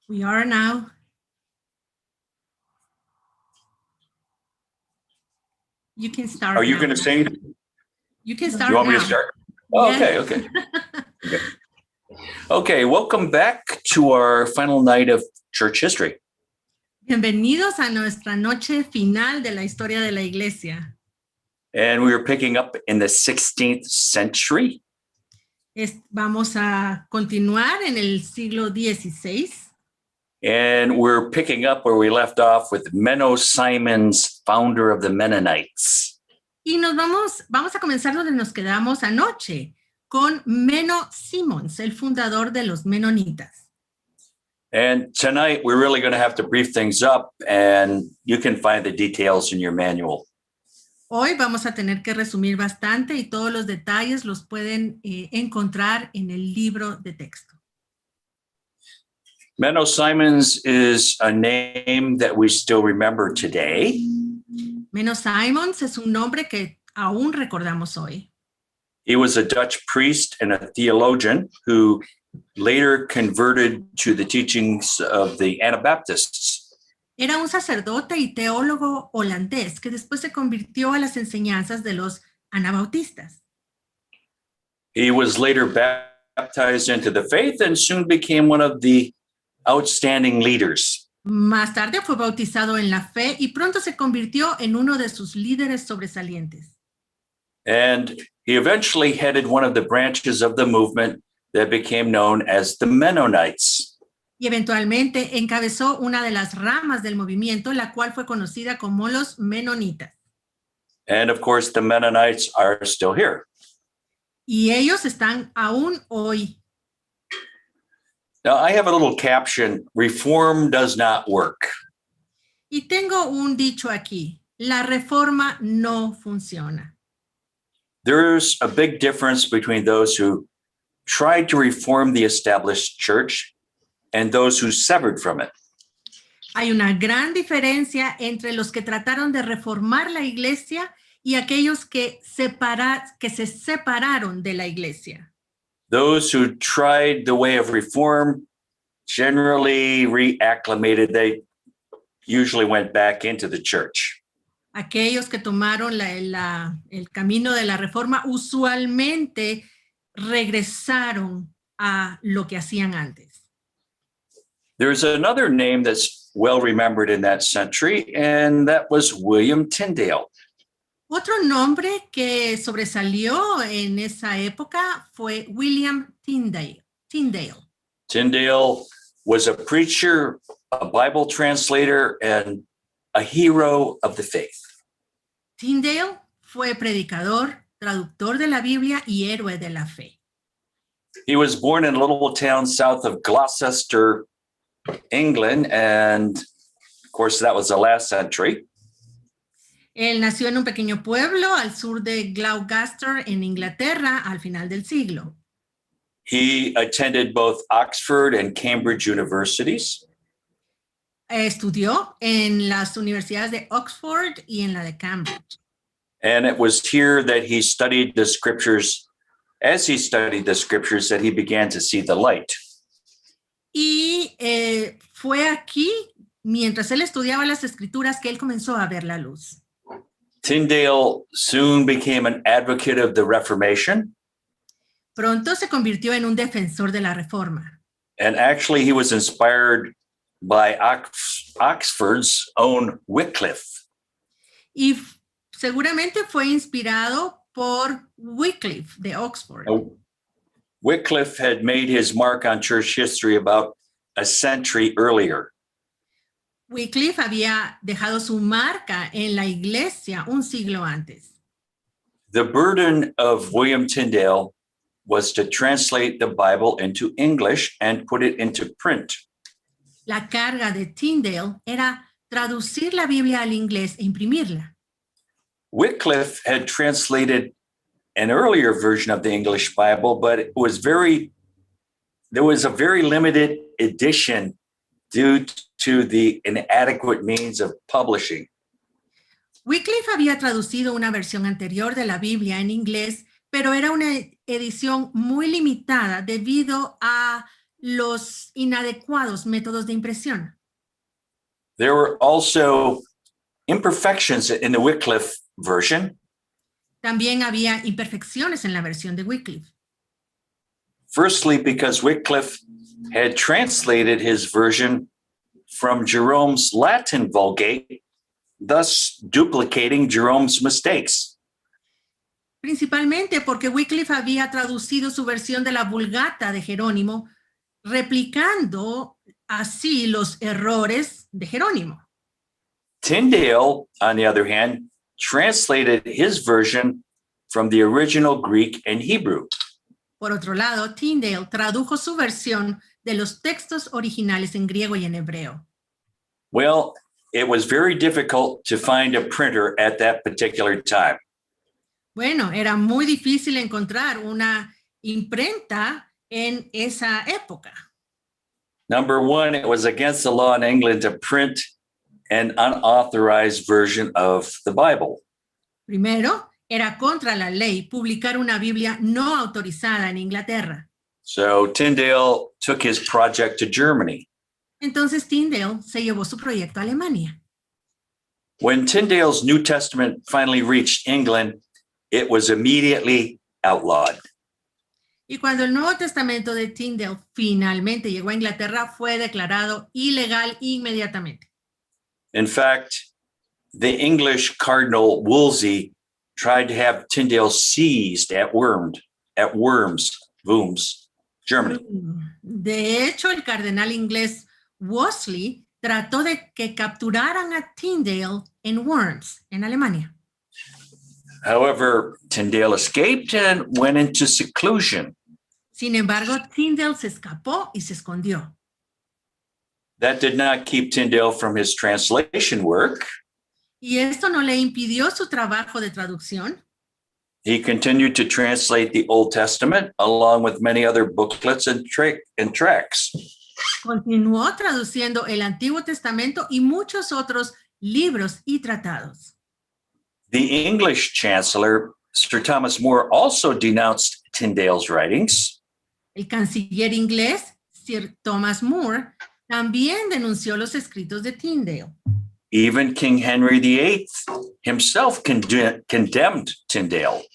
We are now. You can start. Are you going to sing? You can start. You want now. me to start? Oh, Yes. okay. Okay, welcome back to our final night of church history. Bienvenidos a nuestra noche final de la historia de la Iglesia. And we are picking up in the 16th century. Vamos a continuar en el siglo XVI. And we're picking up where we left off with Menno Simons, founder of the Mennonites. Y vamos a comenzar donde nos quedamos anoche, con Menno Simons, el fundador de los Menonitas. And tonight we're really going to have to brief things up, and you can find the details in your manual. Hoy vamos a tener que resumir bastante y todos los detalles los pueden encontrar en el libro de texto. Menno Simons is a name that we still remember today. Menno Simons es un nombre que aún recordamos hoy. He was a Dutch priest and a theologian who later converted to the teachings of the Anabaptists. Era un sacerdote y teólogo holandés que después se convirtió a las enseñanzas de los anabautistas. He was later baptized into the faith and soon became one of the outstanding leaders. Más tarde fue bautizado en la fe y pronto se convirtió en uno de sus líderes sobresalientes. And he eventually headed one of the branches of the movement that became known as the Mennonites. Y eventualmente encabezó una de las ramas del movimiento, la cual fue conocida como los Menonitas. And of course, the Mennonites are still here. Y ellos están aún hoy. Now, I have a little caption, reform does not work. Y tengo un dicho aquí, la reforma no funciona. There's a big difference between those who tried to reform the established church and those who severed from it. Hay una gran diferencia entre los que trataron de reformar la iglesia y aquellos que se separaron de la iglesia. Those who tried the way of reform generally reacclimated. They usually went back into the church. Aquellos que tomaron el camino de la reforma usualmente regresaron a lo que hacían antes. There's another name that's well remembered in that century, and that was William Tyndale. Otro nombre que sobresalió en esa época fue William Tyndale. Tyndale was a preacher, a Bible translator, and a hero of the faith. Tyndale fue predicador, traductor de la Biblia y héroe de la fe. He was born in a little town south of Gloucester, England, and of course that was the last century. Él nació en un pequeño pueblo al sur de Gloucester, en Inglaterra, al final del siglo. He attended both Oxford and Cambridge universities. Estudió en las universidades de Oxford y en la de Cambridge. And it was here that he studied the scriptures. As he studied the scriptures, that he began to see the light. Y fue aquí, mientras él estudiaba las escrituras, que él comenzó a ver la luz. Tyndale soon became an advocate of the Reformation. Pronto se convirtió en un defensor de la reforma. And actually, he was inspired by Oxford's own Wycliffe. Y seguramente fue inspirado por Wycliffe de Oxford. Wycliffe had made his mark on church history about a century earlier. Wycliffe había dejado su marca en la iglesia un siglo antes. The burden of William Tyndale was to translate the Bible into English and put it into print. La carga de Tyndale era traducir la Biblia al inglés e imprimirla. Wycliffe had translated an earlier version of the English Bible, but there was a very limited edition due to the inadequate means of publishing. Wycliffe había traducido una versión anterior de la Biblia en inglés, pero era una edición muy limitada debido a los inadecuados métodos de impresión. There were also imperfections in the Wycliffe version. También había imperfecciones en la versión de Wycliffe. Firstly, because Wycliffe had translated his version from Jerome's Latin Vulgate, thus duplicating Jerome's mistakes. Principalmente porque Wycliffe había traducido su versión de la Vulgata de Jerónimo, replicando así los errores de Jerónimo. Tyndale, on the other hand, translated his version from the original Greek and Hebrew. Por otro lado, Tyndale tradujo su versión de los textos originales en griego y en hebreo. Well, it was very difficult to find a printer at that particular time. Bueno, era muy difícil encontrar una imprenta en esa época. Number one, it was against the law in England to print an unauthorized version of the Bible. Primero, era contra la ley publicar una Biblia no autorizada en Inglaterra. So Tyndale took his project to Germany. Entonces Tyndale se llevó su proyecto a Alemania. When Tyndale's New Testament finally reached England, it was immediately outlawed. Y cuando el Nuevo Testamento de Tyndale finalmente llegó a Inglaterra, fue declarado ilegal inmediatamente. In fact, the English Cardinal Wolsey tried to have Tyndale seized at Worms, Germany. De hecho, el cardenal inglés Wolsey trató de que capturaran a Tyndale en Worms, en Alemania. However, Tyndale escaped and went into seclusion. Sin embargo, Tyndale se escapó y se escondió. That did not keep Tyndale from his translation work. Y esto no le impidió su trabajo de traducción. He continued to translate the Old Testament along with many other booklets and tracts. Continuó traduciendo el Antiguo Testamento y muchos otros libros y tratados. The English Chancellor, Sir Thomas More, also denounced Tyndale's writings. El canciller inglés, Sir Thomas More, también denunció los escritos de Tyndale. Even King Henry VIII himself condemned Tyndale.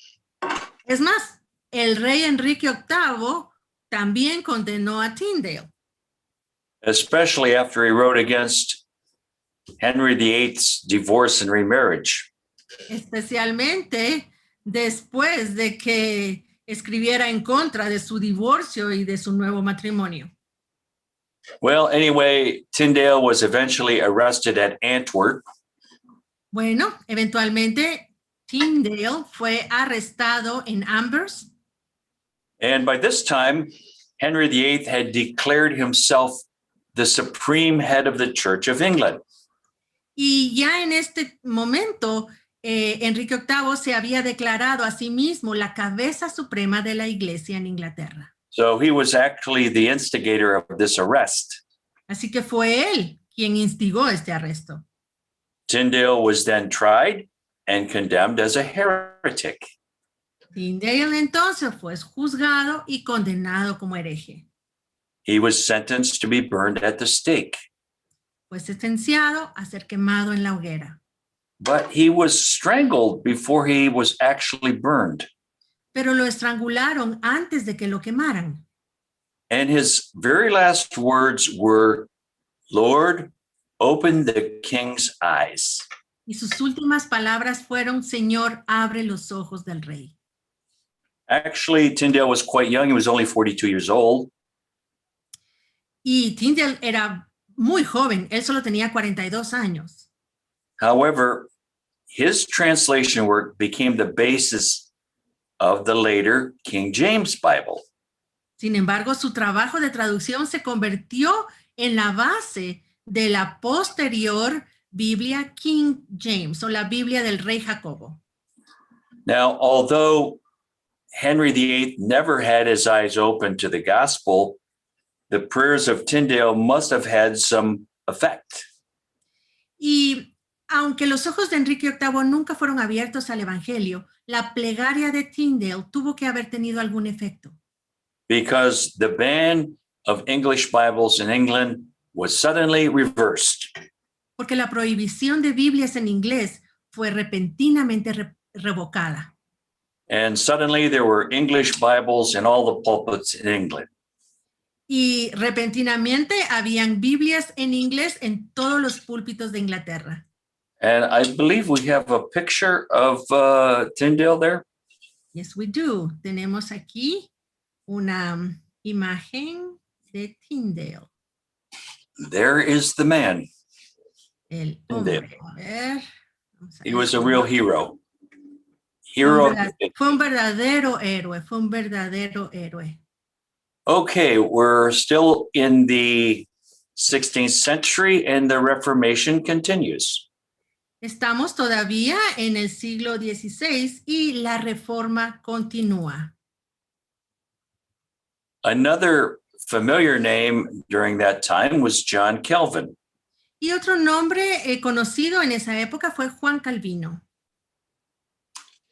Es más, el rey Enrique VIII también condenó a Tyndale. Especially after he wrote against Henry VIII's divorce and remarriage. Especialmente después de que escribiera en contra de su divorcio y de su nuevo matrimonio. Well, anyway, Tyndale was eventually arrested at Antwerp. Bueno, eventualmente Tyndale fue arrestado en Amberes. And by this time, Henry VIII had declared himself the supreme head of the Church of England. Y ya en este momento, Enrique VIII se había declarado a sí mismo la cabeza suprema de la Iglesia en Inglaterra. So he was actually the instigator of this arrest. Así que fue él quien instigó este arresto. Tyndale was then tried and condemned as a heretic. Tyndale entonces fue juzgado y condenado como hereje. He was sentenced to be burned at the stake. Fue sentenciado a ser quemado en la hoguera. But he was strangled before he was actually burned. Pero lo estrangularon antes de que lo quemaran. And his very last words were, "Lord, open the king's eyes." Y sus últimas palabras fueron, Señor, abre los ojos del rey. Actually, Tyndale was quite young. He was only 42 years old. Y Tyndale era muy joven. Él solo tenía 42 años. However, his translation work became the basis of the later King James Bible. Sin embargo, su trabajo de traducción se convirtió en la base de la posterior Biblia King James o la Biblia del rey Jacobo. Now, although Henry VIII never had his eyes open to the gospel, the prayers of Tyndale must have had some effect. Y aunque los ojos de Enrique VIII nunca fueron abiertos al evangelio, la plegaria de Tyndale tuvo que haber tenido algún efecto. Because the ban of English Bibles in England was suddenly reversed. Porque la prohibición de Biblias en inglés fue repentinamente revocada. And suddenly there were English Bibles in all the pulpits in England. Y repentinamente habían Biblias en inglés en todos los púlpitos de Inglaterra. And I believe we have a picture of Tyndale there. Yes, we do. Tenemos aquí una imagen de Tyndale. There is the man. El Tyndale. hombre. A ver, vamos a He ver. was a real hero. Fue un verdadero héroe, fue un verdadero héroe. Okay, we're still in the 16th century and the Reformation continues. Estamos todavía en el siglo XVI y la reforma continúa. Another familiar name during that time was John Calvin. Y otro nombre conocido en esa época fue Juan Calvino.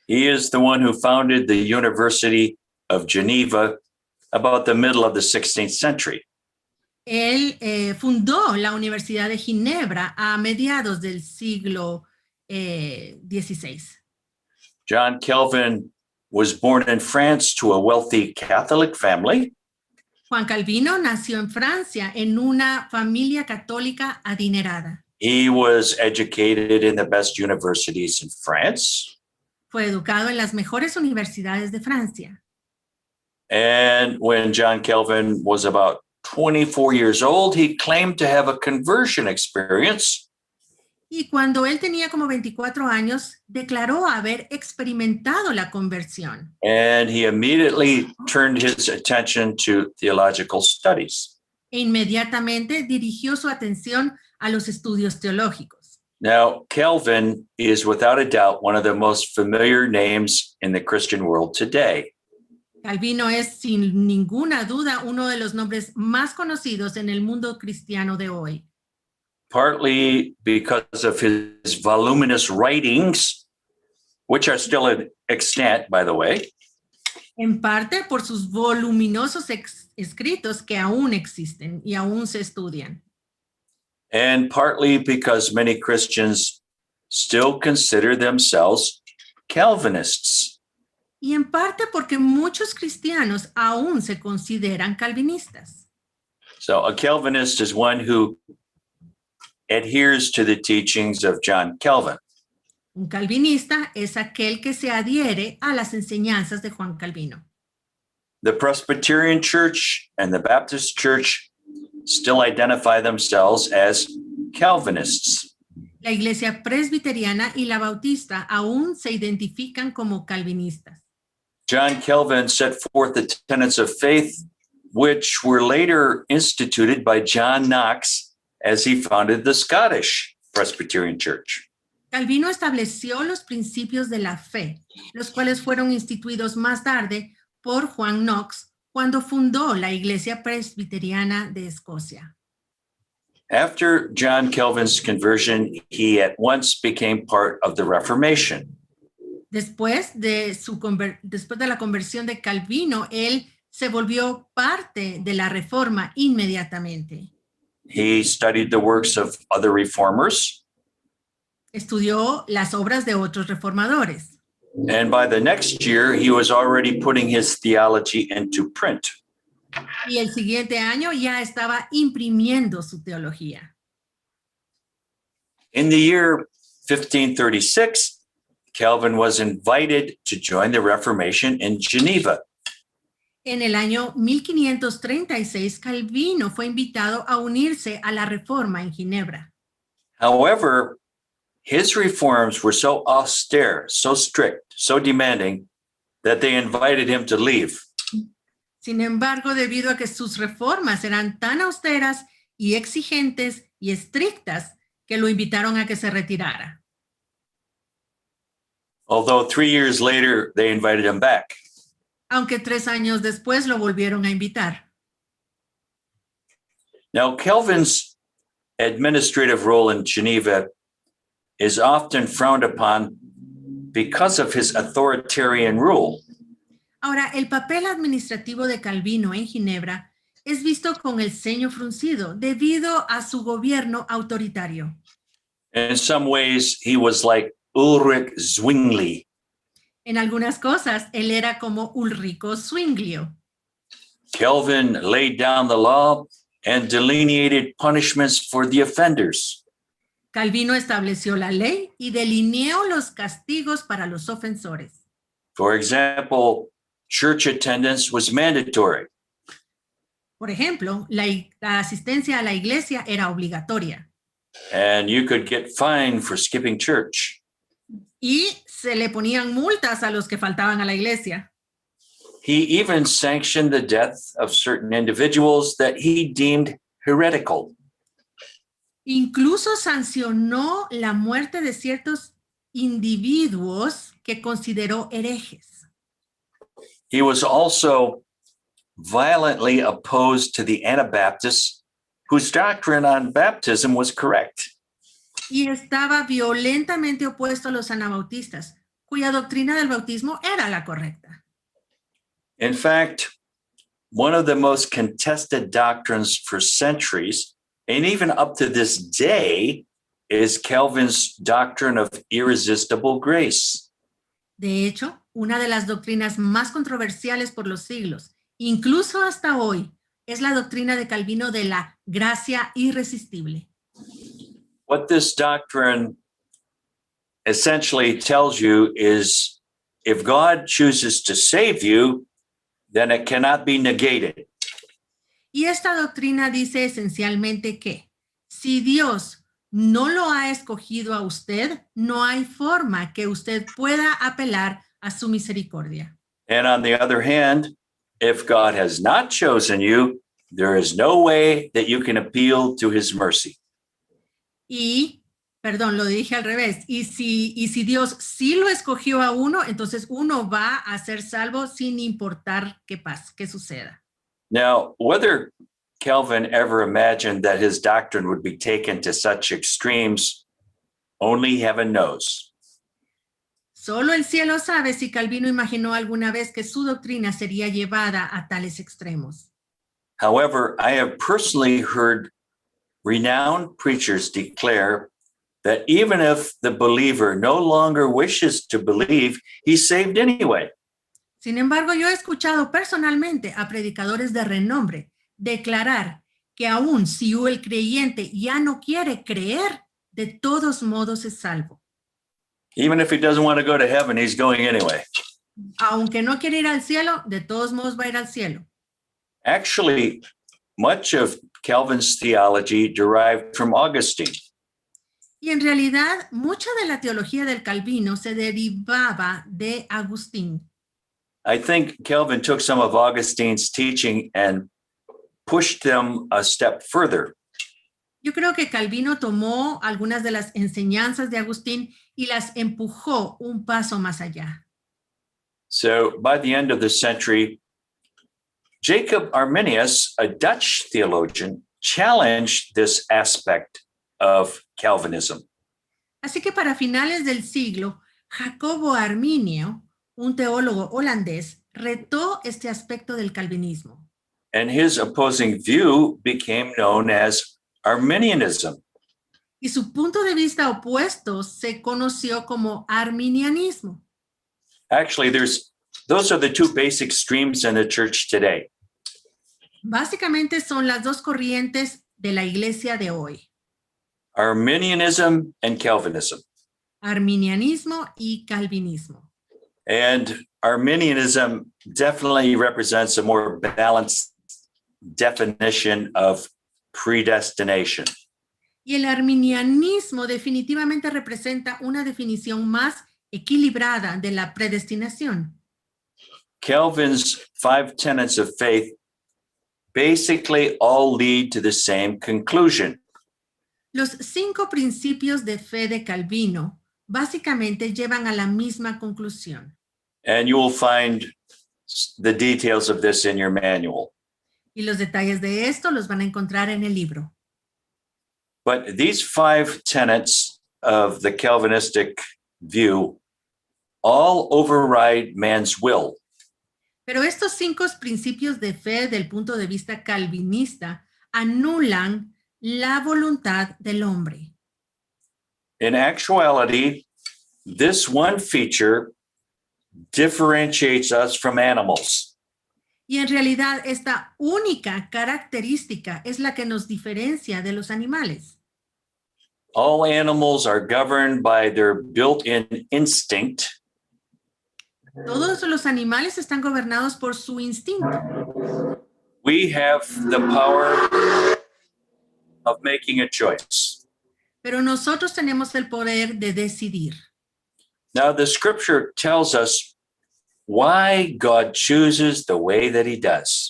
He is the one who founded the University of Geneva about the middle of the 16th century. Él fundó la Universidad de Ginebra a mediados del siglo XVI. John Calvin was born in France to a wealthy Catholic family. Juan Calvino nació en Francia en una familia católica adinerada. He was educated in the best universities in France. Fue educado en las mejores universidades de Francia. And when John Calvin was about 24 years old, he claimed to have a conversion experience. Y cuando él tenía como 24 años, declaró haber experimentado la conversión. And he immediately turned his attention to theological studies. E inmediatamente dirigió su atención a los estudios teológicos. Now, Calvin is without a doubt one of the most familiar names in the Christian world today. Calvino es sin ninguna duda uno de los nombres más conocidos en el mundo cristiano de hoy. Partly because of his voluminous writings, which are still extant, by the way. En parte por sus voluminosos escritos que aún existen y aún se estudian. And partly because many Christians still consider themselves Calvinists. Y en parte porque muchos cristianos aún se consideran calvinistas. So a Calvinist is one who adheres to the teachings of John Calvin. Un calvinista es aquel que se adhiere a las enseñanzas de Juan Calvino. The Presbyterian Church and the Baptist Church still identify themselves as Calvinists. La Iglesia presbiteriana y la bautista aún se identifican como calvinistas. John Calvin set forth the tenets of faith, which were later instituted by John Knox as he founded the Scottish Presbyterian Church. Calvino estableció los principios de la fe, los cuales fueron instituidos más tarde por Juan Knox cuando fundó la Iglesia Presbiteriana de Escocia. After John Calvin's conversion, he at once became part of the Reformation. Después de la conversión de Calvino, él se volvió parte de la Reforma inmediatamente. He studied the works of other reformers. Estudió las obras de otros reformadores. And by the next year, he was already putting his theology into print. Y el siguiente año ya estaba imprimiendo su teología. In the year 1536, Calvin was invited to join the Reformation in Geneva. En el año 1536, Calvino fue invitado a unirse a la Reforma en Ginebra. However, his reforms were so austere, so strict, so demanding that they invited him to leave. Sin embargo, debido a que sus reformas eran tan austeras y exigentes y estrictas, que lo invitaron a que se retirara. Although 3 years later, they invited him back. Aunque 3 años después lo volvieron a invitar. Now, Calvin's administrative role in Geneva is often frowned upon because of his authoritarian rule. Ahora, el papel administrativo de Calvino en Ginebra es visto con el ceño fruncido debido a su gobierno autoritario. In some ways, he was like Ulrich Zwingli. En algunas cosas, él era como Ulrico Zwinglio. Calvin laid down the law and delineated punishments for the offenders. Calvino estableció la ley y delineó los castigos para los ofensores. For example, church attendance was mandatory. Por ejemplo, la asistencia a la iglesia era obligatoria And you could get fined for skipping church. y se le ponían multas a los que faltaban a la iglesia. He even sanctioned the death of certain individuals that he deemed heretical. Incluso sancionó la muerte de ciertos individuos que consideró herejes. He was also violently opposed to the Anabaptists, whose doctrine on baptism was correct. Y estaba violentamente opuesto a los anabautistas, cuya doctrina del bautismo era la correcta. In fact, one of the most contested doctrines for centuries, and even up to this day, is Calvin's doctrine of irresistible grace. De hecho, una de las doctrinas más controversiales por los siglos, incluso hasta hoy, es la doctrina de Calvino de la gracia irresistible. What this doctrine essentially tells you is if God chooses to save you, then it cannot be negated. Y esta doctrina dice esencialmente que si Dios no lo ha escogido a usted, no hay forma que usted pueda apelar a su misericordia. And on the other hand, if God has not chosen you, there is no way that you can appeal to his mercy. Y, perdón, lo dije al revés. Y si Dios sí lo escogió a uno, entonces uno va a ser salvo sin importar qué pase, qué suceda. Now, whether Calvin ever imagined that his doctrine would be taken to such extremes, only heaven knows. Solo el cielo sabe si Calvino imaginó alguna vez que su doctrina sería llevada a tales extremos. However, I have personally heard renowned preachers declare that even if the believer no longer wishes to believe, he's saved anyway. Sin embargo, yo he escuchado personalmente a predicadores de renombre declarar que aun si el creyente ya no quiere creer, de todos modos es salvo. Even if he doesn't want to go to heaven, he's going anyway. Aunque no quiere ir al cielo, de todos modos va a ir al cielo. Actually, much of Calvin's theology derived from Augustine. Y en realidad, mucha de la teología del Calvino se derivaba de Agustín. I think Calvin took some of Augustine's teaching and pushed them a step further. Yo creo que Calvino tomó algunas de las enseñanzas de Agustín y las empujó un paso más allá. So by the end of the century, Jacob Arminius, a Dutch theologian, challenged this aspect of Calvinism. Así que para finales del siglo, Jacobo Arminio, un teólogo holandés, retó este aspecto del calvinismo. And his opposing view became known as Arminianism. Y su punto de vista opuesto se conoció como arminianismo. Actually, those are the two basic streams in the church today. Básicamente son las dos corrientes de la iglesia de hoy. Arminianism and Calvinism. Arminianismo y calvinismo. And Arminianism definitely represents a more balanced definition of predestination. Y el arminianismo definitivamente representa una definición más equilibrada de la predestinación. Calvin's 5 tenets of faith basically all lead to the same conclusion. Los 5 principios de fe de Calvino básicamente llevan a la misma conclusión. And you will find the details of this in your manual. Y los detalles de esto los van a encontrar en el libro. But these 5 tenets of the Calvinistic view all override man's will. Pero estos 5 principios de fe del punto de vista calvinista anulan la voluntad del hombre. In actuality, this one feature differentiates us from animals. Y en realidad esta única característica es la que nos diferencia de los animales. All animals are governed by their built-in instinct. Todos los animales están gobernados por su instinto. We have the power of making a choice. Pero nosotros tenemos el poder de decidir. Now, the scripture tells us why God chooses the way that he does.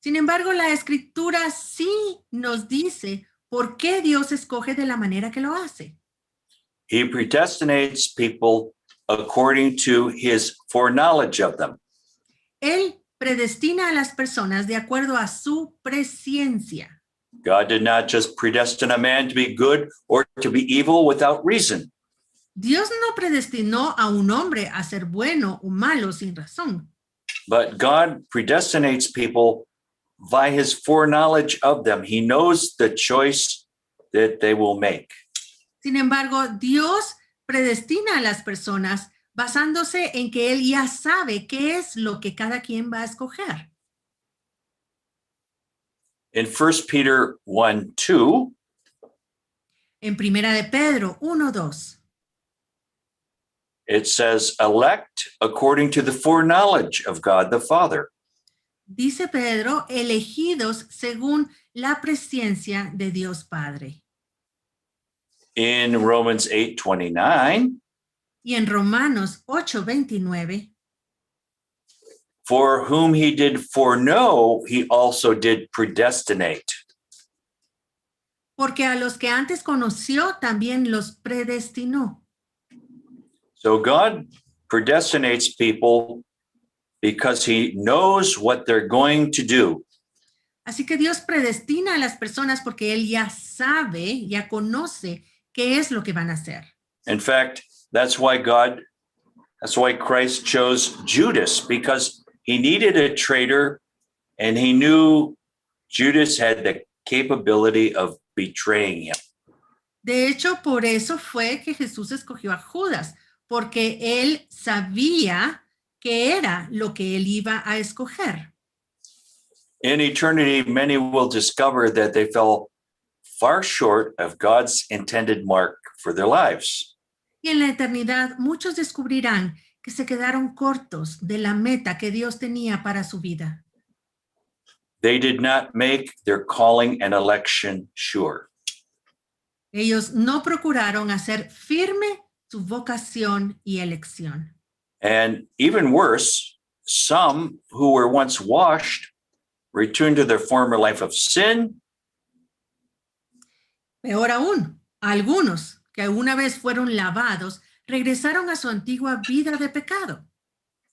Sin embargo, la escritura sí nos dice por qué Dios escoge de la manera que lo hace. He predestinates people according to his foreknowledge of them. Él predestina a las personas de acuerdo a su presciencia. God did not just predestine a man to be good or to be evil without reason. Dios no predestinó a un hombre a ser bueno o malo sin razón. But God predestinates people by his foreknowledge of them. He knows the choice that they will make. Sin embargo, Dios predestina a las personas basándose en que Él ya sabe qué es lo que cada quien va a escoger. In 1 Peter 1:2, En Primera de Pedro 1:2, it says, elect according to the foreknowledge of God the Father. dice Pedro, elegidos según la presciencia de Dios Padre. In Romans 8:29, Y en Romanos 8:29, for whom he did foreknow, he also did predestinate. porque a los que antes conoció también los predestinó. So God predestinates people because he knows what they're going to do. Así que Dios predestina a las personas porque Él ya sabe, ya conoce qué es lo que van a hacer. In fact, that's why Christ chose Judas, because he needed a traitor and he knew Judas had the capability of betraying him. De hecho, por eso fue que Jesús escogió a Judas, porque Él sabía que era lo que Él iba a escoger. In eternity, many will discover that they fell far short of God's intended mark for their lives. Y en la eternidad, muchos descubrirán que se quedaron cortos de la meta que Dios tenía para su vida. They did not make their calling and election sure. Ellos no procuraron hacer firme su vocación y elección. And even worse, some who were once washed returned to their former life of sin. Peor aún, algunos que una vez fueron lavados regresaron a su antigua vida de pecado,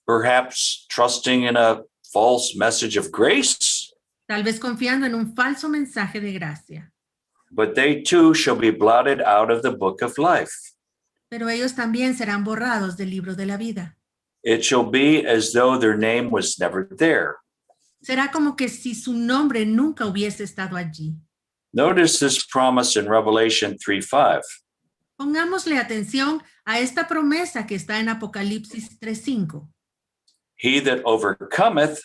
Perhaps trusting in a false message of grace, tal vez confiando en un falso mensaje de gracia. but they too shall be blotted out of the book of life. Pero ellos también serán borrados del libro de la vida. It shall be as though their name was never there. Será como que si su nombre nunca hubiese estado allí. Notice this promise in Revelation 3:5. Pongámosle atención a esta promesa que está en Apocalipsis 3:5. He that overcometh,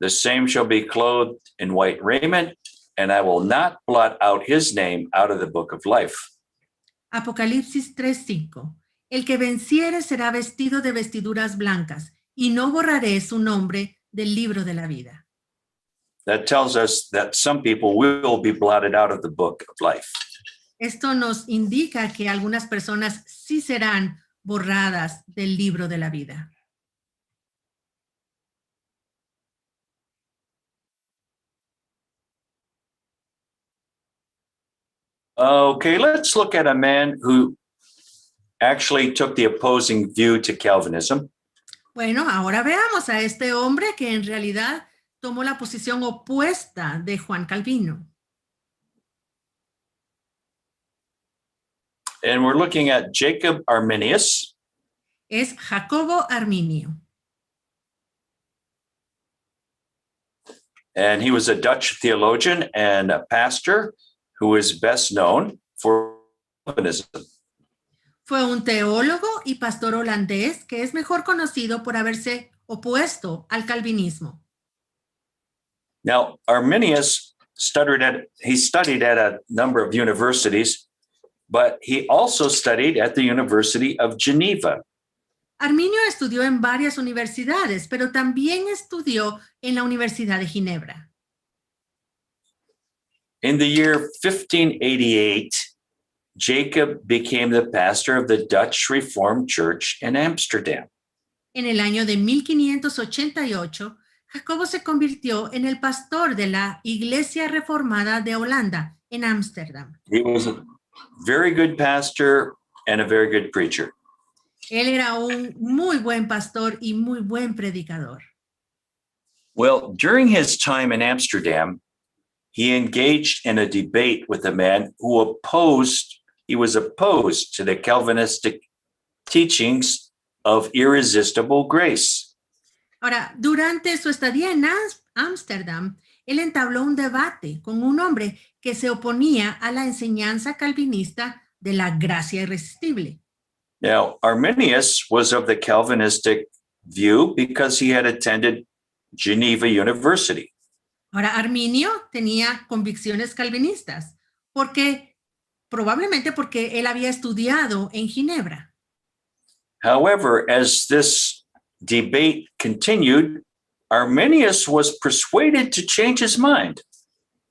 the same shall be clothed in white raiment, and I will not blot out his name out of the book of life. Apocalipsis 3:5. El que venciere será vestido de vestiduras blancas, y no borraré su nombre del libro de la vida. That tells us that some people will be blotted out of the book of life. Esto nos indica que algunas personas sí serán borradas del libro de la vida. Okay, let's look at a man who actually took the opposing view to Calvinism. Bueno, ahora veamos a este hombre que en realidad tomó la posición opuesta de Juan Calvino. And we're looking at Jacob Arminius. Es Jacobo Arminio. And he was a Dutch theologian and a pastor who is best known for Calvinism. Fue un teólogo y pastor holandés que es mejor conocido por haberse opuesto al calvinismo. Now, Arminius studied at a number of universities, but he also studied at the University of Geneva. Arminio estudió en varias universidades, pero también estudió en la Universidad de Ginebra. In the year 1588, Jacob became the pastor of the Dutch Reformed Church in Amsterdam. En el año de 1588, Jacobo se convirtió en el pastor de la Iglesia Reformada de Holanda en Ámsterdam. He was a very good pastor and a very good preacher. Él era un muy buen pastor y muy buen predicador. Well, during his time in Amsterdam, he engaged in a debate with a man who was opposed to the Calvinistic teachings of irresistible grace. Ahora, durante su estadía en Ámsterdam, él entabló un debate con un hombre que se oponía a la enseñanza calvinista de la gracia irresistible. Now, Arminius was of the Calvinistic view because he had attended Geneva University. Ahora, Arminio tenía convicciones calvinistas, probablemente porque él había estudiado en Ginebra. However, as this debate continued, Arminius was persuaded to change his mind.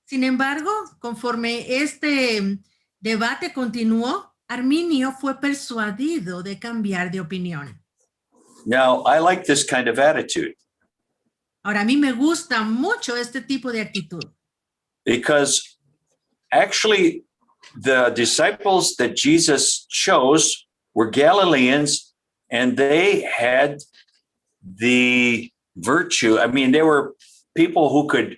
Sin embargo, conforme este debate continuó, Arminio fue persuadido de cambiar de opinión. Now, I like this kind of attitude Ahora, a mí me gusta mucho este tipo de actitud, because actually the disciples that Jesus chose were Galileans, and they had the virtue. I mean, they were people who could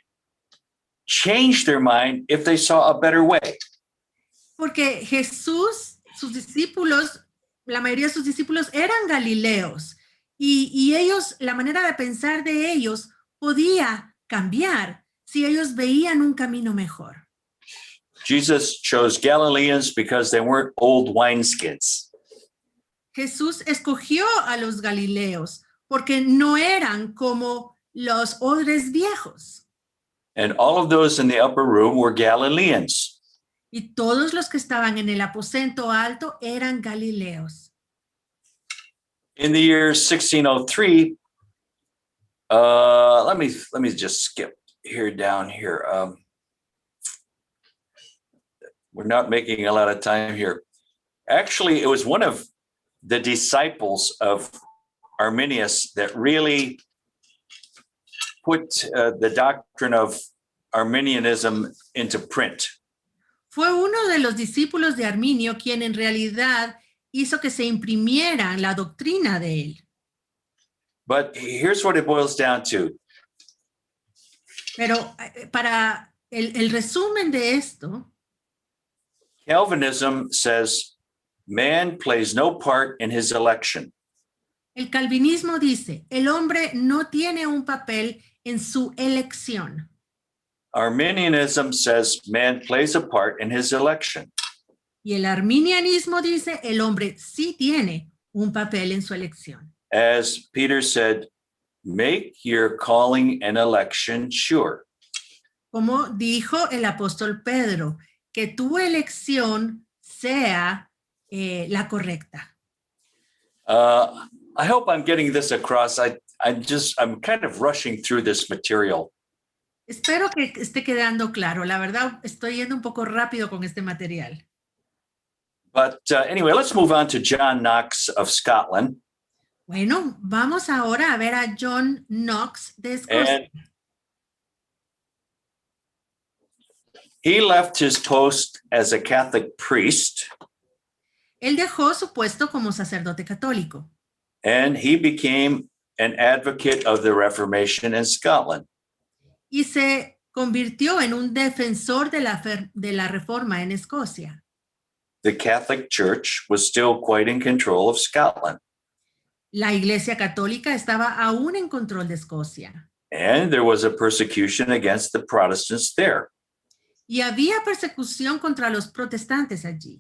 change their mind if they saw a better way. porque Jesús, sus discípulos, la mayoría de sus discípulos eran galileos y ellos, la manera de pensar de ellos podía cambiar si ellos veían un camino mejor. Jesus chose Galileans because they weren't old wineskins. Jesús escogió a los galileos porque no eran como los odres viejos. And all of those in the upper room were Galileans. Y todos los que estaban en el aposento alto eran galileos. In the year 1603, let me just skip here down here. We're not making a lot of time here. Actually, it was one of the disciples of Arminius that really put the doctrine of Arminianism into print. Fue uno de los discípulos de Arminio quien en realidad hizo que se imprimiera la doctrina de él. But here's what it boils down to. Pero para el resumen de esto, Calvinism says man plays no part in his election. el calvinismo dice, el hombre no tiene un papel en su elección. Arminianism says man plays a part in his election. Y el arminianismo dice, el hombre sí tiene un papel en su elección. As Peter said, make your calling and election sure. Como dijo el apóstol Pedro, que tu elección sea la correcta. I hope I'm getting this across. I'm kind of rushing through this material. Espero que esté quedando claro. La verdad, estoy yendo un poco rápido con este material. But anyway, let's move on to John Knox of Scotland. Bueno, vamos ahora a ver a John Knox de Escocia. And he left his post as a Catholic priest. Él dejó su puesto como sacerdote católico. And he became an advocate of the Reformation in Scotland. Y se convirtió en un defensor de la reforma en Escocia. The Catholic Church was still quite in control of Scotland. La Iglesia Católica estaba aún en control de Escocia. And there was a persecution against the Protestants there. Y había persecución contra los protestantes allí.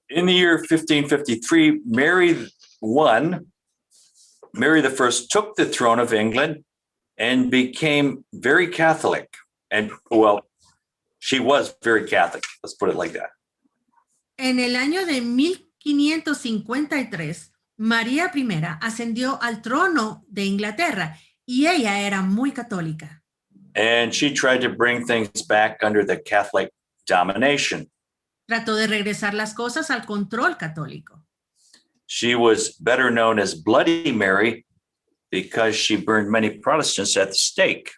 In the year 1553, Mary I took the throne of England and became very Catholic. And, well, she was very Catholic. Let's put it like that. En el año de 1553, María I ascendió al trono de Inglaterra y ella era muy católica. And she tried to bring things back under the Catholic domination. Trató de regresar las cosas al control católico. She was better known as Bloody Mary because she burned many Protestants at the stake.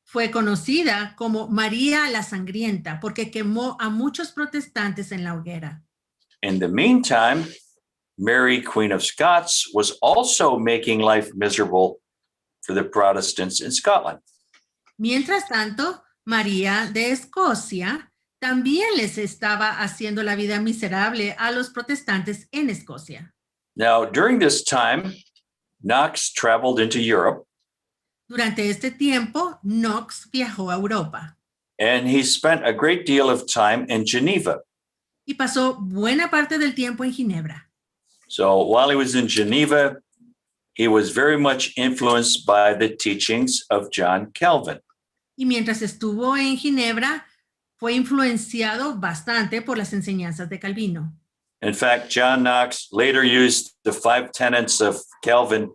Fue conocida como María la Sangrienta porque quemó a muchos protestantes en la hoguera. In the meantime, Mary, Queen of Scots, was also making life miserable for the Protestants in Scotland. Mientras tanto, María de Escocia también les estaba haciendo la vida miserable a los protestantes en Escocia. Now, during this time, Knox traveled into Europe. Durante este tiempo, Knox viajó a Europa And he spent a great deal of time in Geneva. y pasó buena parte del tiempo en Ginebra. So while he was in Geneva, he was very much influenced by the teachings of John Calvin. Y mientras estuvo en Ginebra, fue influenciado bastante por las enseñanzas de Calvino. In fact, John Knox later used the 5 tenets of Calvin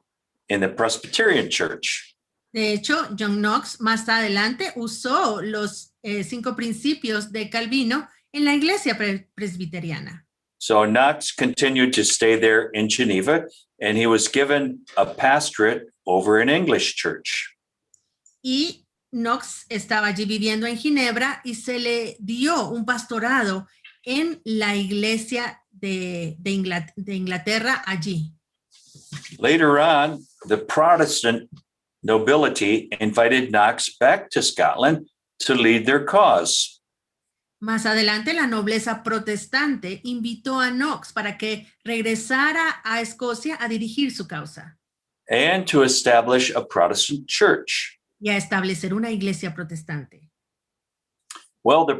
in the Presbyterian Church. De hecho, John Knox más adelante usó los 5 principios de Calvino en la iglesia presbiteriana. So Knox continued to stay there in Geneva, and he was given a pastorate over an English church. Y Knox estaba allí viviendo en Ginebra y se le dio un pastorado en la iglesia de Inglaterra allí. Later on, the Protestant nobility invited Knox back to Scotland to lead their cause. Más adelante, la nobleza protestante invitó a Knox para que regresara a Escocia a dirigir su causa And to establish a Protestant church. y a establecer una iglesia protestante. Well, the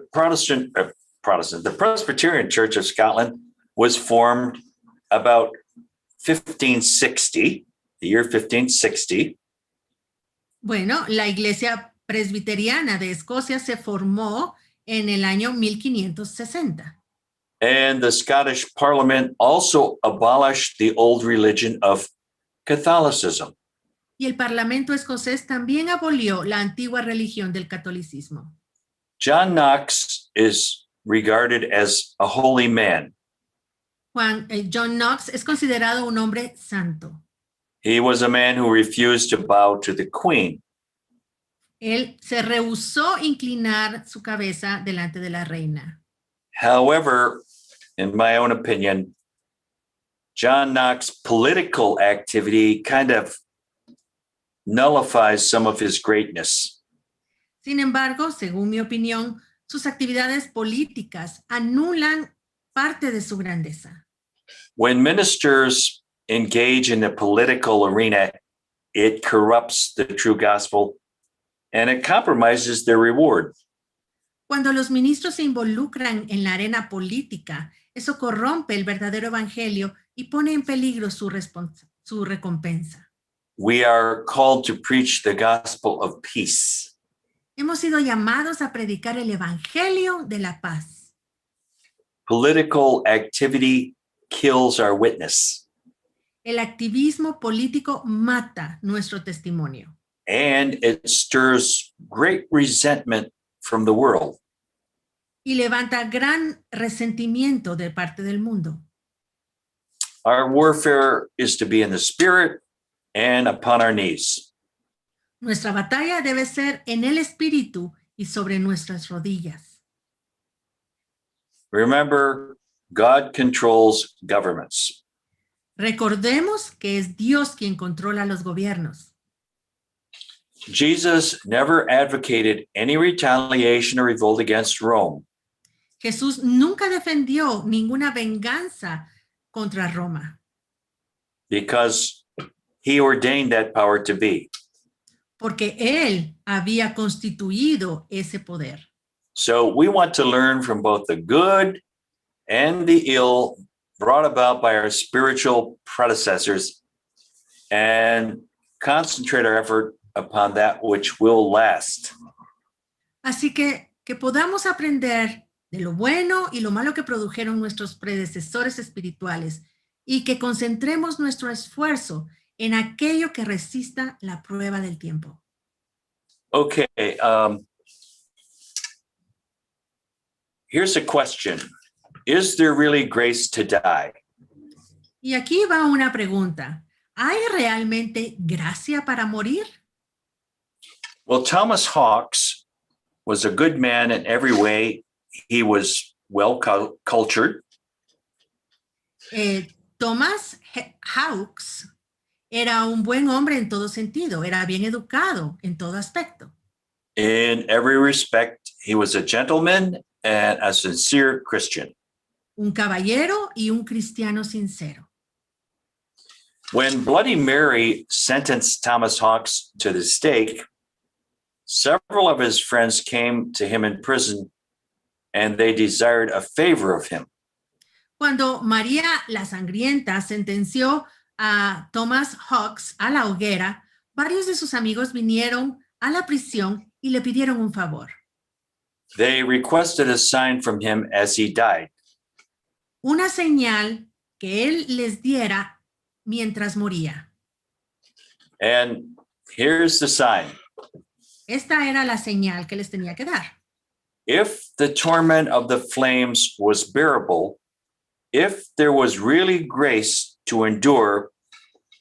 Presbyterian Church of Scotland was formed about 1560, the year 1560. Bueno, la iglesia presbiteriana de Escocia se formó en el año 1560. And the Scottish Parliament also abolished the old religion of Catholicism. Y el Parlamento escocés también abolió la antigua religión del catolicismo. John Knox is regarded as a holy man. John Knox es considerado un hombre santo. He was a man who refused to bow to the Queen. Él se rehusó inclinar su cabeza delante de la reina. However, in my own opinion, John Knox's political activity kind of nullifies some of his greatness. Sin embargo, según mi opinión, sus actividades políticas anulan parte de su grandeza. When ministers engage in the political arena, it corrupts the true gospel and it compromises their reward. Cuando los ministros se involucran en la arena política, eso corrompe el verdadero evangelio y pone en peligro su recompensa. We are called to preach the gospel of peace. Hemos sido llamados a predicar el evangelio de la paz. Political activity kills our witness. El activismo político mata nuestro testimonio. And it stirs great resentment from the world. Y levanta gran resentimiento de parte del mundo. Our warfare is to be in the spirit and upon our knees. Nuestra batalla debe ser en el espíritu y sobre nuestras rodillas. Remember, God controls governments. Recordemos que es Dios quien controla los gobiernos. Jesus never advocated any retaliation or revolt against Rome. Jesús nunca defendió ninguna venganza contra Roma. Because he ordained that power to be. Porque él había constituido ese poder. So we want to learn from both the good and the ill brought about by our spiritual predecessors and concentrate our effort upon that which will last. Así que podamos aprender de lo bueno y lo malo que produjeron nuestros predecesores espirituales y que concentremos nuestro esfuerzo en aquello que resista la prueba del tiempo. Okay, here's a question. Is there really grace to die? Y aquí va una pregunta. ¿Hay realmente gracia para morir? Well, Thomas Hawks was a good man in every way. He was well cultured. Thomas Hawks era un buen hombre en todo sentido, era bien educado en todo aspecto. In every respect, he was a gentleman and a sincere Christian. Un caballero y un cristiano sincero. When Bloody Mary sentenced Thomas Hawks to the stake, several of his friends came to him in prison and they desired a favor of him. Cuando María la Sangrienta sentenció a Thomas Hawks a la hoguera, varios de sus amigos vinieron a la prisión y le pidieron un favor. They requested a sign from him as he died. Una señal que él les diera mientras moría. And here's the sign. Esta era la señal que les tenía que dar. If the torment of the flames was bearable, if there was really grace to endure,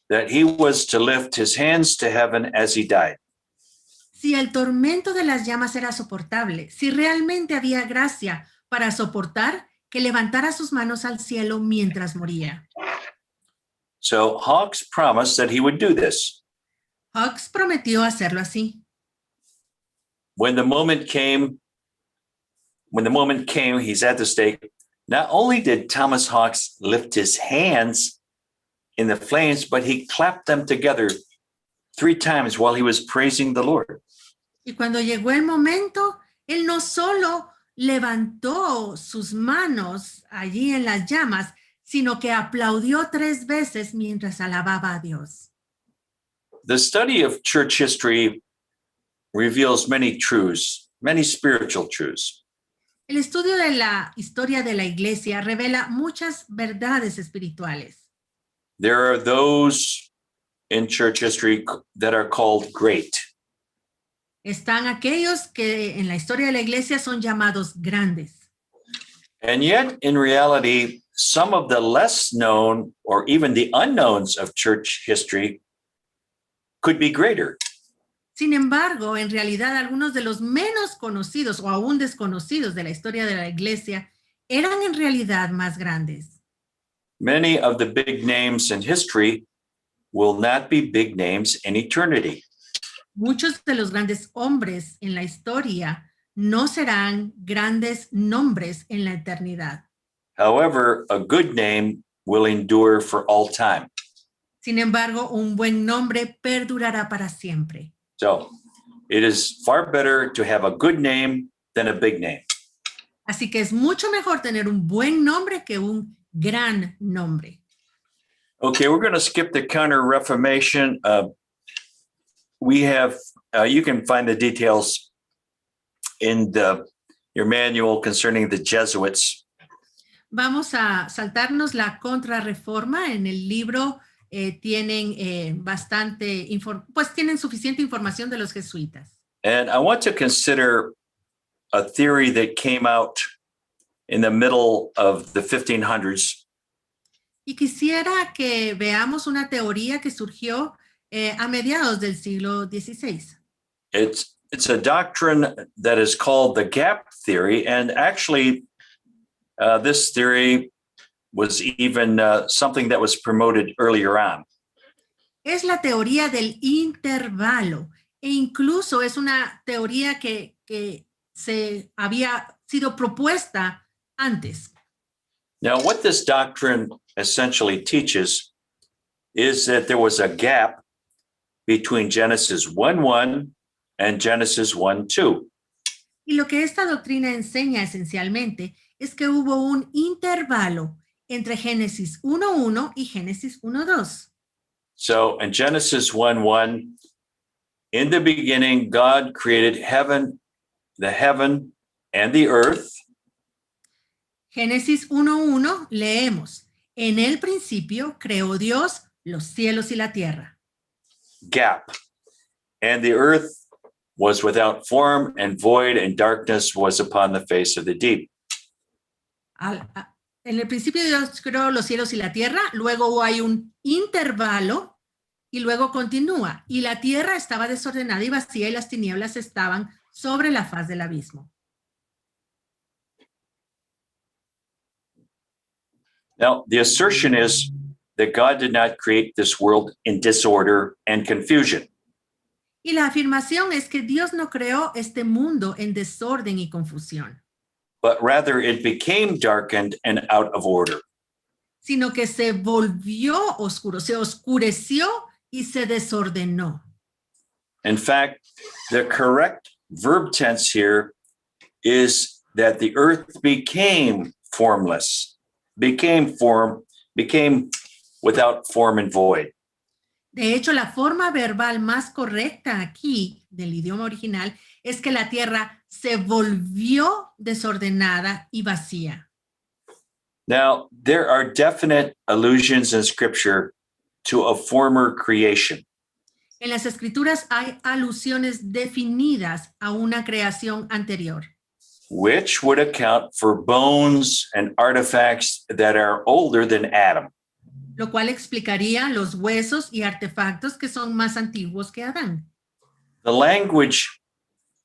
that he was to lift his hands to heaven as he died. Si el tormento de las llamas era soportable, si realmente había gracia para soportar, que levantara sus manos al cielo mientras moría. So Hawks promised that he would do this. Hawks prometió hacerlo así. When the moment came, he's at the stake. Not only did Thomas Hawks lift his hands in the flames, but he clapped them together 3 times while he was praising the Lord. Y cuando llegó el momento, él no solo levantó sus manos allí en las llamas, sino que aplaudió 3 veces mientras alababa a Dios. The study of church history reveals many truths, many spiritual truths. El estudio de la historia de la Iglesia revela muchas verdades espirituales. There are those in church history that are called great. Están aquellos que en la historia de la Iglesia son llamados grandes. And yet, in reality, some of the less known or even the unknowns of church history could be greater. Sin embargo, en realidad, algunos de los menos conocidos o aún desconocidos de la historia de la Iglesia eran en realidad más grandes. Many of the big names in history will not be big names in eternity. Muchos de los grandes hombres en la historia no serán grandes nombres en la eternidad. However, a good name will endure for all time. Sin embargo, un buen nombre perdurará para siempre. So it is far better to have a good name than a big name. Así que es mucho mejor tener un buen nombre que un gran nombre. Okay, we're going to skip the Counter-Reformation. We have, you can find the details in your manual concerning the Jesuits. Vamos a saltarnos la contrarreforma. En el libro tienen tienen suficiente información de los jesuitas. And I want to consider a theory that came out in the middle of the 1500s. Y quisiera que veamos una teoría que surgió a mediados del siglo XVI. It's a doctrine that is called the gap theory, and actually this theory was even something that was promoted earlier on. Es la teoría del intervalo e incluso es una teoría que se había sido propuesta antes. Now, what this doctrine essentially teaches is that there was a gap between Genesis 1:1 and Genesis 1:2. Y lo que esta doctrina enseña esencialmente es que hubo un intervalo entre Génesis 1:1 y Génesis 1:2. So in Genesis 1:1, in the beginning, God created the heaven and the earth. Génesis 1:1 leemos, en el principio creó Dios los cielos y la tierra. Gap. And the earth was without form and void, and darkness was upon the face of the deep. En el principio Dios creó los cielos y la tierra, luego hay un intervalo y luego continúa. Y la tierra estaba desordenada y vacía y las tinieblas estaban sobre la faz del abismo. Now, the assertion is that God did not create this world in disorder and confusion. Y la afirmación es que Dios no creó este mundo en desorden y confusión, But rather it became darkened and out of order. sino que se volvió oscuro, se oscureció y se desordenó. In fact, the correct verb tense here is that the earth became formless, became without form and void. De hecho, la forma verbal más correcta aquí del idioma original es que la tierra se volvió desordenada y vacía. Now, there are definite allusions in Scripture to a former creation. En las escrituras hay alusiones definidas a una creación anterior, which would account for bones and artifacts that are older than Adam. lo cual explicaría los huesos y artefactos que son más antiguos que Adán. The language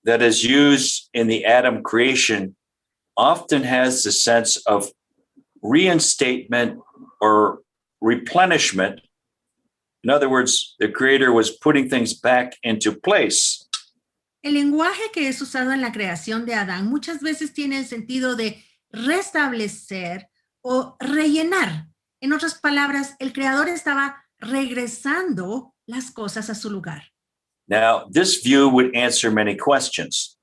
that is used in the Adam creation often has the sense of reinstatement or replenishment. In other words, the Creator was putting things back into place. El lenguaje que es usado en la creación de Adán muchas veces tiene el sentido de restablecer o rellenar. En otras palabras, el Creador estaba regresando las cosas a su lugar. Now, this view would answer many questions,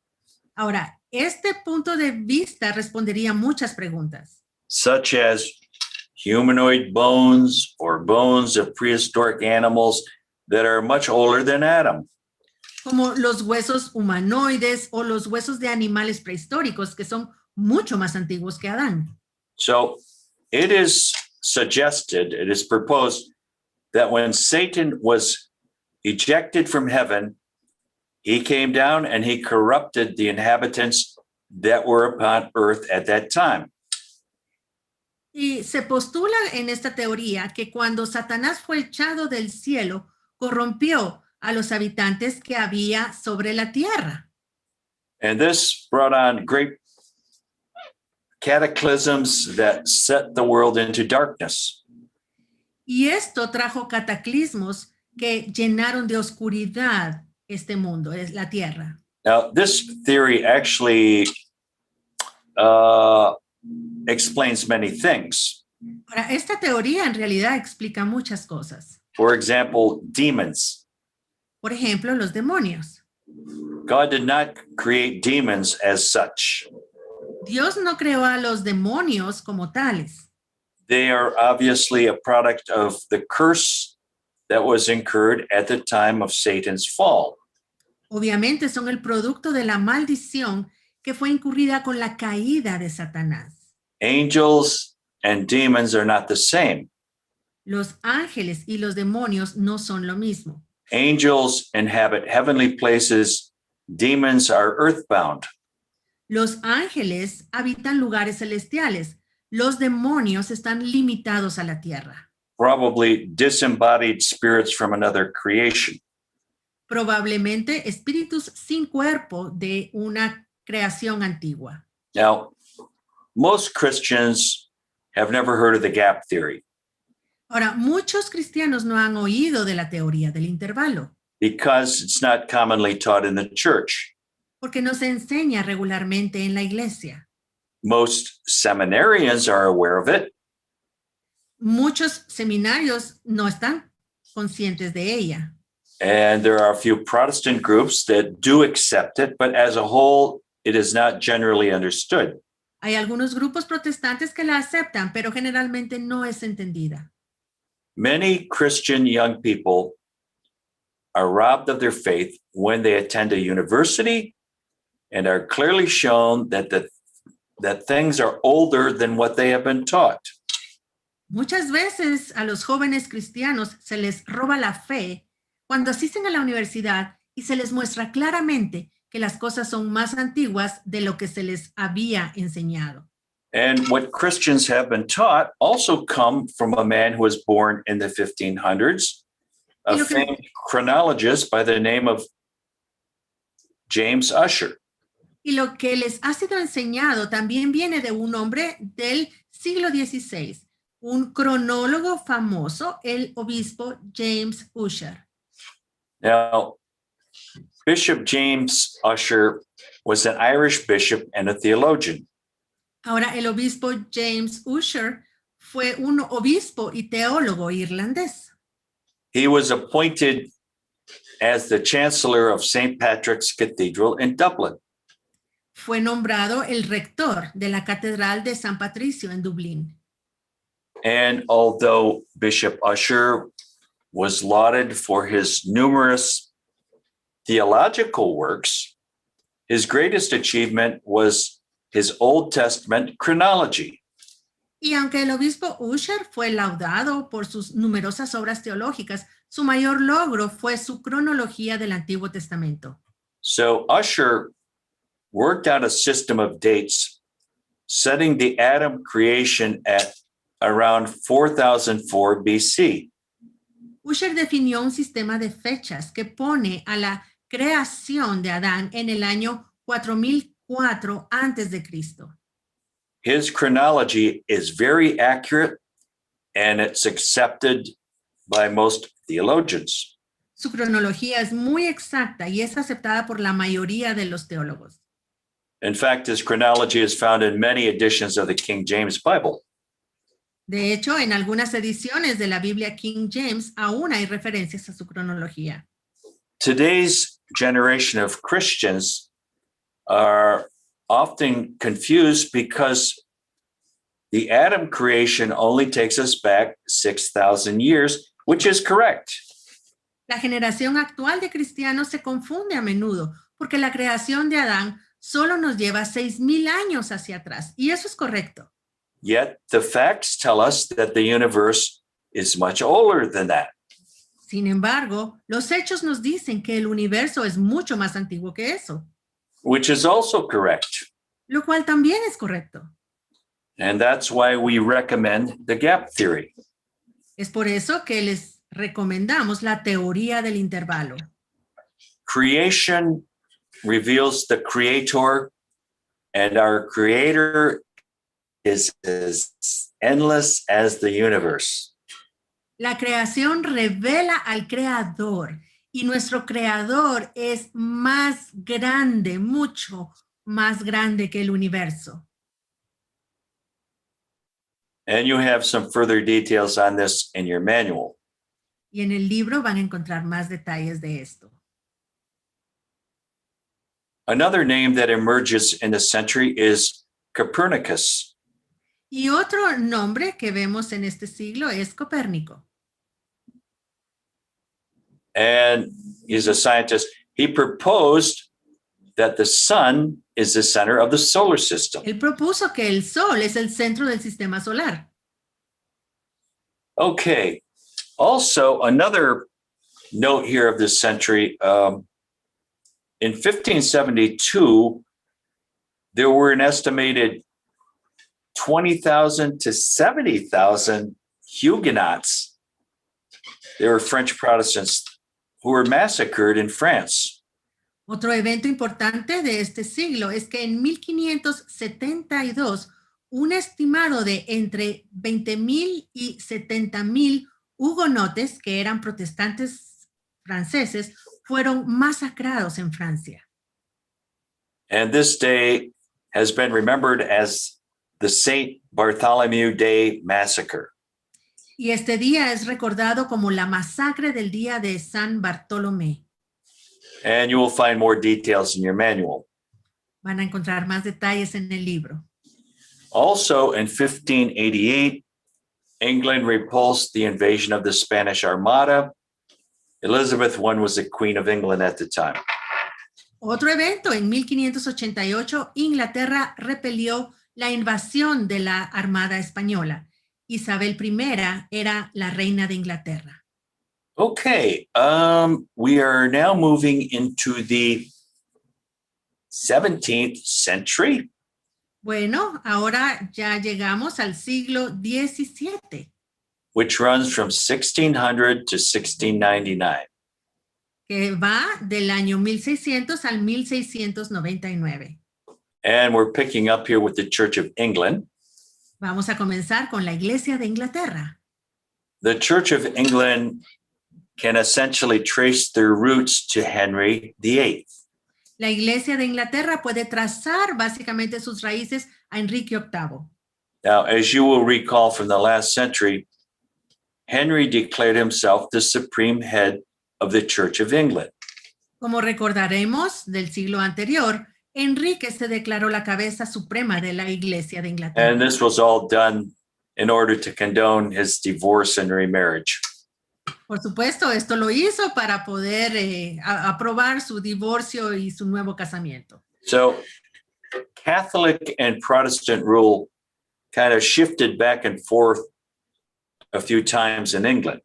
Ahora, este punto de vista respondería muchas preguntas, such as humanoid bones or bones of prehistoric animals that are much older than Adam. como los huesos humanoides o los huesos de animales prehistóricos que son mucho más antiguos que Adán. So it is proposed that when Satan was ejected from heaven, he came down and he corrupted the inhabitants that were upon earth at that time. Y se postula en esta teoría que cuando Satanás fue echado del cielo, corrompió a los habitantes que había sobre la tierra. And this brought on great cataclysms that set the world into darkness. Y esto trajo cataclismos que llenaron de oscuridad este mundo, es la tierra. Now, this theory actually explains many things. Ahora, esta teoría en realidad explica muchas cosas. For example, demons. Por ejemplo, los demonios. God did not create demons as such. Dios no creó a los demonios como tales. They are obviously a product of the curse that was incurred at the time of Satan's fall. Obviamente son el producto de la maldición que fue incurrida con la caída de Satanás. Angels and demons are not the same. Los ángeles y los demonios no son lo mismo. Angels inhabit heavenly places. Demons are earthbound. Los ángeles habitan lugares celestiales. Los demonios están limitados a la tierra. Probably disembodied spirits from another creation. Probablemente espíritus sin cuerpo de una creación antigua. Now, most Christians have never heard of the gap theory Ahora, muchos cristianos no han oído de la teoría del intervalo, because it's not commonly taught in the church. porque no se enseña regularmente en la iglesia. Most seminarians are aware of it, Muchos seminarios no están conscientes de ella. And there are a few Protestant groups that do accept it, but as a whole, it is not generally understood. Hay algunos grupos protestantes que la aceptan, pero generalmente no es entendida. Many Christian young people are robbed of their faith when they attend a university and are clearly shown that things are older than what they have been taught. Muchas veces a los jóvenes cristianos se les roba la fe cuando asisten a la universidad y se les muestra claramente que las cosas son más antiguas de lo que se les había enseñado. And what Christians have been taught also come from a man who was born in the 1500s, a famed chronologist by the name of James Ussher. Y lo que les ha sido enseñado también viene de un hombre del siglo XVI, un cronólogo famoso, el obispo James Ussher. Now, Bishop James Ussher was an Irish bishop and a theologian. Ahora, el obispo James Ussher fue un obispo y teólogo irlandés. He was appointed as the chancellor of St. Patrick's Cathedral in Dublin. Fue nombrado el rector de la Catedral de San Patricio en Dublín. And although Bishop Ussher was lauded for his numerous theological works, his greatest achievement was his Old Testament chronology. Y aunque el obispo Ussher fue laudado por sus numerosas obras teológicas, su mayor logro fue su cronología del Antiguo Testamento. So Ussher worked out a system of dates, setting the Adam creation at around 4004 BC. Ussher definió un sistema de fechas que pone a la creación de Adán en el año 4004 antes de Cristo. His chronology is very accurate and it's accepted by most theologians. Su cronología es muy exacta y es aceptada por la mayoría de los teólogos. In fact, his chronology is found in many editions of the King James Bible. De hecho, en algunas ediciones de la Biblia King James aún hay referencias a su cronología. Today's generation of Christians are often confused because the Adam creation only takes us back 6,000 years, which is correct. La generación actual de cristianos se confunde a menudo porque la creación de Adán solo nos lleva 6,000 años hacia atrás, y eso es correcto. Yet the facts tell us that the universe is much older than that. Sin embargo, los hechos nos dicen que el universo es mucho más antiguo que eso, Which is also correct. lo cual también es correcto. And that's why we recommend the gap theory. Es por eso que les recomendamos la teoría del intervalo. Creation reveals the creator, and our creator is as endless as the universe. La creación revela al creador y nuestro creador es más grande, mucho más grande que el universo. And you have some further details on this in your manual. Y en el libro van a encontrar más detalles de esto. Another name that emerges in the century is Copernicus. Y otro nombre que vemos en este siglo es Copérnico. And he's a scientist. He proposed that the sun is the center of the solar system. Él propuso que el Sol es el centro del sistema solar. Okay. Also, another note here of this century, in 1572, there were an estimated 20,000 to 70,000 Huguenots. They were French Protestants who were massacred in France. Otro evento importante de este siglo es que en 1572, un estimado de entre 20,000 y 70,000 hugonotes, que eran protestantes franceses, fueron masacrados en Francia. And this day has been remembered as the St. Bartholomew Day Massacre. Y este día es recordado como la masacre del día de San Bartolomé. And you will find more details in your manual. Van a encontrar más detalles en el libro. Also, in 1588, England repulsed the invasion of the Spanish Armada. Elizabeth I was the Queen of England at the time. Otro evento, en 1588, Inglaterra repelió la invasión de la Armada Española. Isabel I era la reina de Inglaterra. Okay, we are now moving into the 17th century. Bueno, ahora ya llegamos al siglo XVII. Which runs from 1600 to 1699. Que va del año 1600 al 1699. And we're picking up here with the Church of England. Vamos a comenzar con la Iglesia de Inglaterra. The Church of England can essentially trace their roots to Henry VIII. La Iglesia de Inglaterra puede trazar básicamente sus raíces a Enrique VIII. Now, as you will recall from the last century, Henry declared himself the supreme head of the Church of England. Como recordaremos del siglo anterior, Enrique se declaró la cabeza suprema de la Iglesia de Inglaterra. And this was all done in order to condone his divorce and remarriage. Por supuesto, esto lo hizo para poder aprobar su divorcio y su nuevo casamiento. So Catholic and Protestant rule kind of shifted back and forth a few times in England.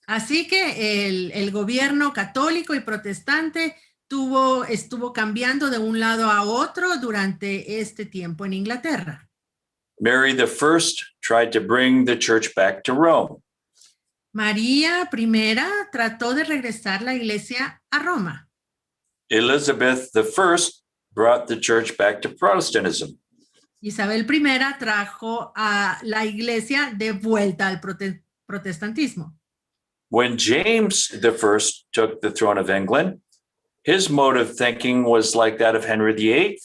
Así que el gobierno católico y protestante estuvo cambiando de un lado a otro durante este tiempo en Inglaterra. Mary I tried to bring the church back to Rome. María I trató de regresar la iglesia a Roma. Elizabeth I brought the church back to Protestantism. Isabel I trajo a la iglesia de vuelta al protestantismo. When James I took the throne of England, his mode of thinking was like that of Henry VIII,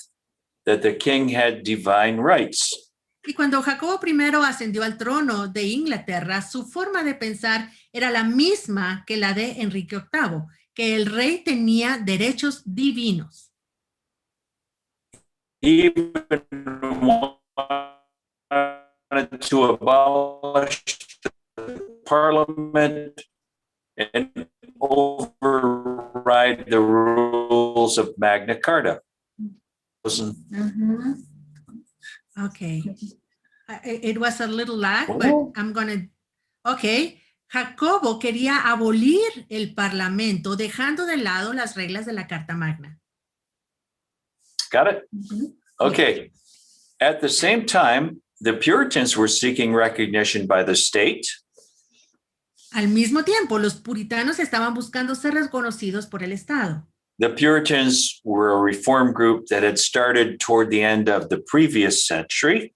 that the king had divine rights. Y cuando Jacobo I ascendió al trono de Inglaterra, su forma de pensar era la misma que la de Enrique VIII, que el rey tenía derechos divinos. He even wanted to abolish the parliament and override the rules of Magna Carta. Okay. It was a little lag, but I'm going to... Okay. Jacobo quería abolir el parlamento, dejando de lado las reglas de la Carta Magna. Got it? Okay. At the same time, the Puritans were seeking recognition by the state. Al mismo tiempo, los puritanos estaban buscando ser reconocidos por el Estado. The Puritans were a reform group that had started toward the end of the previous century.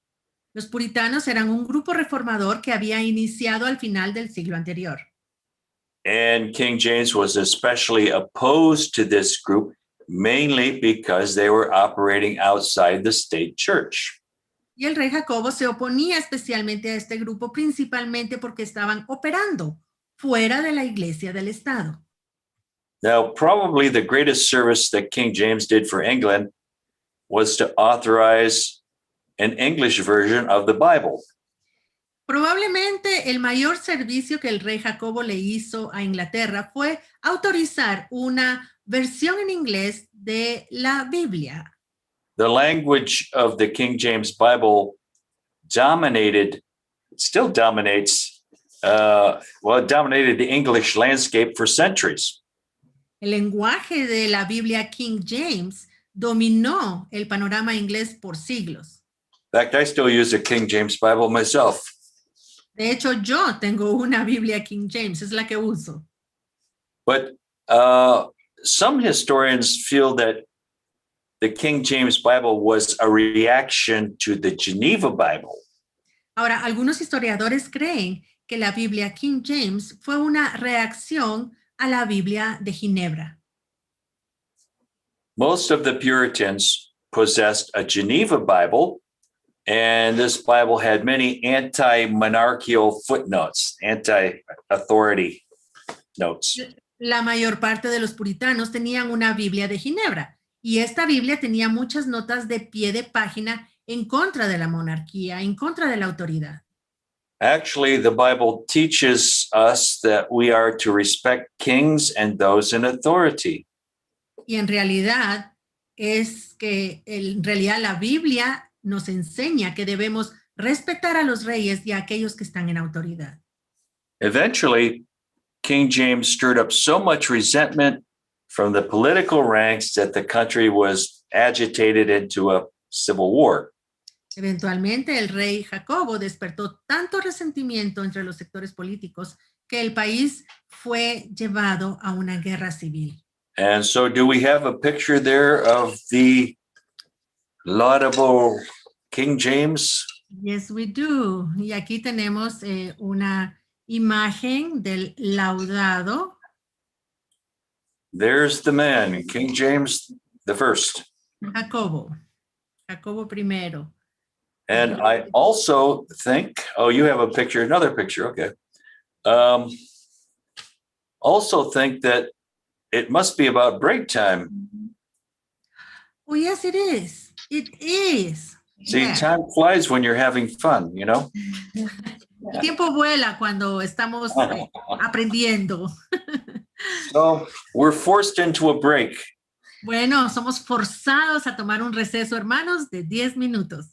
Los puritanos eran un grupo reformador que había iniciado al final del siglo anterior. And King James was especially opposed to this group, mainly because they were operating outside the state church. Y el rey Jacobo se oponía especialmente a este grupo, principalmente porque estaban operando fuera de la iglesia del Estado. Now, probably the greatest service that King James did for England was to authorize an English version of the Bible. Probablemente el mayor servicio que el rey Jacobo le hizo a Inglaterra fue autorizar una versión en inglés de la Biblia. The language of the King James Bible still dominates, it dominated the English landscape for centuries. El lenguaje de la Biblia King James dominó el panorama inglés por siglos. In fact, I still use a King James Bible myself. De hecho, yo tengo una Biblia King James, es la que uso. But some historians feel that the King James Bible was a reaction to the Geneva Bible. Ahora, algunos historiadores creen que la Biblia King James fue una reacción a la Biblia de Ginebra. Most of the Puritans possessed a Geneva Bible, And this Bible had many anti-monarchical footnotes, anti-authority notes. La mayor parte de los puritanos tenían una Biblia de Ginebra y esta Biblia tenía muchas notas de pie de página en contra de la monarquía, en contra de la autoridad. Actually, the Bible teaches us that we are to respect kings and those in authority. Y en realidad es que en realidad la Biblia nos enseña que debemos respetar a los reyes y a aquellos que están en autoridad. Eventually, King James stirred up so much resentment from the political ranks that the country was agitated into a civil war. Eventualmente, el rey Jacobo despertó tanto resentimiento entre los sectores políticos que el país fue llevado a una guerra civil. And so do we have a picture there of the laudable King James? Yes, we do. Y aquí tenemos una imagen del laudado. There's the man, King James the First. Jacobo primero. And I also think, oh, you have a picture, another picture, okay. Also think that it must be about break time. Oh, yes, it is. It is. See, Yeah. time flies when you're having fun, you know? El tiempo vuela cuando estamos aprendiendo. So we're forced into a break. Bueno, somos forzados a tomar un receso, hermanos, de 10 minutos.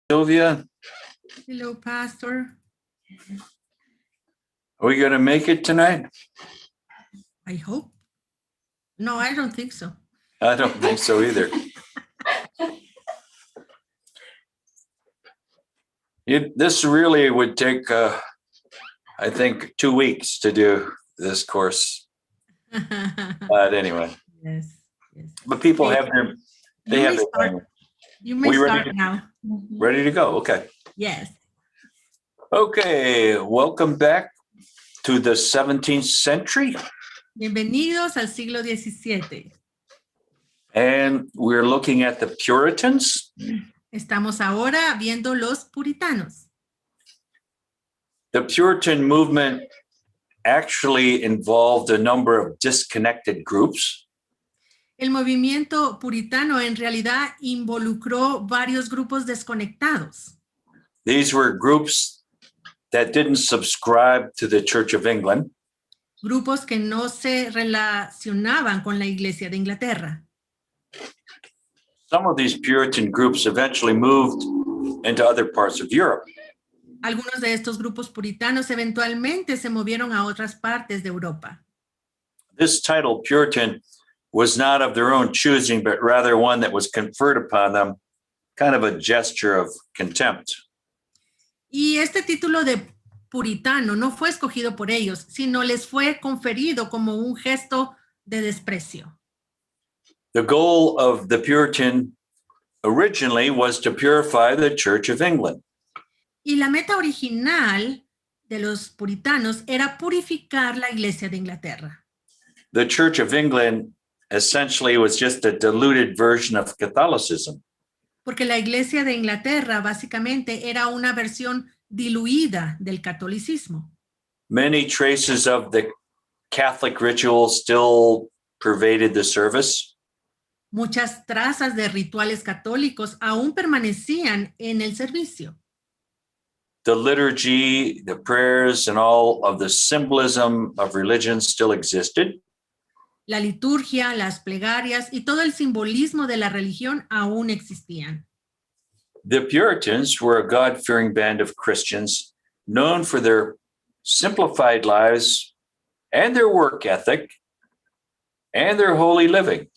Sylvia. Hello, Pastor. Are we going to make it tonight? I hope. No, I don't think so. I don't think so either. This really would take, I think, 2 weeks to do this course. But anyway. Yes. But people have their, they have their time. You may start now. Ready to go? Okay. Yes. Okay, welcome back to the 17th century. Bienvenidos al siglo XVII. And we're looking at the Puritans. Estamos ahora viendo los puritanos. The Puritan movement actually involved a number of disconnected groups. El movimiento puritano en realidad involucró varios grupos desconectados. These were groups that didn't subscribe to the Church of England. Grupos que no se relacionaban con la Iglesia de Inglaterra. Some of these Puritan groups eventually moved into other parts of Europe. Algunos de estos grupos puritanos eventualmente se movieron a otras partes de Europa. This title, Puritan, was not of their own choosing, but rather one that was conferred upon them, kind of a gesture of contempt. Y este título de puritano no fue escogido por ellos, sino les fue conferido como un gesto de desprecio. The goal of the Puritan originally was to purify the Church of England. Y la meta original de los puritanos era purificar la Iglesia de Inglaterra. The Church of England essentially was just a diluted version of Catholicism. Porque la Iglesia de Inglaterra básicamente era una versión diluida del catolicismo. Many traces of the Catholic ritual still pervaded the service. Muchas trazas de rituales católicos aún permanecían en el servicio. The liturgy, the prayers, and all of the symbolism of religion still existed. La liturgia, las plegarias y todo el simbolismo de la religión aún existían. The Puritans were a God-fearing band of Christians known for their simplified lives and their work ethic and their holy living.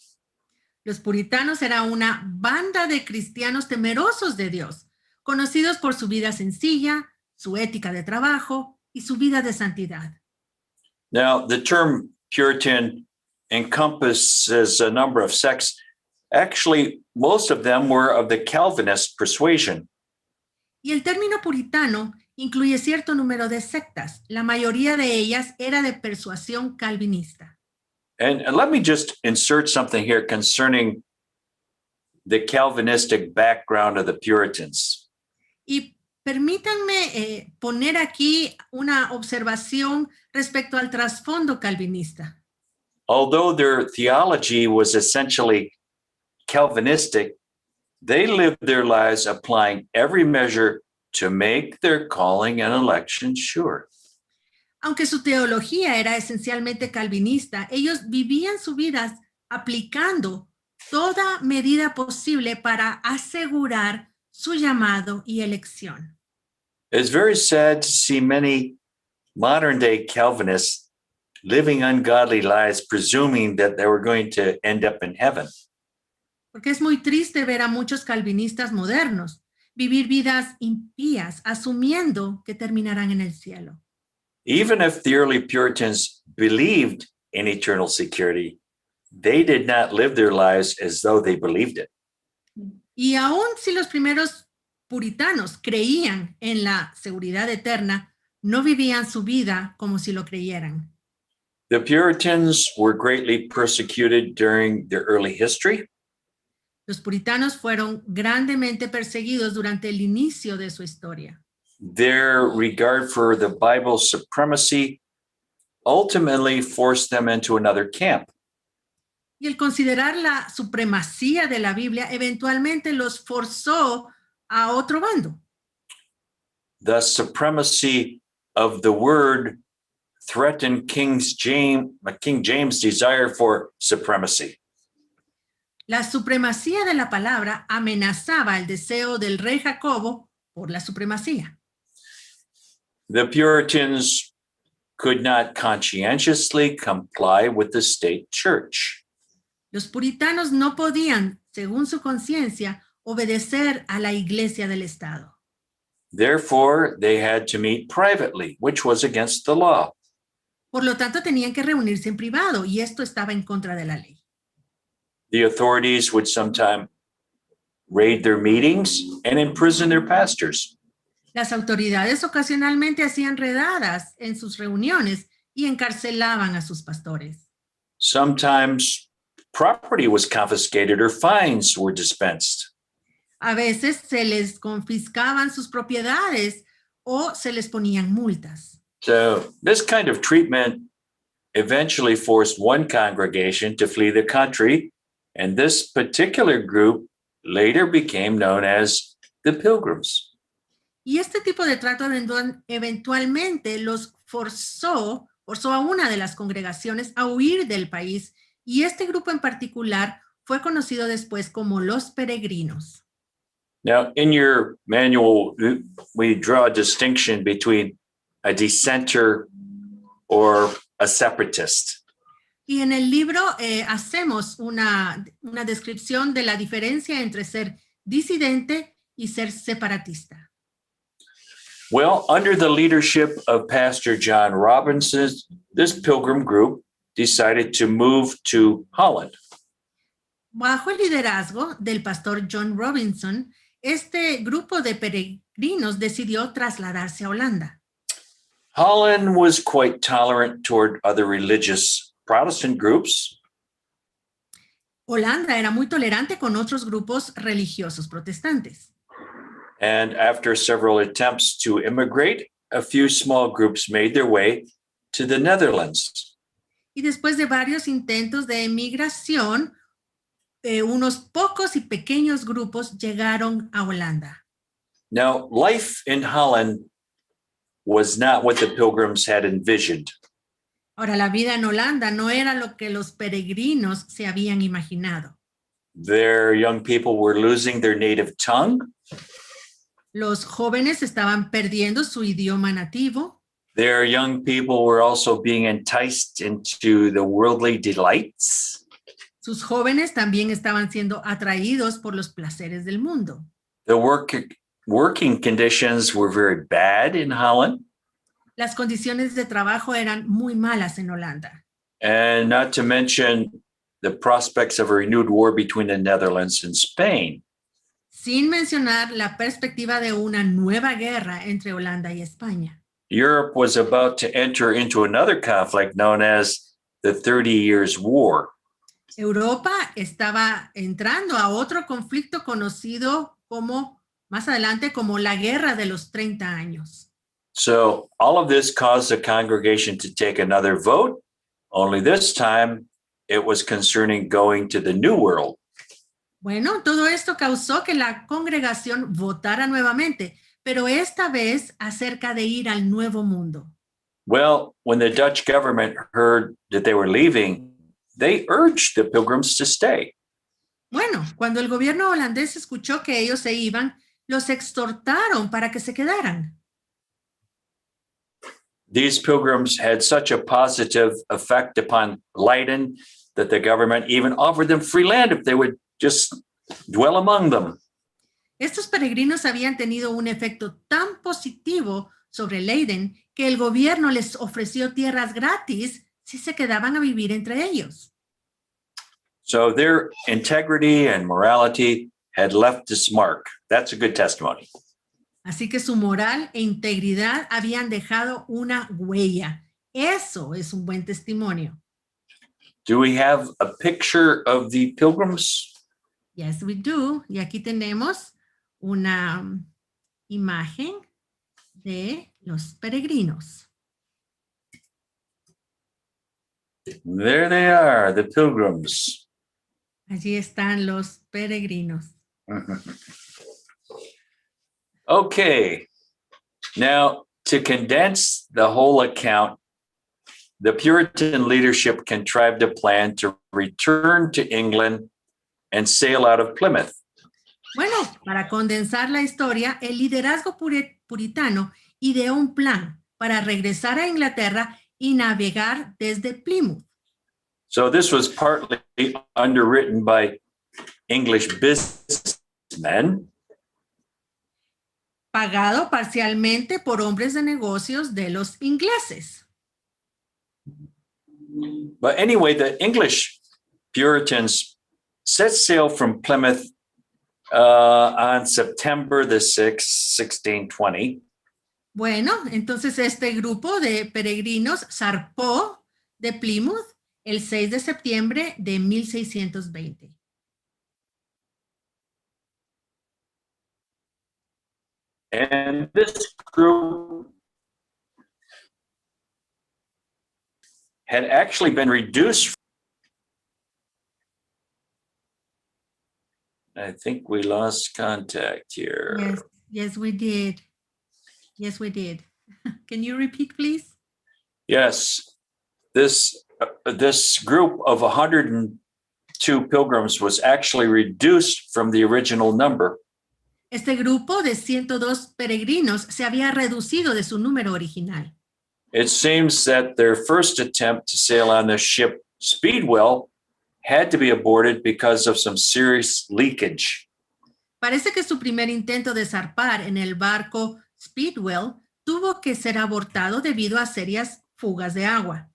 Los puritanos eran una banda de cristianos temerosos de Dios, conocidos por su vida sencilla, su ética de trabajo y su vida de santidad. Now, the term Puritan encompasses a number of sects. Actually, most of them were of the Calvinist persuasion. Y el término puritano incluye cierto número de sectas. La mayoría de ellas era de persuasión calvinista. And let me just insert something here concerning the Calvinistic background of the Puritans. Y permítanme poner aquí una observación respecto al trasfondo calvinista. Although their theology was essentially Calvinistic, they lived their lives applying every measure to make their calling and election sure. Aunque su teología era esencialmente calvinista, ellos vivían sus vidas aplicando toda medida posible para asegurar su llamado y elección. It's very sad to see many modern-day Calvinists living ungodly lives, presuming that they were going to end up in heaven. Porque es muy triste ver a muchos calvinistas modernos vivir vidas impías, asumiendo que terminarán en el cielo. Even if the early Puritans believed in eternal security, they did not live their lives as though they believed it. Y aun si los primeros puritanos creían en la seguridad eterna, no vivían su vida como si lo creyeran. The Puritans were greatly persecuted during their early history. Los puritanos fueron grandemente perseguidos durante el inicio de su historia. Their regard for the Bible's supremacy ultimately forced them into another camp. Y el considerar la supremacía de la Biblia eventualmente los forzó a otro bando. The supremacy of the word threatened King James' desire for supremacy. La supremacía de la palabra amenazaba el deseo del rey Jacobo por la supremacía. The Puritans could not conscientiously comply with the state church. Los puritanos no podían, según su conciencia, obedecer a la iglesia del Estado. Therefore, they had to meet privately, which was against the law. Por lo tanto, tenían que reunirse en privado y esto estaba en contra de la ley. The authorities would sometimes raid their meetings and imprison their pastors. Las autoridades ocasionalmente hacían redadas en sus reuniones y encarcelaban a sus pastores. Sometimes property was confiscated or fines were dispensed. A veces se les confiscaban sus propiedades o se les ponían multas. So this kind of treatment eventually forced one congregation to flee the country, and this particular group later became known as the Pilgrims. Y este tipo de trato eventualmente los forzó a una de las congregaciones a huir del país y este grupo en particular fue conocido después como los peregrinos. Now, in your manual, we draw a distinction between a dissenter or a separatist. Y en el libro hacemos una descripción de la diferencia entre ser disidente y ser separatista. Well, under the leadership of Pastor John Robinson, this pilgrim group decided to move to Holland. Bajo el liderazgo del pastor John Robinson, este grupo de peregrinos decidió trasladarse a Holanda. Holland was quite tolerant toward other religious Protestant groups. Holanda era muy tolerante con otros grupos religiosos protestantes. And after several attempts to immigrate, a few small groups made their way to the Netherlands. Y después de varios intentos de emigración, unos pocos y pequeños grupos llegaron a Holanda. Now, life in Holland was not what the pilgrims had envisioned. Ahora, la vida en Holanda no era lo que los peregrinos se habían imaginado. Their young people were losing their native tongue. Los jóvenes estaban perdiendo su idioma nativo. Their young people were also being enticed into the worldly delights. Sus jóvenes también estaban siendo atraídos por los placeres del mundo. The working conditions were very bad in Holland. Las condiciones de trabajo eran muy malas en Holanda. And not to mention the prospects of a renewed war between the Netherlands and Spain. Sin mencionar la perspectiva de una nueva guerra entre Holanda y España. Europe was about to enter into another conflict known as the 30 Years' War. Europa estaba entrando a otro conflicto conocido como, más adelante, como la Guerra de los 30 años. So all of this caused the congregation to take another vote, only this time it was concerning going to the New World. Bueno, todo esto causó que la congregación votara nuevamente, pero esta vez acerca de ir al Nuevo Mundo. Well, when the Dutch government heard that they were leaving, they urged the pilgrims to stay. Bueno, cuando el gobierno holandés escuchó que ellos se iban, los exhortaron para que se quedaran. These pilgrims had such a positive effect upon Leiden that the government even offered them free land if they would just dwell among them. Estos peregrinos habían tenido un efecto tan positivo sobre Leiden que el gobierno les ofreció tierras gratis si se quedaban a vivir entre ellos. So their integrity and morality had left its mark. That's a good testimony. Así que su moral e integridad habían dejado una huella. Eso es un buen testimonio. Do we have a picture of the pilgrims? Yes, we do. Y aquí tenemos una imagen de los peregrinos. There they are, the pilgrims. Allí están los peregrinos. Okay, now to condense the whole account, the Puritan leadership contrived a plan to return to England and sail out of Plymouth. Bueno, para condensar la historia, el liderazgo puritano ideó un plan para regresar a Inglaterra y navegar desde Plymouth. So this was partly underwritten by English businessmen, Pagado parcialmente por hombres de negocios de los ingleses. but anyway, the English Puritans set sail from Plymouth on September the 6th, 1620. Bueno, entonces este grupo de peregrinos zarpó de Plymouth el 6 de septiembre de 1620. And this group had actually been reduced. I think we lost contact here. Yes, we did. Yes, we did. Can you repeat, please? Yes, this group of 102 pilgrims was actually reduced from the original number. Este grupo de 102 peregrinos se había reducido de su número original. It seems that their first attempt to sail on the ship Speedwell had to be aborted because of some serious leakage. Parece que su primer intento de zarpar en el barco Speedwell tuvo que ser abortado debido a serias fugas de agua.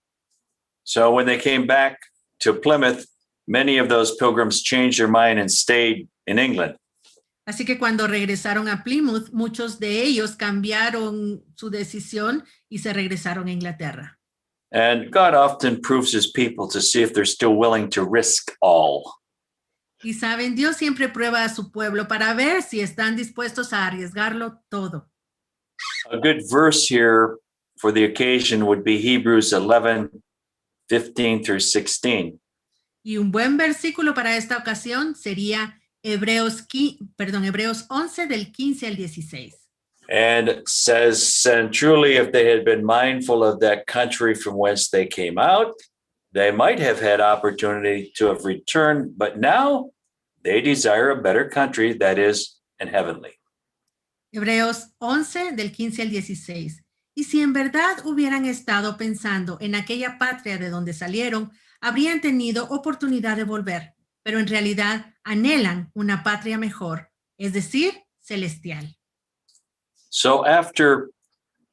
So when they came back to Plymouth, many of those pilgrims changed their mind and stayed in England. Así que cuando regresaron a Plymouth, muchos de ellos cambiaron su decisión y se regresaron a Inglaterra. And God often proves his people to see if they're still willing to risk all. Y saben, Dios siempre prueba a su pueblo para ver si están dispuestos a arriesgarlo todo. A good verse here for the occasion would be Hebrews 11:15 through 16. Y un buen versículo para esta ocasión sería Hebreos 11 del 15 al 16. And it says, and truly, if they had been mindful of that country from whence they came out, they might have had opportunity to have returned, but now they desire a better country, that is, an heavenly. Hebreos 11 del 15 al 16. Y si en verdad hubieran estado pensando en aquella patria de donde salieron, habrían tenido oportunidad de volver, pero en realidad anhelan una patria mejor, es decir, celestial. So after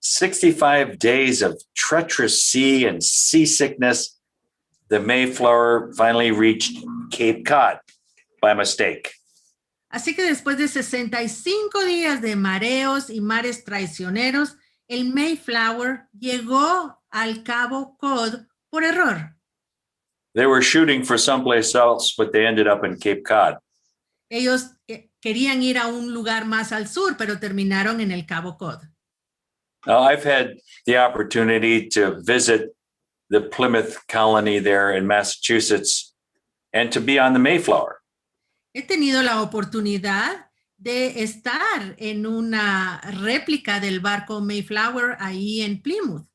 65 days of treacherous sea and seasickness, the Mayflower finally reached Cape Cod by mistake. Así que después de 65 días de mareos y mares traicioneros, el Mayflower llegó al Cabo Cod por error. They were shooting for someplace else, but they ended up in Cape Cod. Ellos querían ir a un lugar más al sur, pero terminaron en el Cabo Cod. Now, I've had the opportunity to visit the Plymouth colony there in Massachusetts and to be on the Mayflower. He tenido la oportunidad de estar en una réplica del barco Mayflower ahí en Plymouth.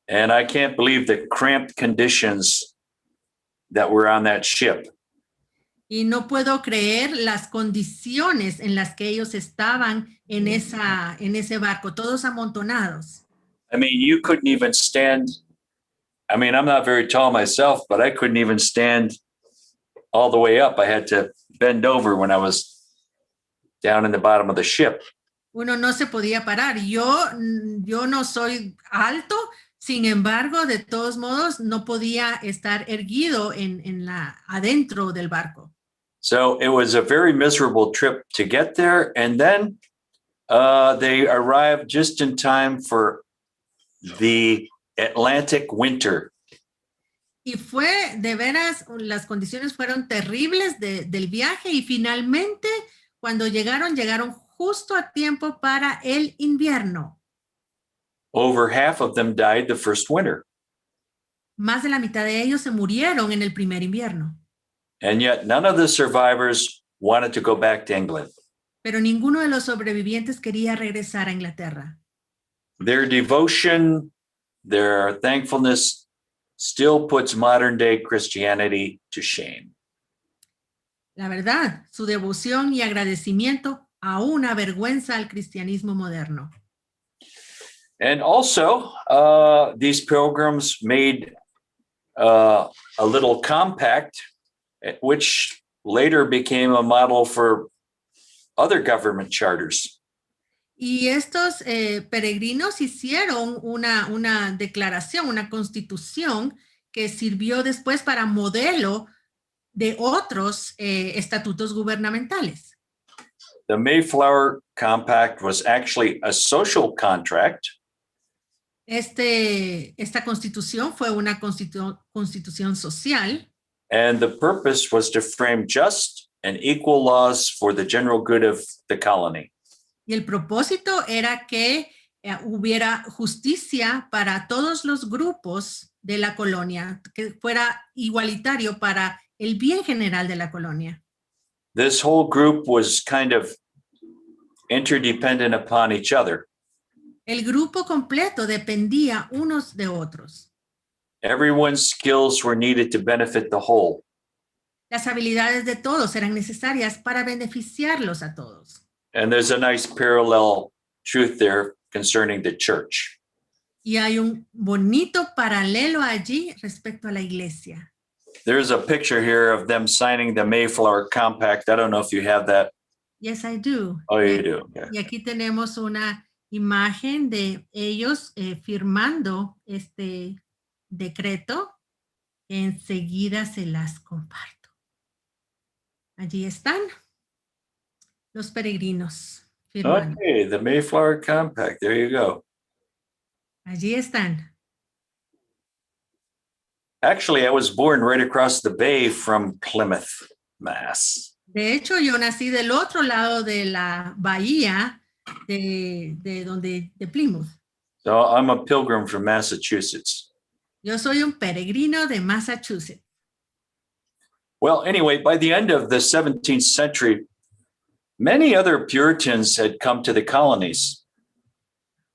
And I can't believe the cramped conditions that were on that ship. Y no puedo creer las condiciones en las que ellos estaban en ese barco, todos amontonados. I mean, you couldn't even stand. I mean, I'm not very tall myself, but I couldn't even stand all the way up. I had to bend over when I was down in the bottom of the ship. Uno no se podía parar. Yo no soy alto, sin embargo, de todos modos, no podía estar erguido adentro del barco. So it was a very miserable trip to get there. And then they arrived just in time for the Atlantic winter. Y fue, de veras, las condiciones fueron terribles del viaje y finalmente, cuando llegaron justo a tiempo para el invierno. Over half of them died the first winter. Más de la mitad de ellos se murieron en el primer invierno. And yet none of the survivors wanted to go back to England. Pero ninguno de los sobrevivientes quería regresar a Inglaterra. Their devotion, their thankfulness still puts modern day Christianity to shame. La verdad, su devoción y agradecimiento aún avergüenza al cristianismo moderno. And also, these pilgrims made a little compact, which later became a model for other government charters. Y estos peregrinos hicieron una declaración, una constitución que sirvió después para modelo de otros estatutos gubernamentales. The Mayflower Compact was actually a social contract. Esta constitución fue una constitución social. And the purpose was to frame just and equal laws for the general good of the colony. Y el propósito era que hubiera justicia para todos los grupos de la colonia, que fuera igualitario para el bien general de la colonia. This whole group was kind of interdependent upon each other. El grupo completo dependía unos de otros. Everyone's skills were needed to benefit the whole. Las habilidades de todos eran necesarias para beneficiarlos a todos. And there's a nice parallel truth there concerning the church. Y hay un bonito paralelo allí respecto a la iglesia. There's a picture here of them signing the Mayflower Compact. I don't know if you have that. Yes, I do. Oh, you do. Okay. Y aquí tenemos una imagen de ellos firmando este decreto. Enseguida se las comparto. Allí están los peregrinos firmando. Okay, the Mayflower Compact. There you go. Allí están. Actually, I was born right across the bay from Plymouth, Mass. De hecho, yo nací del otro lado de la bahía de Plymouth. So I'm a pilgrim from Massachusetts. Yo soy un peregrino de Massachusetts. Well, anyway, by the end of the 17th century, many other Puritans had come to the colonies.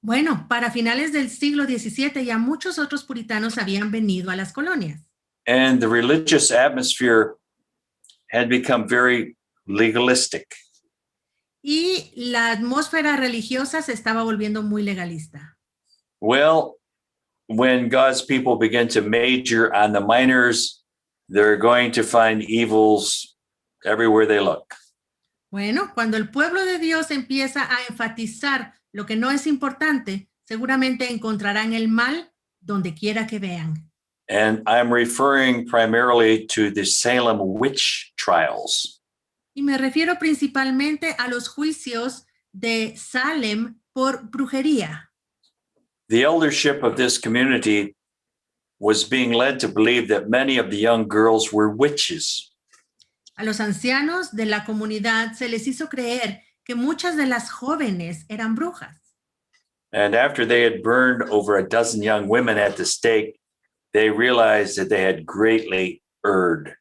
Bueno, para finales del siglo XVII ya muchos otros puritanos habían venido a las colonias. And the religious atmosphere had become very legalistic. Y la atmósfera religiosa se estaba volviendo muy legalista. Well, when God's people begin to major on the minors, they're going to find evils everywhere they look. Bueno, cuando el pueblo de Dios empieza a enfatizar lo que no es importante, seguramente encontrarán el mal donde quiera que vean. And I'm referring primarily to the Salem witch trials. Y me refiero principalmente a los juicios de Salem por brujería. The eldership of this community was being led to believe that many of the young girls were witches. A los ancianos de la comunidad se les hizo creer que muchas de las jóvenes eran brujas. And after they had burned over a dozen young women at the stake, they realized that they had greatly erred.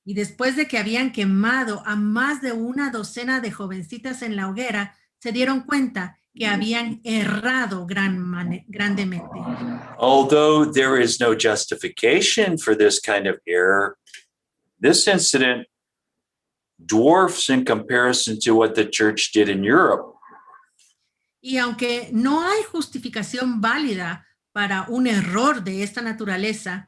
Y después de que habían quemado a más de una docena de jovencitas en la hoguera, se dieron cuenta que habían errado grandemente. Although there is no justification for this kind of error, this incident dwarfs in comparison to what the church did in Europe. Y aunque no hay justificación válida para un error de esta naturaleza,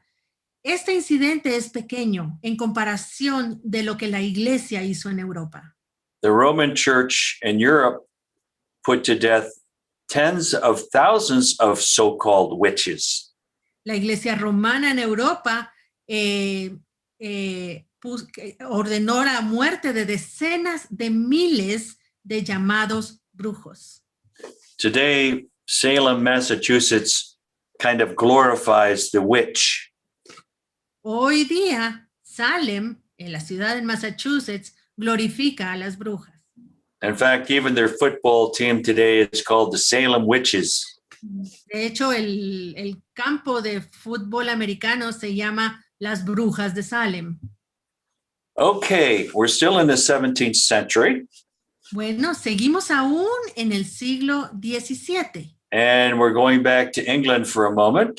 este incidente es pequeño en comparación de lo que la Iglesia hizo en Europa. The Roman Church in Europe put to death tens of thousands of so-called witches. La Iglesia romana en Europa ordenó la muerte de decenas de miles de llamados brujos. Today, Salem, Massachusetts kind of glorifies the witch. Hoy día, Salem, en la ciudad de Massachusetts, glorifica a las brujas. In fact, even their football team today is called the Salem Witches. De hecho, el campo de fútbol americano se llama las brujas de Salem. Okay, we're still in the 17th century. Bueno, seguimos aún en el siglo XVII. And we're going back to England for a moment.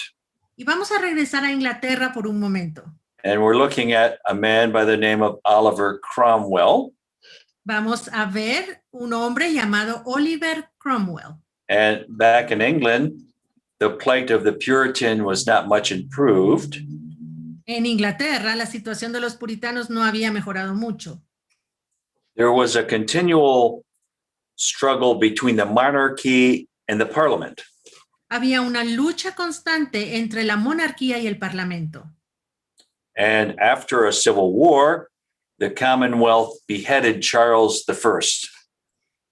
Y vamos a regresar a Inglaterra por un momento. And we're looking at a man by the name of Oliver Cromwell. Vamos a ver un hombre llamado Oliver Cromwell. And back in England, the plight of the Puritan was not much improved. En Inglaterra, la situación de los puritanos no había mejorado mucho. There was a continual struggle between the monarchy and the parliament. Había una lucha constante entre la monarquía y el parlamento. And after a civil war, the Commonwealth beheaded Charles I.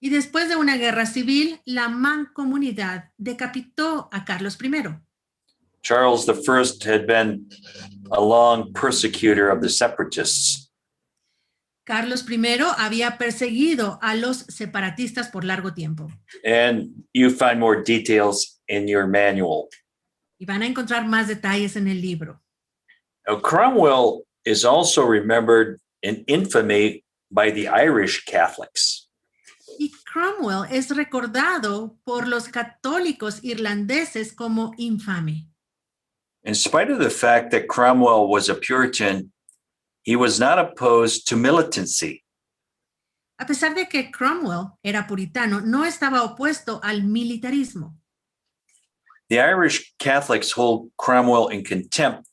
Y después de una guerra civil, la mancomunidad decapitó a Carlos I. Charles I had been a long persecutor of the separatists. Carlos I había perseguido a los separatistas por largo tiempo. And you find more details in your manual. Y van a encontrar más detalles en el libro. Now, Cromwell is also remembered in infamy by the Irish Catholics. Y Cromwell es recordado por los católicos irlandeses como infame. In spite of the fact that Cromwell was a Puritan, he was not opposed to militancy. A pesar de que Cromwell era puritano, no estaba opuesto al militarismo. The Irish Catholics hold Cromwell in contempt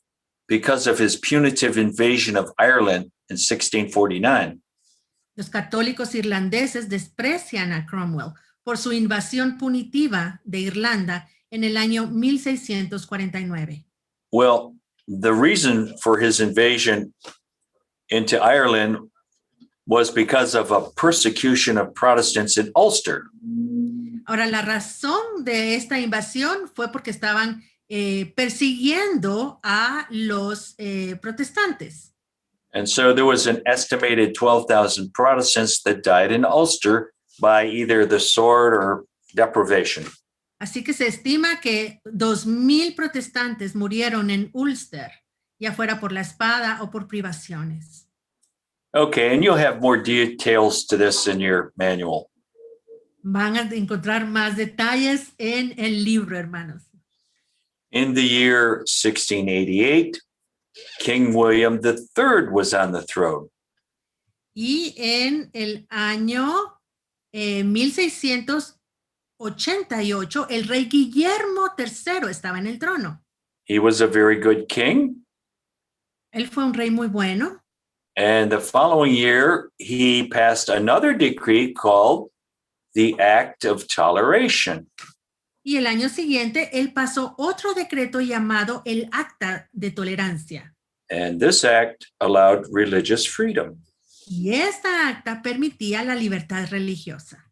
because of his punitive invasion of Ireland in 1649. Los católicos irlandeses desprecian a Cromwell por su invasión punitiva de Irlanda en el año 1649. Well, the reason for his invasion into Ireland was because of a persecution of Protestants in Ulster. Ahora, la razón de esta invasión fue porque estaban persiguiendo a los protestantes. And so there was an estimated 12,000 Protestants that died in Ulster by either the sword or deprivation. Así que se estima que 2,000 protestantes murieron en Ulster, ya fuera por la espada o por privaciones. Okay, and you'll have more details to this in your manual. Van a encontrar más detalles en el libro, hermanos. In the year 1688, King William III was on the throne. Y en el año 1688, el rey Guillermo III estaba en el trono. He was a very good king. Él fue un rey muy bueno. And the following year, he passed another decree called the Act of Toleration. Y el año siguiente, él pasó otro decreto llamado el Acta de Tolerancia. And this act allowed religious freedom. Y esta acta permitía la libertad religiosa.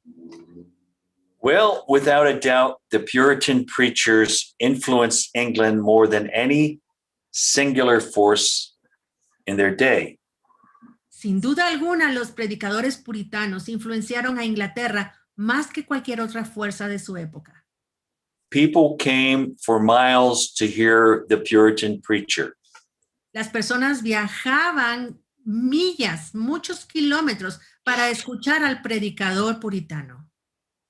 Well, without a doubt, the Puritan preachers influenced England more than any singular force in their day. Sin duda alguna, los predicadores puritanos influenciaron a Inglaterra más que cualquier otra fuerza de su época. People came for miles to hear the Puritan preacher. Las personas viajaban millas, muchos kilómetros, para escuchar al predicador puritano.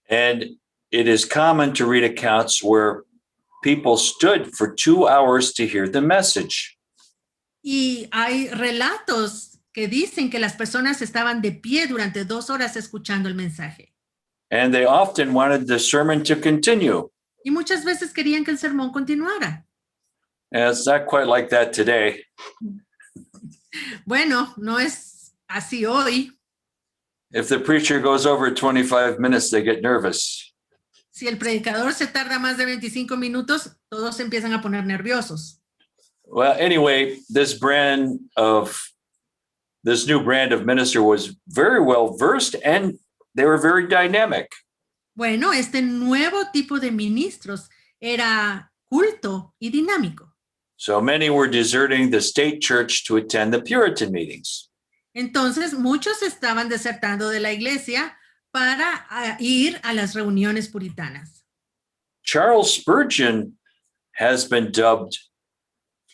And it is common to read accounts where people stood for 2 hours to hear the message. Y hay relatos que dicen que las personas estaban de pie durante 2 horas escuchando el mensaje. And they often wanted the sermon to continue. Y muchas veces querían que el sermón continuara. And it's not quite like that today. Bueno, no es así hoy. If the preacher goes over 25 minutes, they get nervous. Si el predicador se tarda más de 25 minutos, todos se empiezan a poner nerviosos. Well, anyway, this new brand of minister was very well versed and they were very dynamic. Bueno, este nuevo tipo de ministros era culto y dinámico. So many were deserting the state church to attend the Puritan meetings. Entonces, muchos estaban desertando de la iglesia para ir a las reuniones puritanas. Charles Spurgeon has been dubbed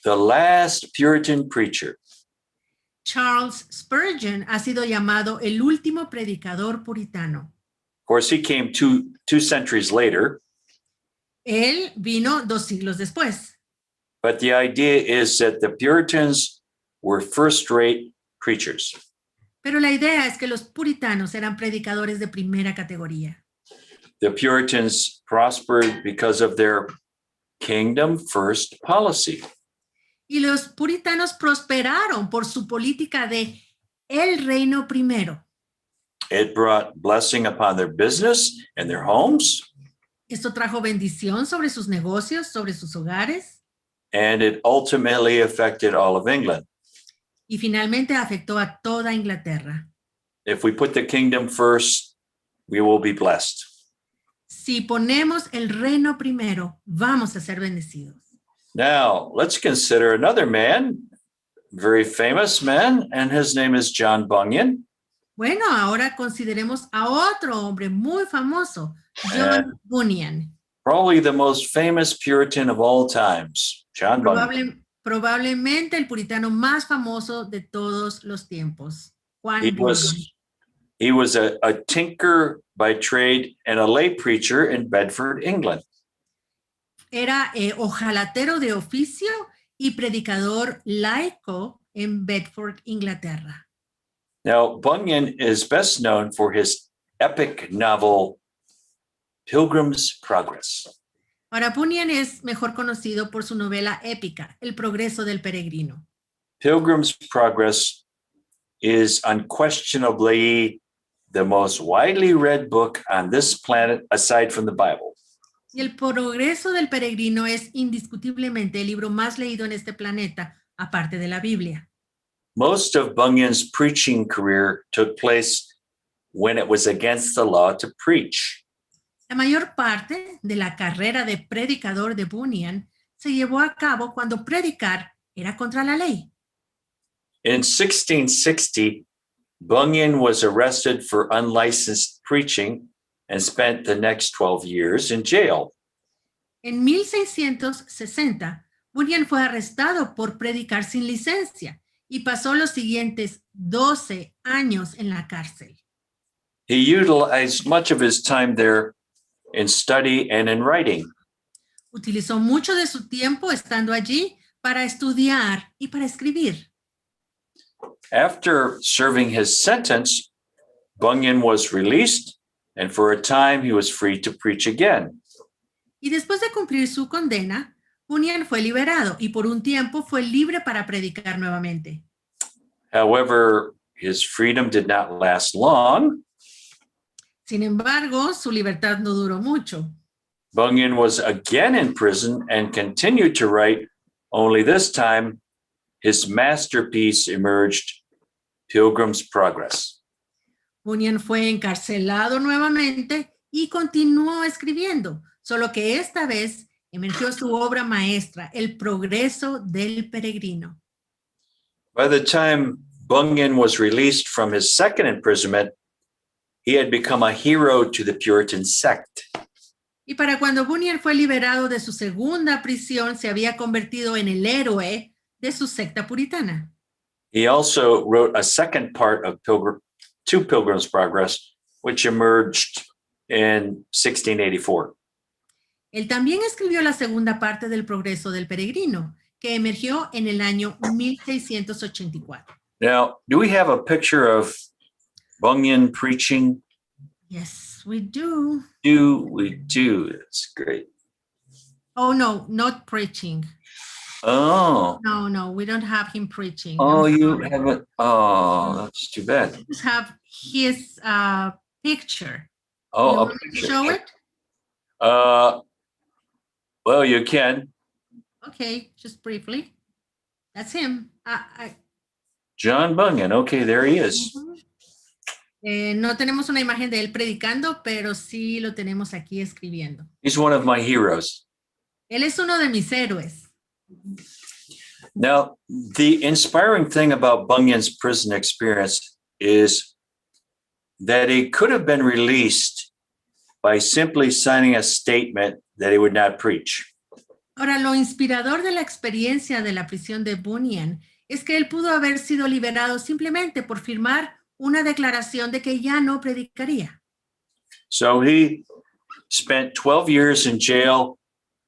the last Puritan preacher. Charles Spurgeon ha sido llamado el último predicador puritano. Of course, he came two centuries later. Él vino 2 siglos después. But the idea is that the Puritans were first-rate preachers. Pero la idea es que los puritanos eran predicadores de primera categoría. The Puritans prospered because of their kingdom first policy. Y los puritanos prosperaron por su política de el reino primero. It brought blessing upon their business and their homes, Esto trajo bendición sobre sus negocios, sobre sus hogares, and it ultimately affected all of England. y finalmente afectó a toda Inglaterra. If we put the kingdom first, we will be blessed. Si ponemos el reino primero, vamos a ser bendecidos. Now, let's consider another man, very famous man, and his name is John Bunyan. Bueno, ahora consideremos a otro hombre muy famoso, John Bunyan. Probably the most famous Puritan of all times, John Bunyan. Probablemente el puritano más famoso de todos los tiempos, Juan He Bunyan. was a tinker by trade and a lay preacher in Bedford, England. Era ojalatero de oficio y predicador laico en Bedford, Inglaterra. Now, Bunyan is best known for his epic novel, Pilgrim's Progress. Ahora, Bunyan es mejor conocido por su novela épica, El progreso del peregrino. Pilgrim's Progress is unquestionably the most widely read book on this planet aside from the Bible. Y El progreso del peregrino es indiscutiblemente el libro más leído en este planeta, aparte de la Biblia. Most of Bunyan's preaching career took place when it was against the law to preach. La mayor parte de la carrera de predicador de Bunyan se llevó a cabo cuando predicar era contra la ley. In 1660, Bunyan was arrested for unlicensed preaching and spent the next 12 years in jail. En 1660, Bunyan fue arrestado por predicar sin licencia y pasó los siguientes 12 años en la cárcel. He utilized much of his time there in study and in writing. Utilizó mucho de su tiempo estando allí para estudiar y para escribir. After serving his sentence, Bunyan was released, and for a time he was free to preach again. Y después de cumplir su condena, Bunyan fue liberado y por un tiempo fue libre para predicar nuevamente. However, his freedom did not last long. Sin embargo, su libertad no duró mucho. Bunyan was again in prison and continued to write, only this time his masterpiece emerged, Pilgrim's Progress. Bunyan fue encarcelado nuevamente y continuó escribiendo, solo que esta vez emergió su obra maestra, El progreso del peregrino. By the time Bunyan was released from his second imprisonment, he had become a hero to the Puritan sect. Y para cuando Bunyan fue liberado de su segunda prisión, se había convertido en el héroe de su secta puritana. He also wrote a second part of Pilgrim's Progress, which emerged in 1684. Él también escribió la segunda parte del Progreso del Peregrino, que emergió en el año 1684. Now, do we have a picture of Bunyan preaching? Yes, we do. We do. That's great. Oh, no, not preaching. Oh. No, we don't have him preaching. Oh, you haven't. Oh, that's too bad. We just have his picture. Oh, You a want me to picture. show it? Well, you can. Okay, just briefly. That's him. John Bunyan. Okay, there he is. No tenemos una imagen de él predicando, pero sí lo tenemos aquí escribiendo. He's one of my heroes. Él es uno de mis héroes. Now, the inspiring thing about Bunyan's prison experience is that he could have been released by simply signing a statement that he would not preach. Ahora, lo inspirador de la experiencia de la prisión de Bunyan es que él pudo haber sido liberado simplemente por firmar una declaración de que ya no predicaría. So he spent 12 years in jail,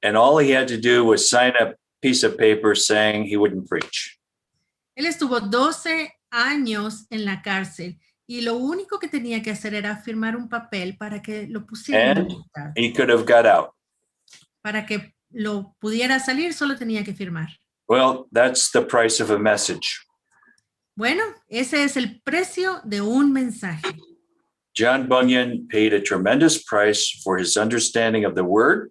and all he had to do was sign a piece of paper saying he wouldn't preach. Él estuvo 12 años en la cárcel y lo único que tenía que hacer era firmar un papel para que lo pusieran en and libertad. he could have got out. Para que lo pudiera salir, solo tenía que firmar. Well, that's the price of a message. Bueno, ese es el precio de un mensaje. John Bunyan paid a tremendous price for his understanding of the word.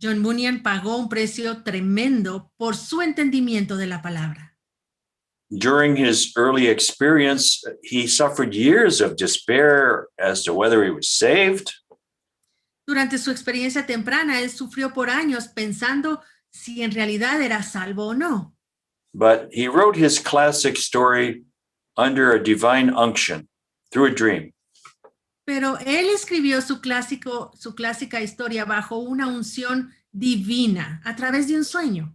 John Bunyan pagó un precio tremendo por su entendimiento de la palabra. During his early experience, he suffered years of despair as to whether he was saved. Durante su experiencia temprana, él sufrió por años pensando si en realidad era salvo o no. But he wrote his classic story under a divine unction through a dream. Pero él escribió su clásica historia bajo una unción divina a través de un sueño.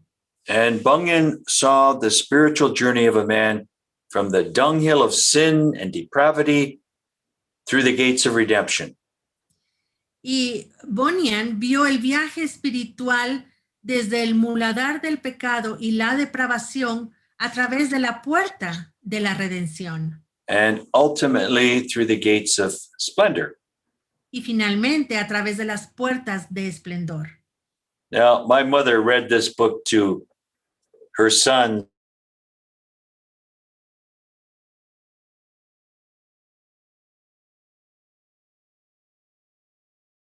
And Bunyan saw the spiritual journey of a man from the dunghill of sin and depravity through the gates of redemption. Y Bunyan vio el viaje espiritual desde el muladar del pecado y la depravación a través de la puerta de la redención. And ultimately through the gates of splendor. Y finalmente a través de las puertas de esplendor. Now, my mother read this book to her son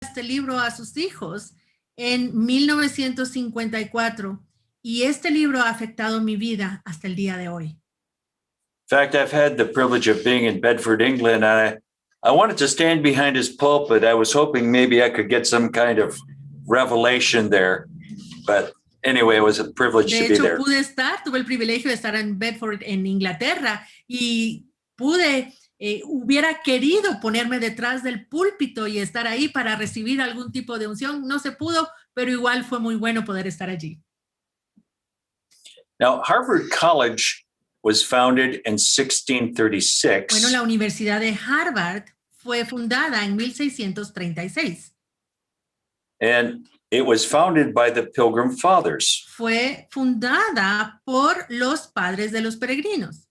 este libro a sus hijos en 1954 y este libro ha afectado mi vida hasta el día de hoy. In fact, I've had the privilege of being in Bedford, England, and I wanted to stand behind his pulpit. I was hoping maybe I could get some kind of revelation there. But anyway, it was a privilege De to be hecho, there. tuve el privilegio de estar en Bedford, en Inglaterra, y hubiera querido ponerme detrás del púlpito y estar ahí para recibir algún tipo de unción. No se pudo, pero igual fue muy bueno poder estar allí. Now, Harvard College was founded in 1636. Bueno, la Universidad de Harvard fue fundada en 1636. And it was founded by the Pilgrim Fathers. Fue fundada por los padres de los peregrinos.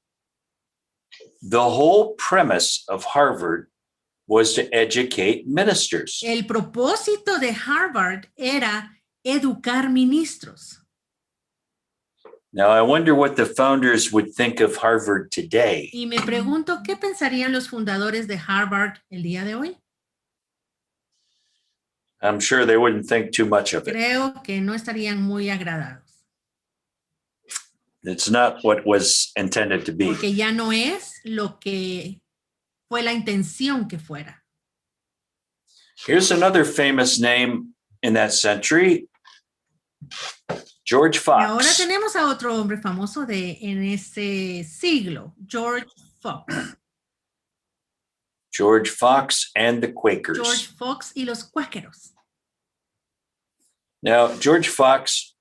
The whole premise of Harvard was to educate ministers. El propósito de Harvard era educar ministros. Now, I wonder what the founders would think of Harvard today. Y me pregunto, ¿qué pensarían los fundadores de Harvard el día de hoy? I'm sure they wouldn't think too much of it. Creo que no estarían muy agradados. It's not what was intended to be. Porque ya no es lo que fue la intención que fuera. Here's another famous name in that century, George Y ahora Fox. tenemos a otro hombre famoso en ese siglo, George Fox. George Fox and the Quakers. George Fox y los cuáqueros. Now, George Fox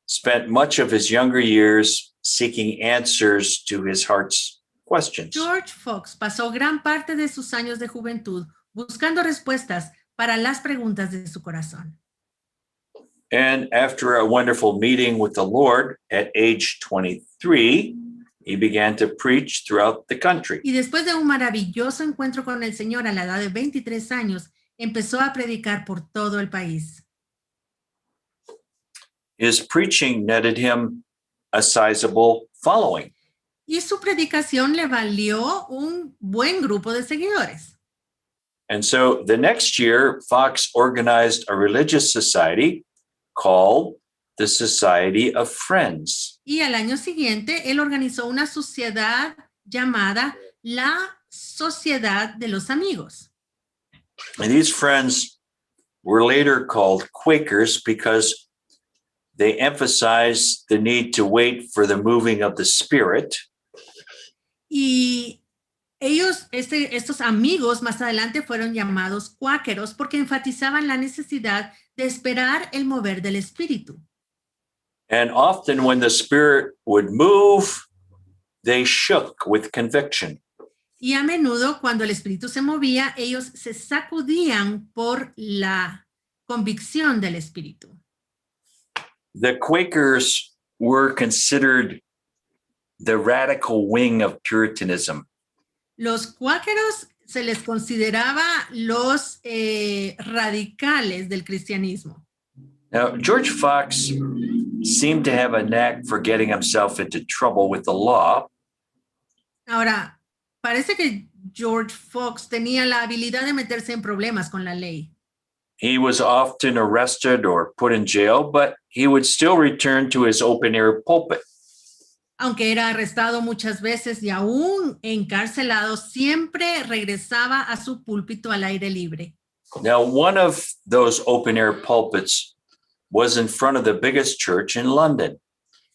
spent much of his younger years seeking answers to his heart's questions. George Fox pasó gran parte de sus años de juventud buscando respuestas para las preguntas de su corazón. And after a wonderful meeting with the Lord at age 23, he began to preach throughout the country. Y después de un maravilloso encuentro con el Señor a la edad de 23 años, empezó a predicar por todo el país. His preaching netted him a sizable following. Y su predicación le valió un buen grupo de seguidores. And so the next year, Fox organized a religious society called the Society of Friends. Y al año siguiente, él organizó una sociedad llamada la Sociedad de los Amigos. And these friends were later called Quakers because they emphasized the need to wait for the moving of the Spirit. Y estos amigos más adelante fueron llamados cuáqueros porque enfatizaban la necesidad de esperar el mover del Espíritu. And often when the Spirit would move, they shook with conviction. Y a menudo cuando el Espíritu se movía, ellos se sacudían por la convicción del Espíritu. The Quakers were considered the radical wing of Puritanism. Los cuáqueros se les consideraba los radicales del cristianismo. Now, George Fox seemed to have a knack for getting himself into trouble with the law. Ahora, parece que George Fox tenía la habilidad de meterse en problemas con la ley. He was often arrested or put in jail, but he would still return to his open-air pulpit. Aunque era arrestado muchas veces y aún encarcelado, siempre regresaba a su púlpito al aire libre. Now, one of those open-air pulpits was in front of the biggest church in London.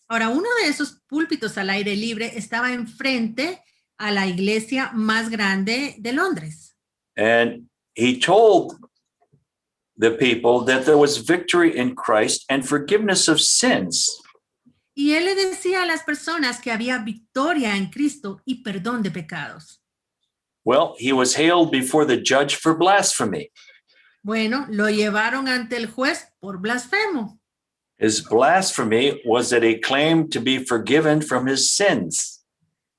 Ahora, uno de esos púlpitos al aire libre estaba enfrente a la iglesia más grande de Londres. And he told the people that there was victory in Christ and forgiveness of sins. Y él le decía a las personas que había victoria en Cristo y perdón de pecados. Well, he was hailed before the judge for blasphemy. Bueno, lo llevaron ante el juez por blasfemo. His blasphemy was that he claimed to be forgiven from his sins.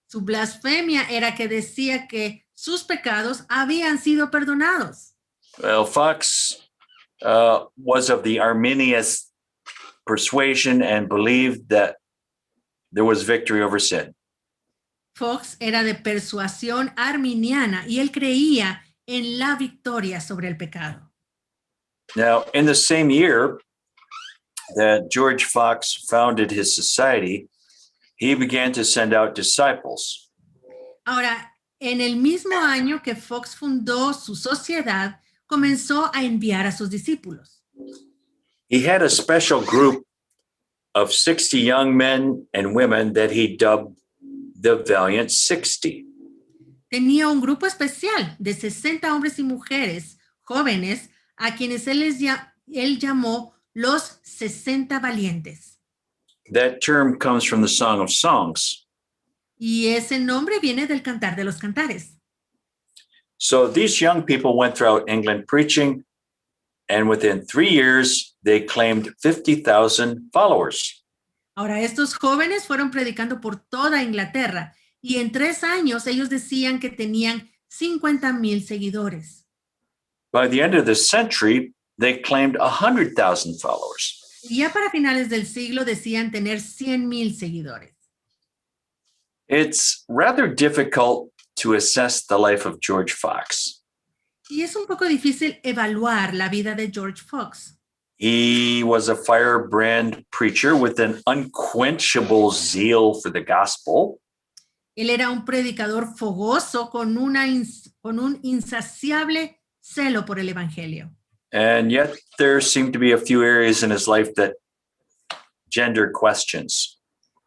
Su blasfemia era que decía que sus pecados habían sido perdonados. Well, Fox was of the Arminian persuasion and believed that there was victory over sin. Fox era de persuasión arminiana y él creía en la victoria sobre el pecado. Now, in the same year that George Fox founded his society, he began to send out disciples. Ahora, en el mismo año que Fox fundó su sociedad, comenzó a enviar a sus discípulos. He had a special group of 60 young men and women that he dubbed the Valiant 60. Tenía un grupo especial de 60 hombres y mujeres jóvenes a quienes él llamó los 60 valientes. That term comes from the Song of Songs. Y ese nombre viene del Cantar de los Cantares. So these young people went throughout England preaching, and within 3 years, they claimed 50,000 followers. Ahora, estos jóvenes fueron predicando por toda Inglaterra y en 3 años ellos decían que tenían 50,000 seguidores. By the end of the century, they claimed 100,000 followers. Y ya para finales del siglo decían tener 100,000 seguidores. It's rather difficult to assess the life of George Fox. Y es un poco difícil evaluar la vida de George Fox. He was a firebrand preacher with an unquenchable zeal for the gospel. Él era un predicador fogoso con un insaciable celo por el evangelio. And yet there seemed to be a few areas in his life that gendered questions.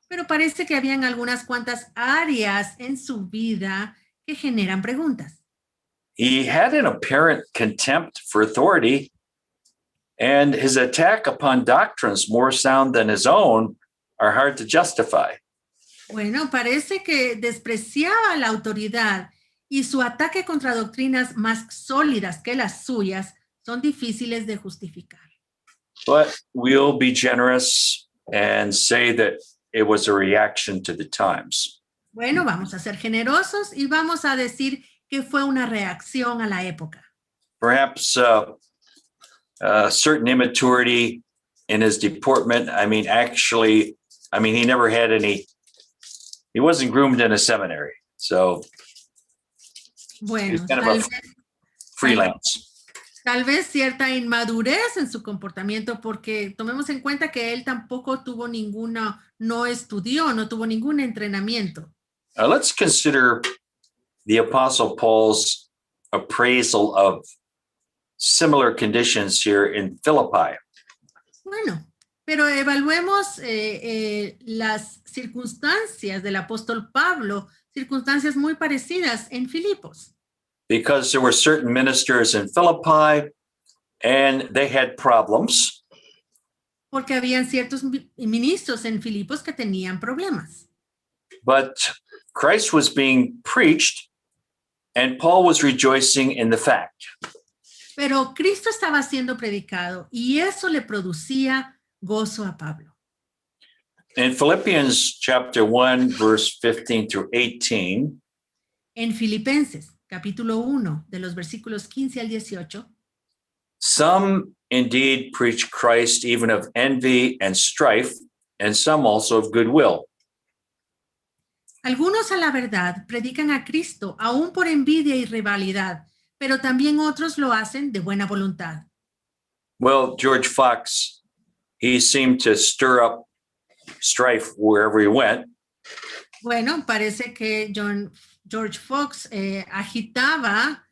Pero parece que habían algunas cuantas áreas en su vida que generan preguntas. He had an apparent contempt for authority, and his attack upon doctrines more sound than his own are hard to justify. Bueno, parece que despreciaba la autoridad y su ataque contra doctrinas más sólidas que las suyas son difíciles de justificar. But we'll be generous and say that it was a reaction to the times. Bueno, vamos a ser generosos y vamos a decir que fue una reacción a la época. Perhaps certain immaturity in his deportment. He never had any, he wasn't groomed in a seminary. So Bueno, he's kind of a freelance. Tal vez cierta inmadurez en su comportamiento, porque tomemos en cuenta que él tampoco tuvo no estudió, no tuvo ningún entrenamiento. Let's consider the Apostle Paul's appraisal of similar conditions here in Philippi. Bueno, pero evaluemos las circunstancias del apóstol Pablo, circunstancias muy parecidas en Filipos. Because there were certain ministers in Philippi and they had problems. Porque habían ciertos ministros en Filipos que tenían problemas. But Christ was being preached and Paul was rejoicing in the fact. Pero Cristo estaba siendo predicado y eso le producía gozo a Pablo. In Philippians chapter 1, verse 15 through 18, En Filipenses, capítulo 1, de los versículos 15 al 18, some indeed preach Christ even of envy and strife, and some also of goodwill. algunos a la verdad predican a Cristo aún por envidia y rivalidad, pero también otros lo hacen de buena voluntad. Well, George Fox, he seemed to stir up strife wherever he went. Bueno, parece que George Fox agitaba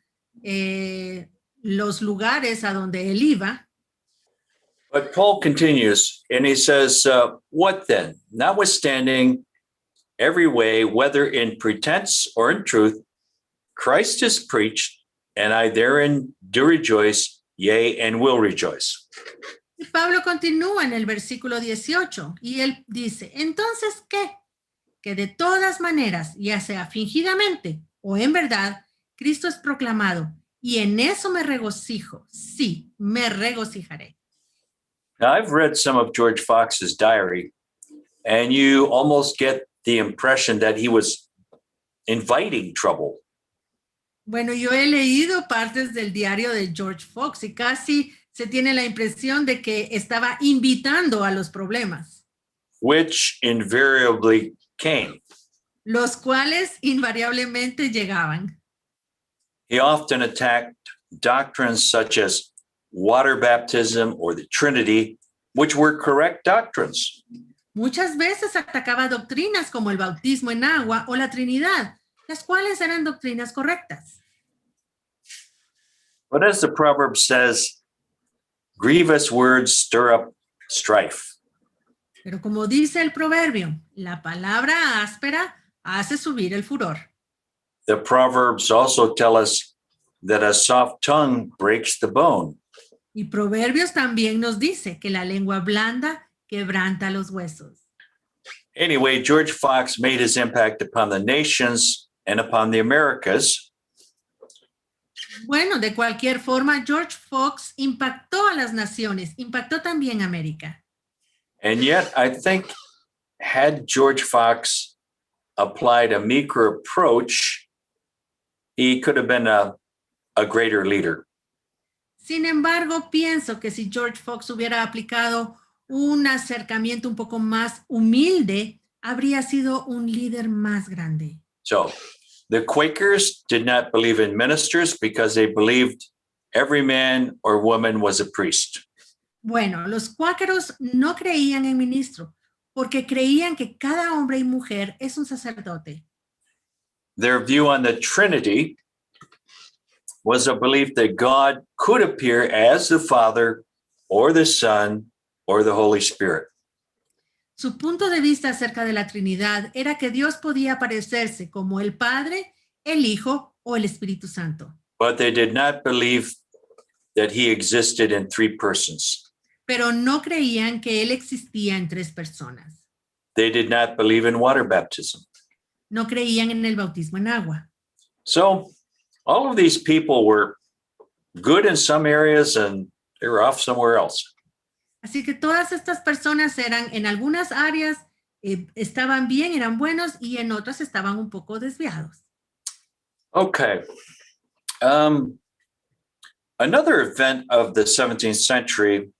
los lugares a donde él iba. But Paul continues and he says, what then? Notwithstanding every way, whether in pretense or in truth, Christ is preached, and I therein do rejoice, yea, and will rejoice. Y Pablo continúa en el versículo 18 y él dice, entonces, ¿qué? Que de todas maneras, ya sea fingidamente o en verdad, Cristo es proclamado y en eso me regocijo, sí, me regocijaré. Now, I've read some of George Fox's diary, and you almost get the impression that he was inviting trouble. Bueno, yo he leído partes del diario de George Fox y casi se tiene la impresión de que estaba invitando a los problemas, Which invariably came. los cuales invariablemente llegaban. He often attacked doctrines such as water baptism or the Trinity, which were correct doctrines. Muchas veces atacaba doctrinas como el bautismo en agua o la Trinidad, las cuales eran doctrinas correctas. But as the proverb says, grievous words stir up strife. Pero como dice el proverbio, la palabra áspera hace subir el furor. The Proverbs also tell us that a soft tongue breaks the bone. Y Proverbios también nos dice que la lengua blanda quebranta los huesos. Anyway, George Fox made his impact upon the nations and upon the Americas. Bueno, de cualquier forma, George Fox impactó a las naciones, impactó también a América. And yet, I think had George Fox applied a meeker approach, he could have been a greater leader. Sin embargo, pienso que si George Fox hubiera aplicado un acercamiento un poco más humilde, habría sido un líder más grande. So the Quakers did not believe in ministers because they believed every man or woman was a priest. Bueno, los cuáqueros no creían en ministro porque creían que cada hombre y mujer es un sacerdote. Their view on the Trinity was a belief that God could appear as the Father or the Son or the Holy Spirit. Su punto de vista acerca de la Trinidad era que Dios podía aparecerse como el Padre, el Hijo o el Espíritu Santo. But they did not believe that he existed in three persons. Pero no creían que Él existía en tres personas. They did not believe in water baptism. No creían en el bautismo en agua. So all of these people were good in some areas and they were off somewhere else. Así que todas estas personas eran, en algunas áreas estaban bien, eran buenos, y en otras estaban un poco desviados. Okay. Another event of the 17th century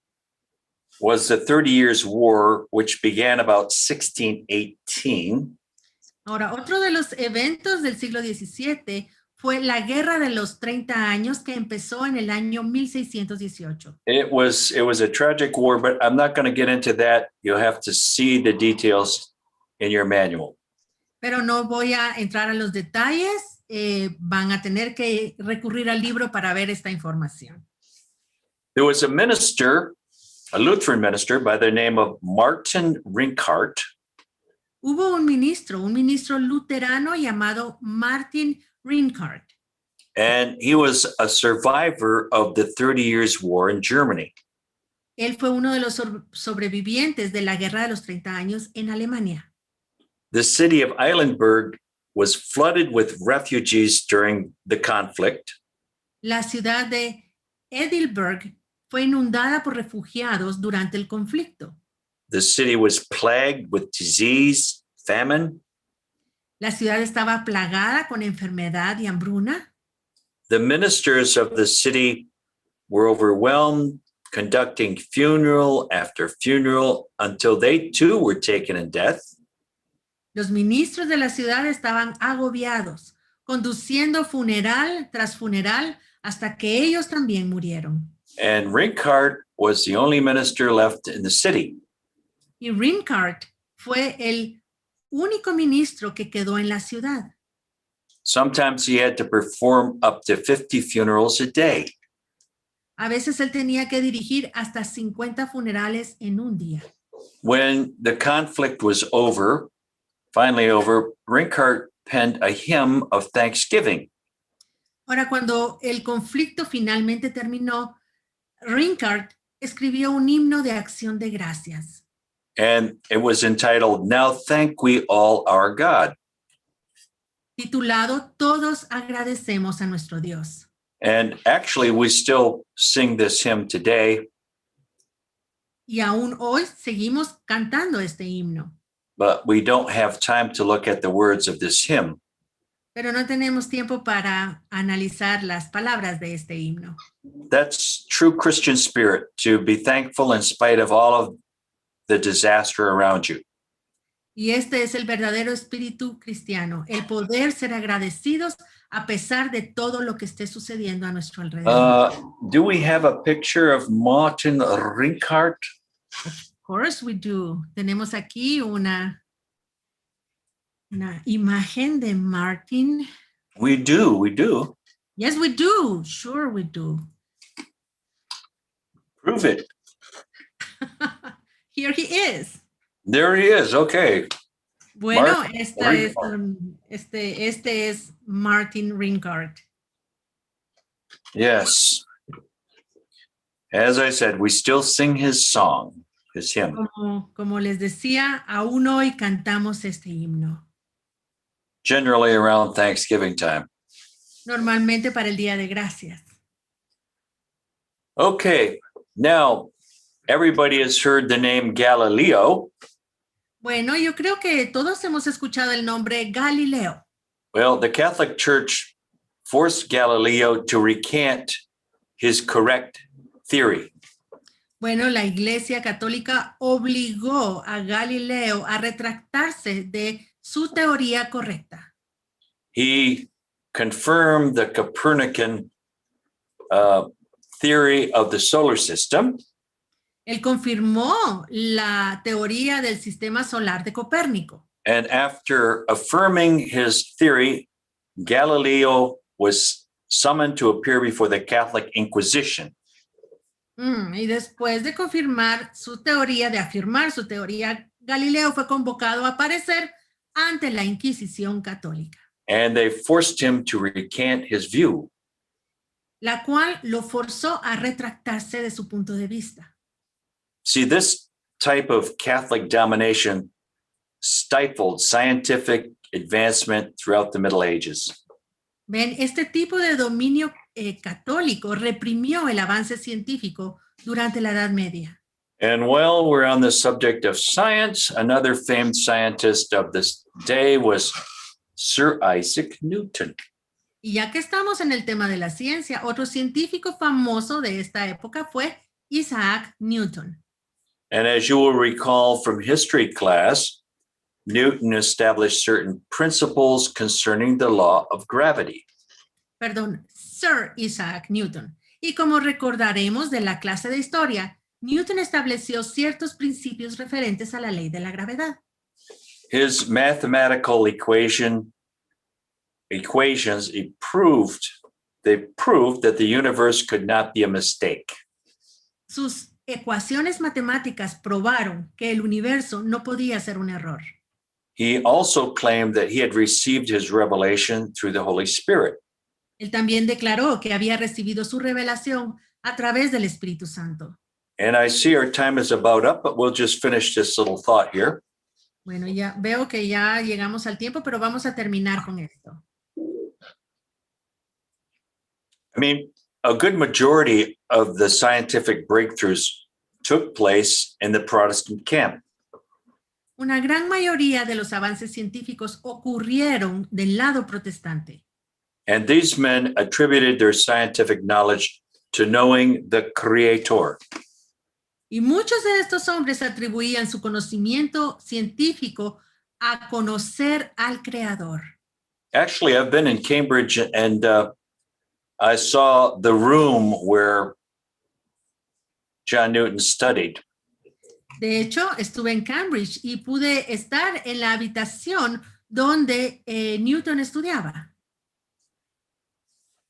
was the 30 Years' War, which began about 1618. Ahora, otro de los eventos del siglo XVII fue la Guerra de los 30 años que empezó en el año 1618. It was a tragic war, but I'm not going to get into that. You'll have to see the details in your manual. Pero no voy a entrar a los detalles. Van a tener que recurrir al libro para ver esta información. There was a minister, a Lutheran minister by the name of Martin Rinkart. Hubo un ministro luterano llamado Martin Rinkart. And he was a survivor of the 30 Years' War in Germany. Él fue uno de los sobrevivientes de la Guerra de los 30 años en Alemania. The city of Eilenburg was flooded with refugees during the conflict. La ciudad de Heidelberg fue inundada por refugiados durante el conflicto. The city was plagued with disease, famine. La ciudad estaba plagada con enfermedad y hambruna. The ministers of the city were overwhelmed, conducting funeral after funeral until they too were taken in death. Los ministros de la ciudad estaban agobiados, conduciendo funeral tras funeral hasta que ellos también murieron. And Rinkart was the only minister left in the city. Y Rinkart fue el único ministro que quedó en la ciudad. Sometimes he had to perform up to 50 funerals a day. A veces él tenía que dirigir hasta 50 funerales en un día. When the conflict was over, finally over, Rinkart penned a hymn of thanksgiving. Ahora, cuando el conflicto finalmente terminó, Rinkart escribió un himno de acción de gracias. And it was entitled, Now Thank We All Our God. Titulado Todos agradecemos a nuestro Dios. And actually, we still sing this hymn today, Y aún hoy seguimos cantando este himno. but we don't have time to look at the words of this hymn. Pero no tenemos tiempo para analizar las palabras de este himno. That's true Christian spirit, to be thankful in spite of all of the disaster around you. Y este es el verdadero espíritu cristiano, el poder ser agradecidos a pesar de todo lo que esté sucediendo a nuestro alrededor. Do we have a picture of Martin Rinkart? Of course we do. Tenemos aquí una imagen de Martin. We do. Yes, we do. Sure we do. Prove it. Here he is. There he is. Okay. Bueno, Martin este es Martin Rinkart. Yes. As I said, we still sing his song, his hymn. Como les decía, aún hoy cantamos este himno. Generally around Thanksgiving time. Normalmente para el Día de Gracias. Okay. Now, everybody has heard the name Galileo. Bueno, yo creo que todos hemos escuchado el nombre Galileo. Well, the Catholic Church forced Galileo to recant his correct theory. Bueno, la Iglesia Católica obligó a Galileo a retractarse de su teoría correcta. He confirmed the Copernican theory of the solar system. Él confirmó la teoría del sistema solar de Copérnico. And after affirming his theory, Galileo was summoned to appear before the Catholic Inquisition. Y después de confirmar su teoría, de afirmar su teoría, Galileo fue convocado a aparecer ante la Inquisición católica. And they forced him to recant his view. La cual lo forzó a retractarse de su punto de vista. See, this type of Catholic domination stifled scientific advancement throughout the Middle Ages. Ven, este tipo de dominio católico reprimió el avance científico durante la Edad Media. And while we're on the subject of science, another famed scientist of this day was Sir Isaac Newton. Y ya que estamos en el tema de la ciencia, otro científico famoso de esta época fue Isaac Newton. And as you will recall from history class, Newton established certain principles concerning the law of gravity. Perdón, Sir Isaac Newton. Y como recordaremos de la clase de historia, Newton estableció ciertos principios referentes a la ley de la gravedad. His mathematical equations proved that the universe could not be a mistake. Sus ecuaciones matemáticas probaron que el universo no podía ser un error. He also claimed that he had received his revelation through the Holy Spirit. Él también declaró que había recibido su revelación a través del Espíritu Santo. And I see our time is about up, but we'll just finish this little thought here. Bueno, ya veo que ya llegamos al tiempo, pero vamos a terminar con esto. I mean, a good majority of the scientific breakthroughs took place in the Protestant camp. Una gran mayoría de los avances científicos ocurrieron del lado protestante. And these men attributed their scientific knowledge to knowing the Creator. Y muchos de estos hombres atribuían su conocimiento científico a conocer al Creador. Actually, I've been in Cambridge and I saw the room where John Newton studied. De hecho, estuve en Cambridge y pude estar en la habitación donde Newton estudiaba.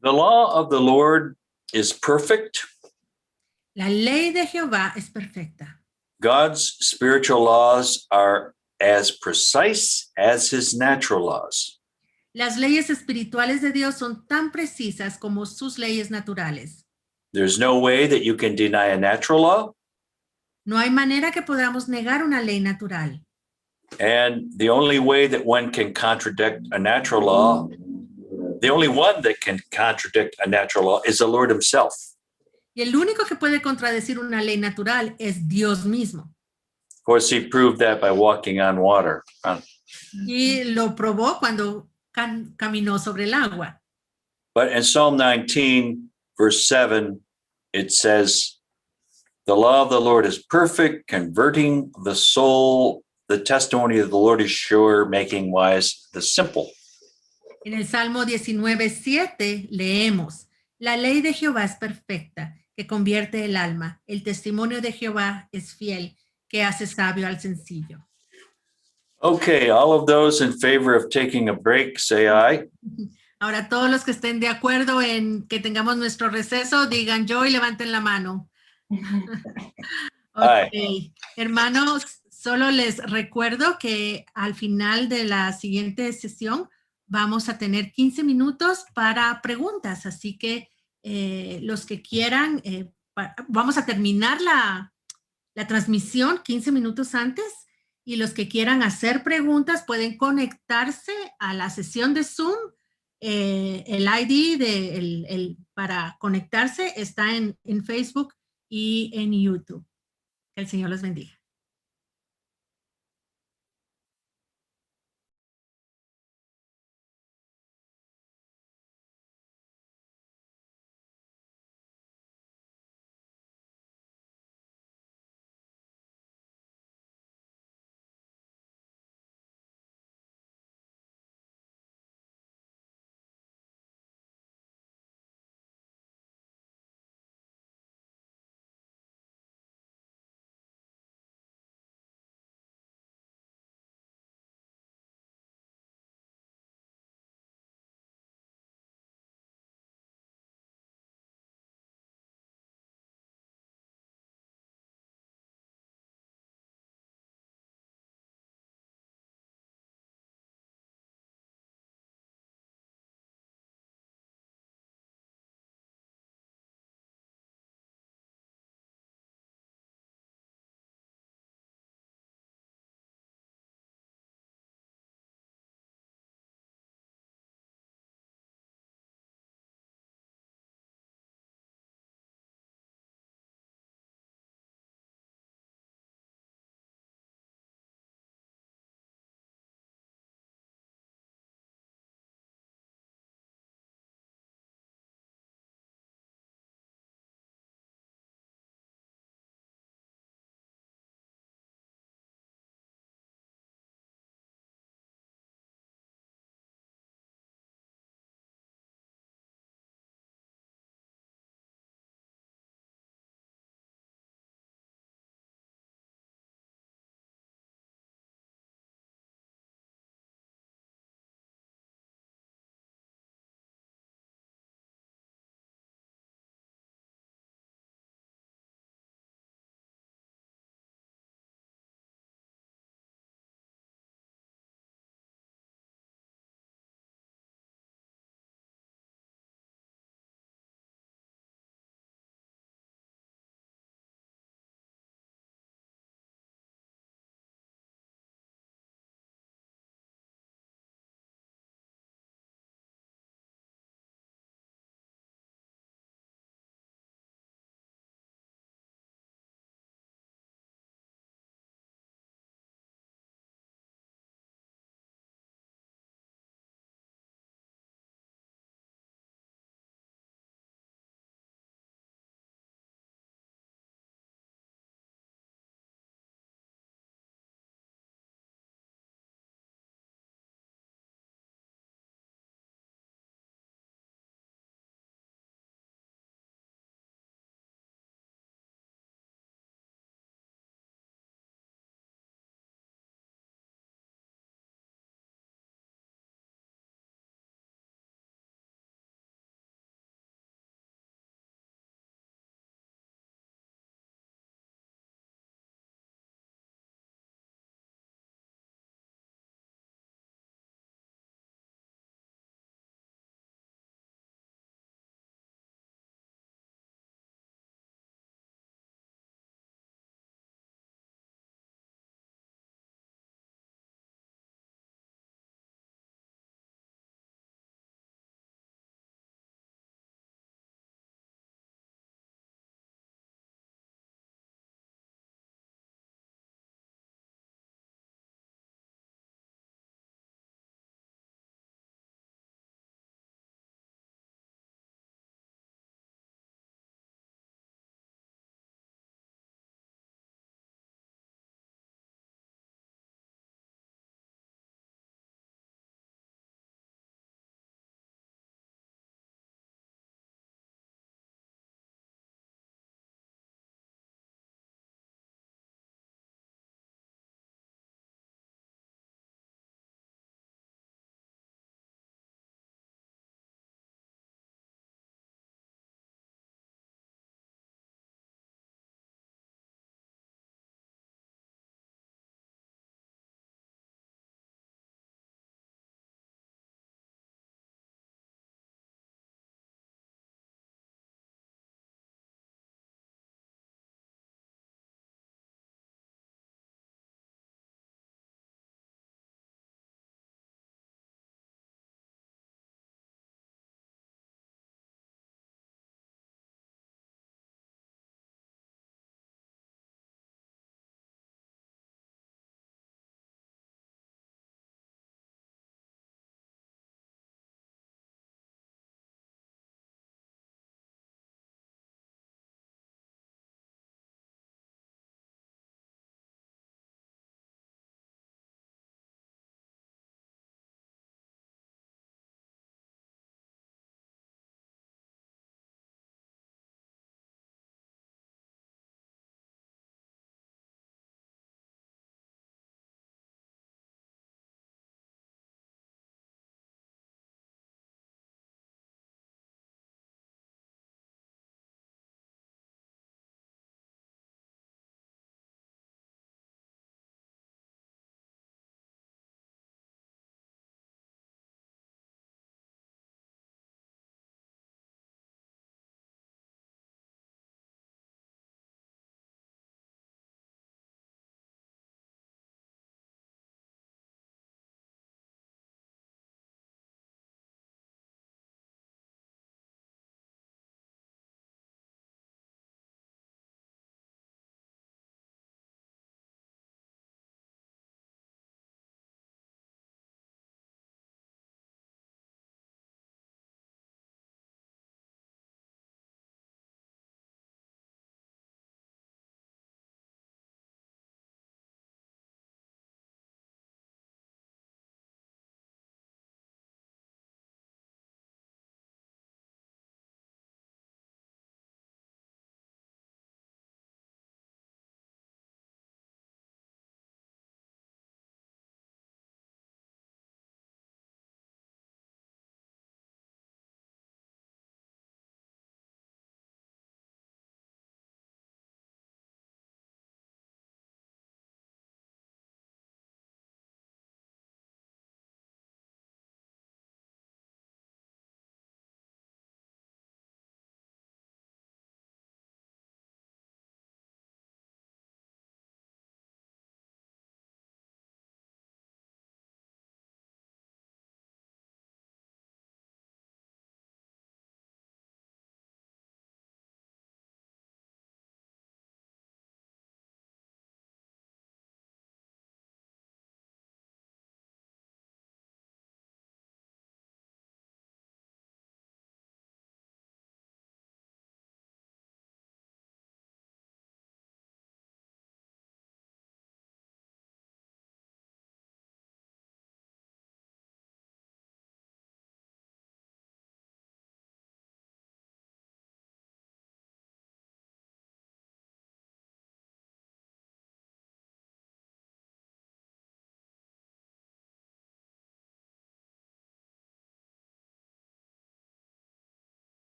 The law of the Lord is perfect. La ley de Jehová es perfecta. God's spiritual laws are as precise as his natural laws. Las leyes espirituales de Dios son tan precisas como sus leyes naturales. There's no way that you can deny a natural law. No hay manera que podamos negar una ley natural. And the only way that one can contradict a natural law, the only one that can contradict a natural law is the Lord himself. Y el único que puede contradecir una ley natural es Dios mismo. Of course, he proved that by walking on water. Y lo probó cuando caminó sobre el agua. But in Psalm 19, verse 7, it says, the law of the Lord is perfect, converting the soul. The testimony of the Lord is sure, making wise the simple. En el Salmo 19:7 leemos, la ley de Jehová es perfecta, que convierte el alma. El testimonio de Jehová es fiel, que hace sabio al sencillo. Okay, all of those in favor of taking a break, say aye. Ahora, todos los que estén de acuerdo en que tengamos nuestro receso, digan yo y levanten la mano. Ok, hermanos, solo les recuerdo que al final de la siguiente sesión vamos a tener 15 minutos para preguntas, así que los que quieran, vamos a terminar la transmisión 15 minutos antes y los que quieran hacer preguntas pueden conectarse a la sesión de Zoom. El ID para conectarse está en Facebook y en YouTube. Que el Señor los bendiga.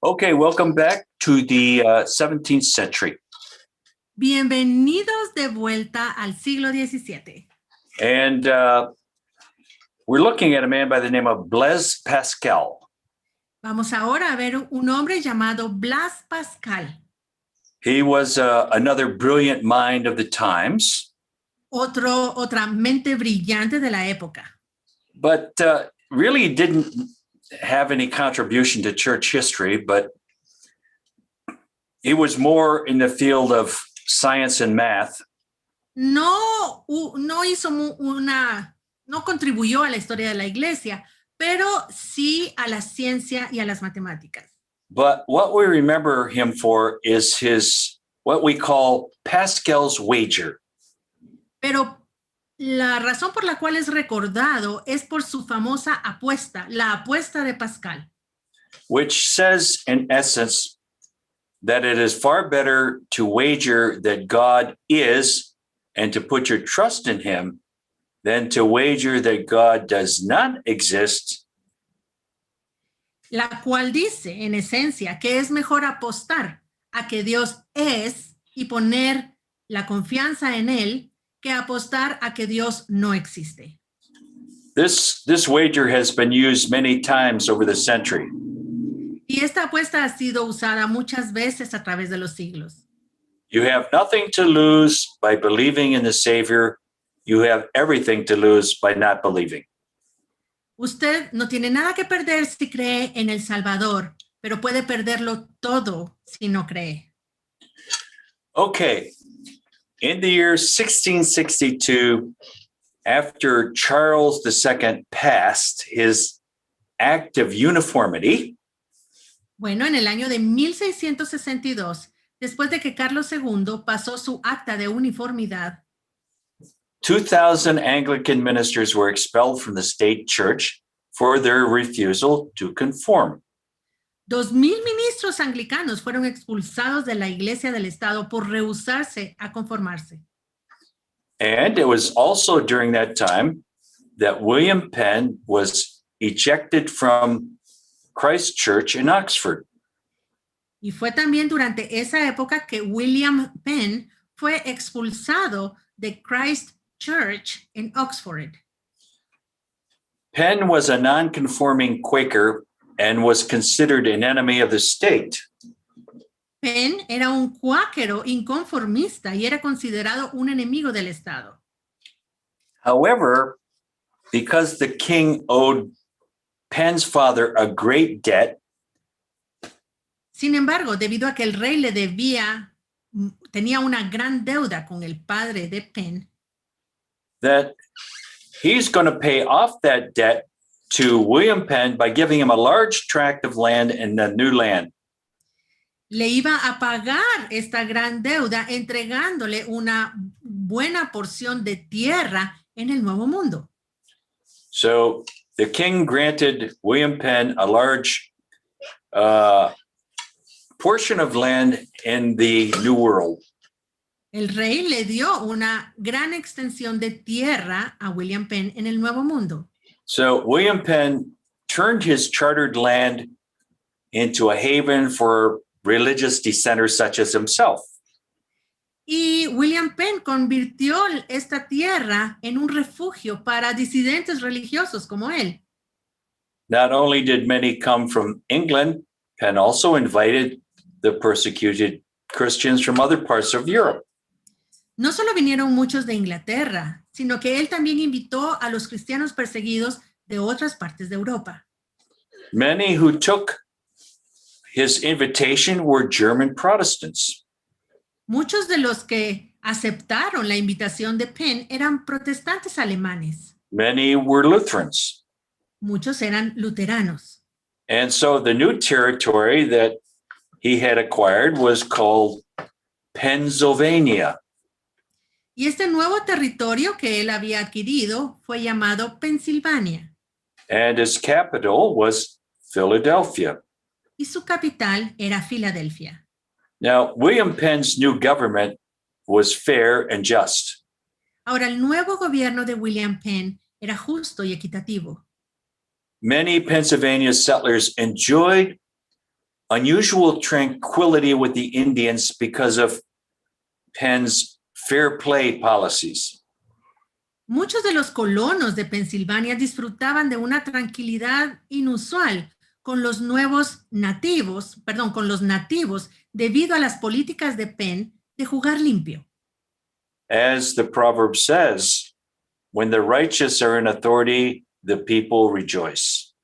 Okay, welcome back to the 17th century. Bienvenidos de vuelta al siglo XVII. And we're looking at a man by the name of Blaise Pascal. Vamos ahora a ver un hombre llamado Blaise Pascal. He was another brilliant mind of the times. Otra mente brillante de la época. But really didn't have any contribution to church history, but he was more in the field of science and math. No contribuyó a la historia de la iglesia, pero sí a la ciencia y a las matemáticas. But what we remember him for is his, what we call Pascal's wager. Pero la razón por la cual es recordado es por su famosa apuesta, la apuesta de Pascal. Which says, in essence, that it is far better to wager that God is and to put your trust in him than to wager that God does not exist. La cual dice, en esencia, que es mejor apostar a que Dios es y poner la confianza en él que apostar a que Dios no existe. This wager has been used many times over the century. Y esta apuesta ha sido usada muchas veces a través de los siglos. You have nothing to lose by believing in the Savior. You have everything to lose by not believing. Usted no tiene nada que perder si cree en el Salvador, pero puede perderlo todo si no cree. Okay. In the year 1662, after Charles II passed his Act of Uniformity, bueno, en el año de 1662, después de que Carlos II pasó su acta de uniformidad, 2,000 Anglican ministers were expelled from the state church for their refusal to conform. 2,000 ministros anglicanos fueron expulsados de la Iglesia del Estado por rehusarse a conformarse. And it was also during that time that William Penn was ejected from Christ Church in Oxford. Y fue también durante esa época que William Penn fue expulsado de Christ Church en Oxford. Penn was a non-conforming Quaker and was considered an enemy of the state. Penn era un cuáquero inconformista y era considerado un enemigo del Estado. However, because the king owed Penn's father a great debt, sin embargo, debido a que el rey le tenía una gran deuda con el padre de Penn, that he's going to pay off that debt to William Penn by giving him a large tract of land in the new land. Le iba a pagar esta gran deuda entregándole una buena porción de tierra en el Nuevo Mundo. So the king granted William Penn a large portion of land in the New World. El rey le dio una gran extensión de tierra a William Penn en el Nuevo Mundo. So William Penn turned his chartered land into a haven for religious dissenters such as himself. Y William Penn convirtió esta tierra en un refugio para disidentes religiosos como él. Not only did many come from England, Penn also invited the persecuted Christians from other parts of Europe. No solo vinieron muchos de Inglaterra, sino que él también invitó a los cristianos perseguidos de otras partes de Europa. Many who took his invitation were German Protestants. Muchos de los que aceptaron la invitación de Penn eran protestantes alemanes. Many were Lutherans. Muchos eran luteranos. And so the new territory that he had acquired was called Pennsylvania. Y este nuevo territorio que él había adquirido fue llamado Pensilvania. And his capital was Philadelphia. Y su capital era Filadelfia. Now, William Penn's new government was fair and just. Ahora, el nuevo gobierno de William Penn era justo y equitativo. Many Pennsylvania settlers enjoyed unusual tranquility with the Indians because of Penn's fair play policies. Muchos de los colonos de Pensilvania disfrutaban de una tranquilidad inusual con los nativos debido a las políticas de Penn de jugar limpio. As the proverb says, when the righteous are in authority, the people rejoice.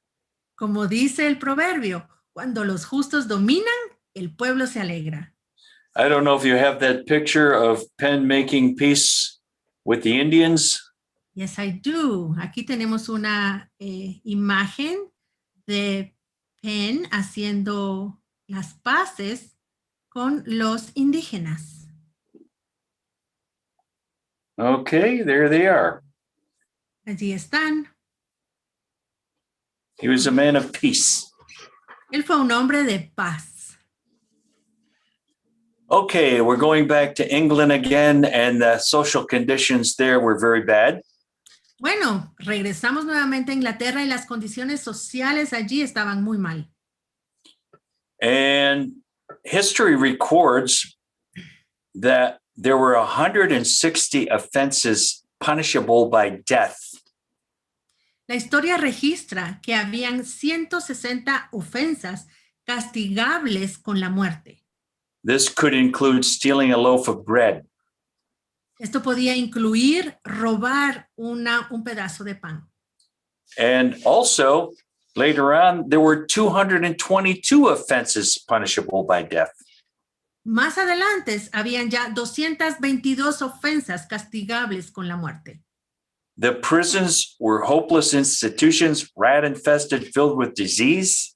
Como dice el proverbio, cuando los justos dominan, el pueblo se alegra. I don't know if you have that picture of Penn making peace with the Indians. Yes, I do. Aquí tenemos una imagen de Penn haciendo las paces con los indígenas. Okay, there they are. Allí están. He was a man of peace. Él fue un hombre de paz. Okay, we're going back to England again, and the social conditions there were very bad. Bueno, regresamos nuevamente a Inglaterra y las condiciones sociales allí estaban muy mal. And history records that there were 160 offenses punishable by death. La historia registra que habían 160 ofensas castigables con la muerte. This could include stealing a loaf of bread, Esto podía incluir robar un pedazo de pan. and also later on, there were 222 offenses punishable by death. Más adelante, habían ya 222 ofensas castigables con la muerte. The prisons were hopeless institutions, rat-infested, filled with disease.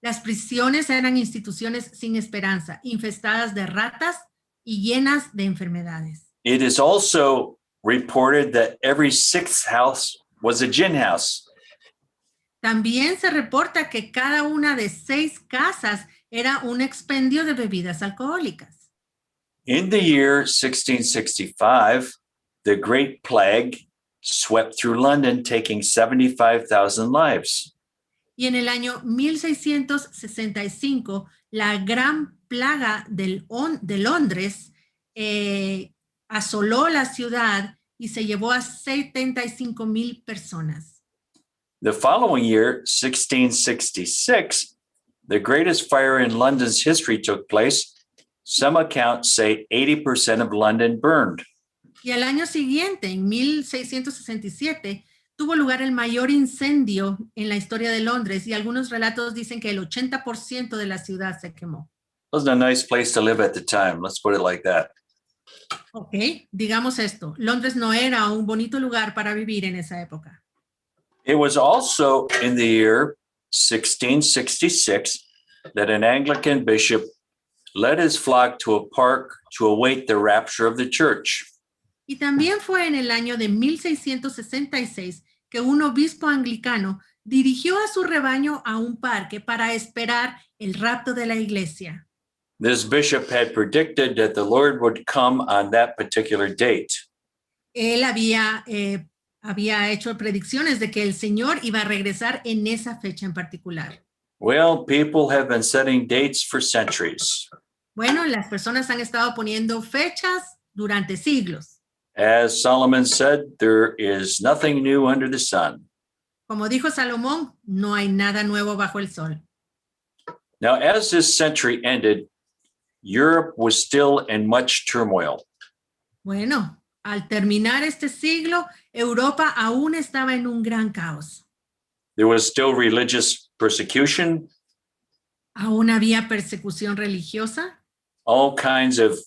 Las prisiones eran instituciones sin esperanza, infestadas de ratas y llenas de enfermedades. It is also reported that every sixth house was a gin house. También se reporta que cada una de 6 casas era un expendio de bebidas alcohólicas. In the year 1665, the Great Plague swept through London, taking 75,000 lives. Y en el año 1665, la gran plaga de Londres asoló la ciudad y se llevó a 75,000 personas. The following year, 1666, the greatest fire in London's history took place. Some accounts say 80% of London burned. Y al año siguiente, en 1667, tuvo lugar el mayor incendio en la historia de Londres y algunos relatos dicen que el 80% de la ciudad se quemó. Wasn't a nice place to live at the time. Let's put it like that. Ok, digamos esto. Londres no era un bonito lugar para vivir en esa época. It was also in the year 1666 that an Anglican bishop led his flock to a park to await the rapture of the church. Y también fue en el año de 1666 que un obispo anglicano dirigió a su rebaño a un parque para esperar el rapto de la iglesia. This bishop had predicted that the Lord would come on that particular date. Él había hecho predicciones de que el Señor iba a regresar en esa fecha en particular. Well, people have been setting dates for centuries. Bueno, las personas han estado poniendo fechas durante siglos. As Solomon said, there is nothing new under the sun. Como dijo Salomón, no hay nada nuevo bajo el sol. Now, as this century ended, Europe was still in much turmoil. Bueno, al terminar este siglo, Europa aún estaba en un gran caos. There was still religious persecution, Aún había persecución religiosa, all kinds of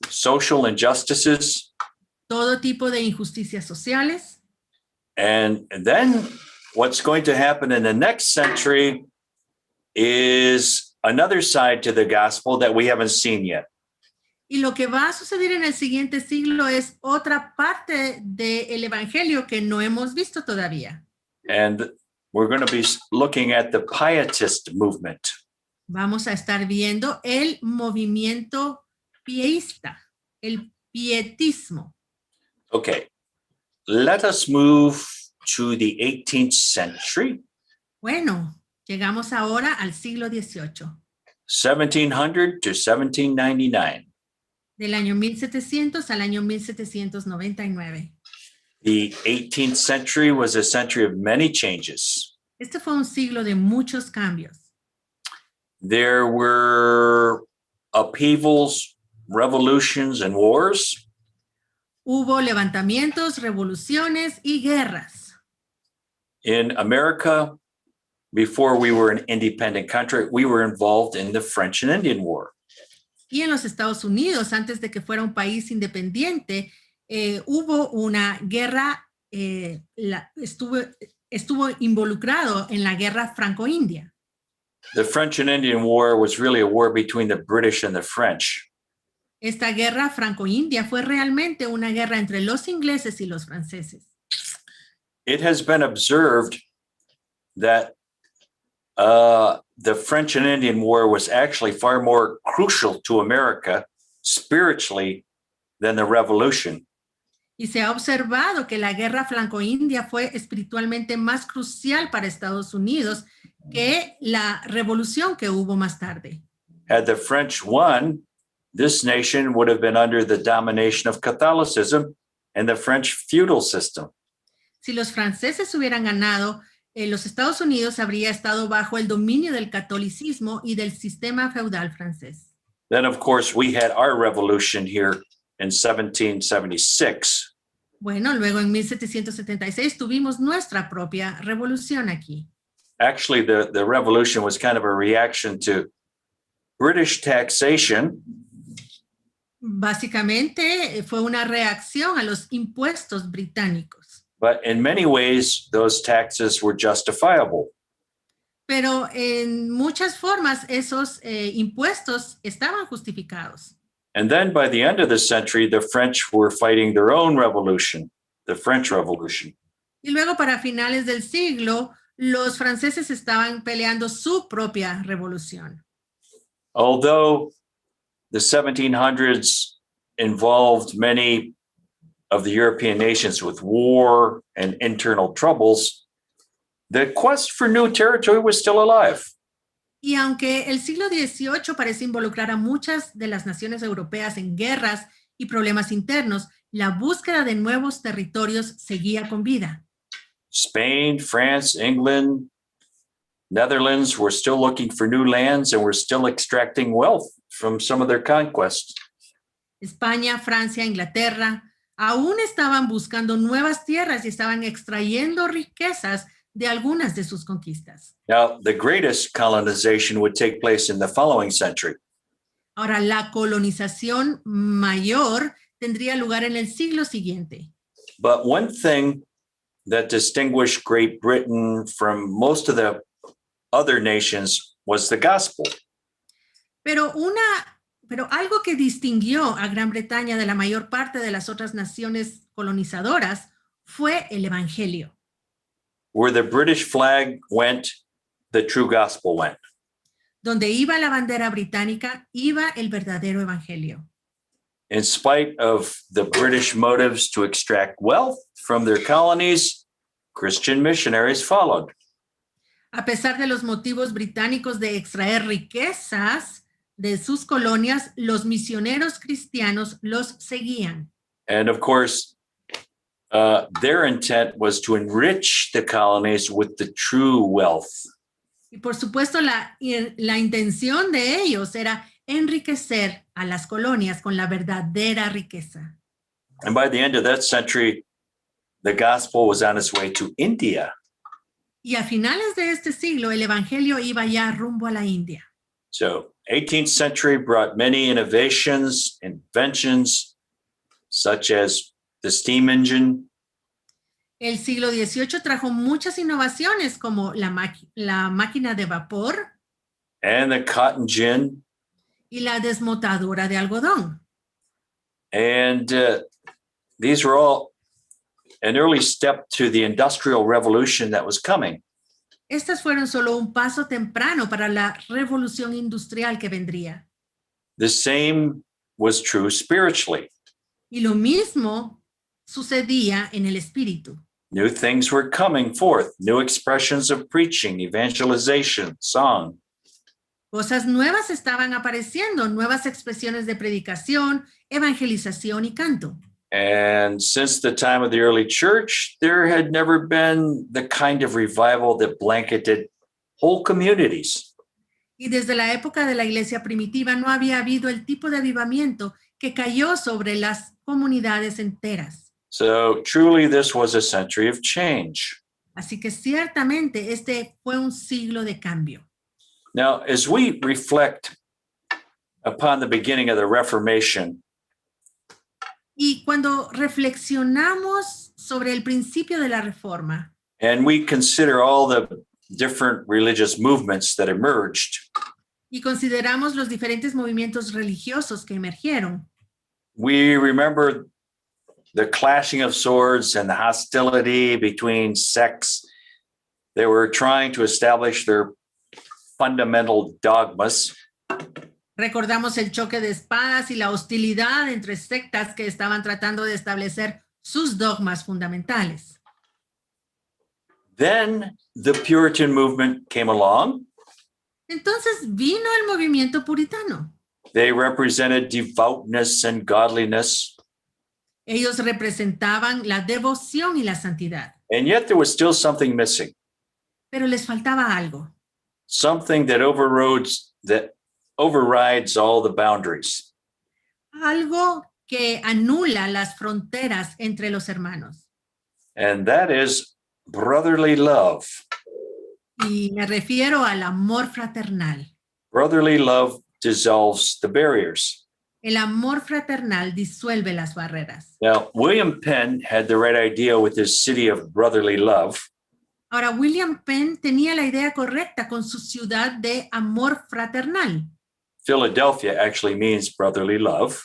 social injustices. todo tipo de injusticias sociales. And then what's going to happen in the next century is another side to the gospel that we haven't seen yet. Y lo que va a suceder en el siguiente siglo es otra parte del evangelio que no hemos visto todavía. And we're going to be looking at the pietist movement. Vamos a estar viendo el movimiento pieísta, el pietismo. Okay, let us move to the 18th century. Bueno, llegamos ahora al siglo XVIII. 1700 to 1799. Del año 1700 al año 1799. The 18th century was a century of many changes. Este fue un siglo de muchos cambios. There were upheavals, revolutions, and wars. Hubo levantamientos, revoluciones y guerras. In America, before we were an independent country, we were involved in the French and Indian War. Y en los Estados Unidos, antes de que fuera un país independiente, hubo una guerra, estuvo involucrado en la guerra franco-india. The French and Indian War was really a war between the British and the French. Esta guerra franco-india fue realmente una guerra entre los ingleses y los franceses. It has been observed that the French and Indian War was actually far more crucial to America spiritually than the Revolution. Y se ha observado que la guerra franco-india fue espiritualmente más crucial para Estados Unidos que la revolución que hubo más tarde. Had the French won, this nation would have been under the domination of Catholicism and the French feudal system. Si los franceses hubieran ganado, los Estados Unidos habría estado bajo el dominio del catolicismo y del sistema feudal francés. Then, of course, we had our revolution here in 1776. Bueno, luego en 1776 tuvimos nuestra propia revolución aquí. Actually, the revolution was kind of a reaction to British taxation. Básicamente fue una reacción a los impuestos británicos. But in many ways, those taxes were justifiable. Pero en muchas formas esos impuestos estaban justificados. And then by the end of the century, the French were fighting their own revolution, the French Revolution. Y luego para finales del siglo, los franceses estaban peleando su propia revolución. Although the 1700s involved many of the European nations with war and internal troubles, the quest for new territory was still alive. Y aunque el siglo XVIII parece involucrar a muchas de las naciones europeas en guerras y problemas internos, la búsqueda de nuevos territorios seguía con vida. Spain, France, England, Netherlands were still looking for new lands and were still extracting wealth from some of their conquests. España, Francia, Inglaterra, aún estaban buscando nuevas tierras y estaban extrayendo riquezas de algunas de sus conquistas. Now, the greatest colonization would take place in the following century. Ahora, la colonización mayor tendría lugar en el siglo siguiente. But one thing that distinguished Great Britain from most of the other nations was the gospel. Pero algo que distinguió a Gran Bretaña de la mayor parte de las otras naciones colonizadoras fue el evangelio. Where the British flag went, the true gospel went. Donde iba la bandera británica, iba el verdadero evangelio. In spite of the British motives to extract wealth from their colonies, Christian missionaries followed. A pesar de los motivos británicos de extraer riquezas de sus colonias, los misioneros cristianos los seguían. And of course, their intent was to enrich the colonies with the true wealth. Y por supuesto, la intención de ellos era enriquecer a las colonias con la verdadera riqueza. And by the end of that century, the gospel was on its way to India. Y a finales de este siglo, el evangelio iba ya rumbo a la India. So, 18th century brought many innovations, inventions, such as the steam engine. El siglo XVIII trajo muchas innovaciones como la máquina de vapor And the cotton gin. y la desmotadora de algodón. And these were all an early step to the Industrial Revolution that was coming. Estas fueron solo un paso temprano para la revolución industrial que vendría. The same was true spiritually. Y lo mismo sucedía en el espíritu. New things were coming forth, new expressions of preaching, evangelization, song. Cosas nuevas estaban apareciendo, nuevas expresiones de predicación, evangelización y canto. And since the time of the early church, there had never been the kind of revival that blanketed whole communities. Y desde la época de la iglesia primitiva no había habido el tipo de avivamiento que cayó sobre las comunidades enteras. So truly, this was a century of change. Así que ciertamente este fue un siglo de cambio. Now, as we reflect upon the beginning of the Reformation, Y cuando reflexionamos sobre el principio de la reforma and we consider all the different religious movements that emerged, y consideramos los diferentes movimientos religiosos que emergieron, we remember the clashing of swords and the hostility between sects. They were trying to establish their fundamental dogmas. recordamos el choque de espadas y la hostilidad entre sectas que estaban tratando de establecer sus dogmas fundamentales. Then the Puritan movement came along. Entonces vino el movimiento puritano. They represented devoutness and godliness. Ellos representaban la devoción y la santidad, And yet there was still something missing, pero les faltaba algo, something that overrides all the boundaries. algo que anula las fronteras entre los hermanos. And that is brotherly love. Y me refiero al amor fraternal. Brotherly love dissolves the barriers. El amor fraternal disuelve las barreras. Now, William Penn had the right idea with his city of brotherly love. Ahora, William Penn tenía la idea correcta con su ciudad de amor fraternal, Philadelphia actually means brotherly love,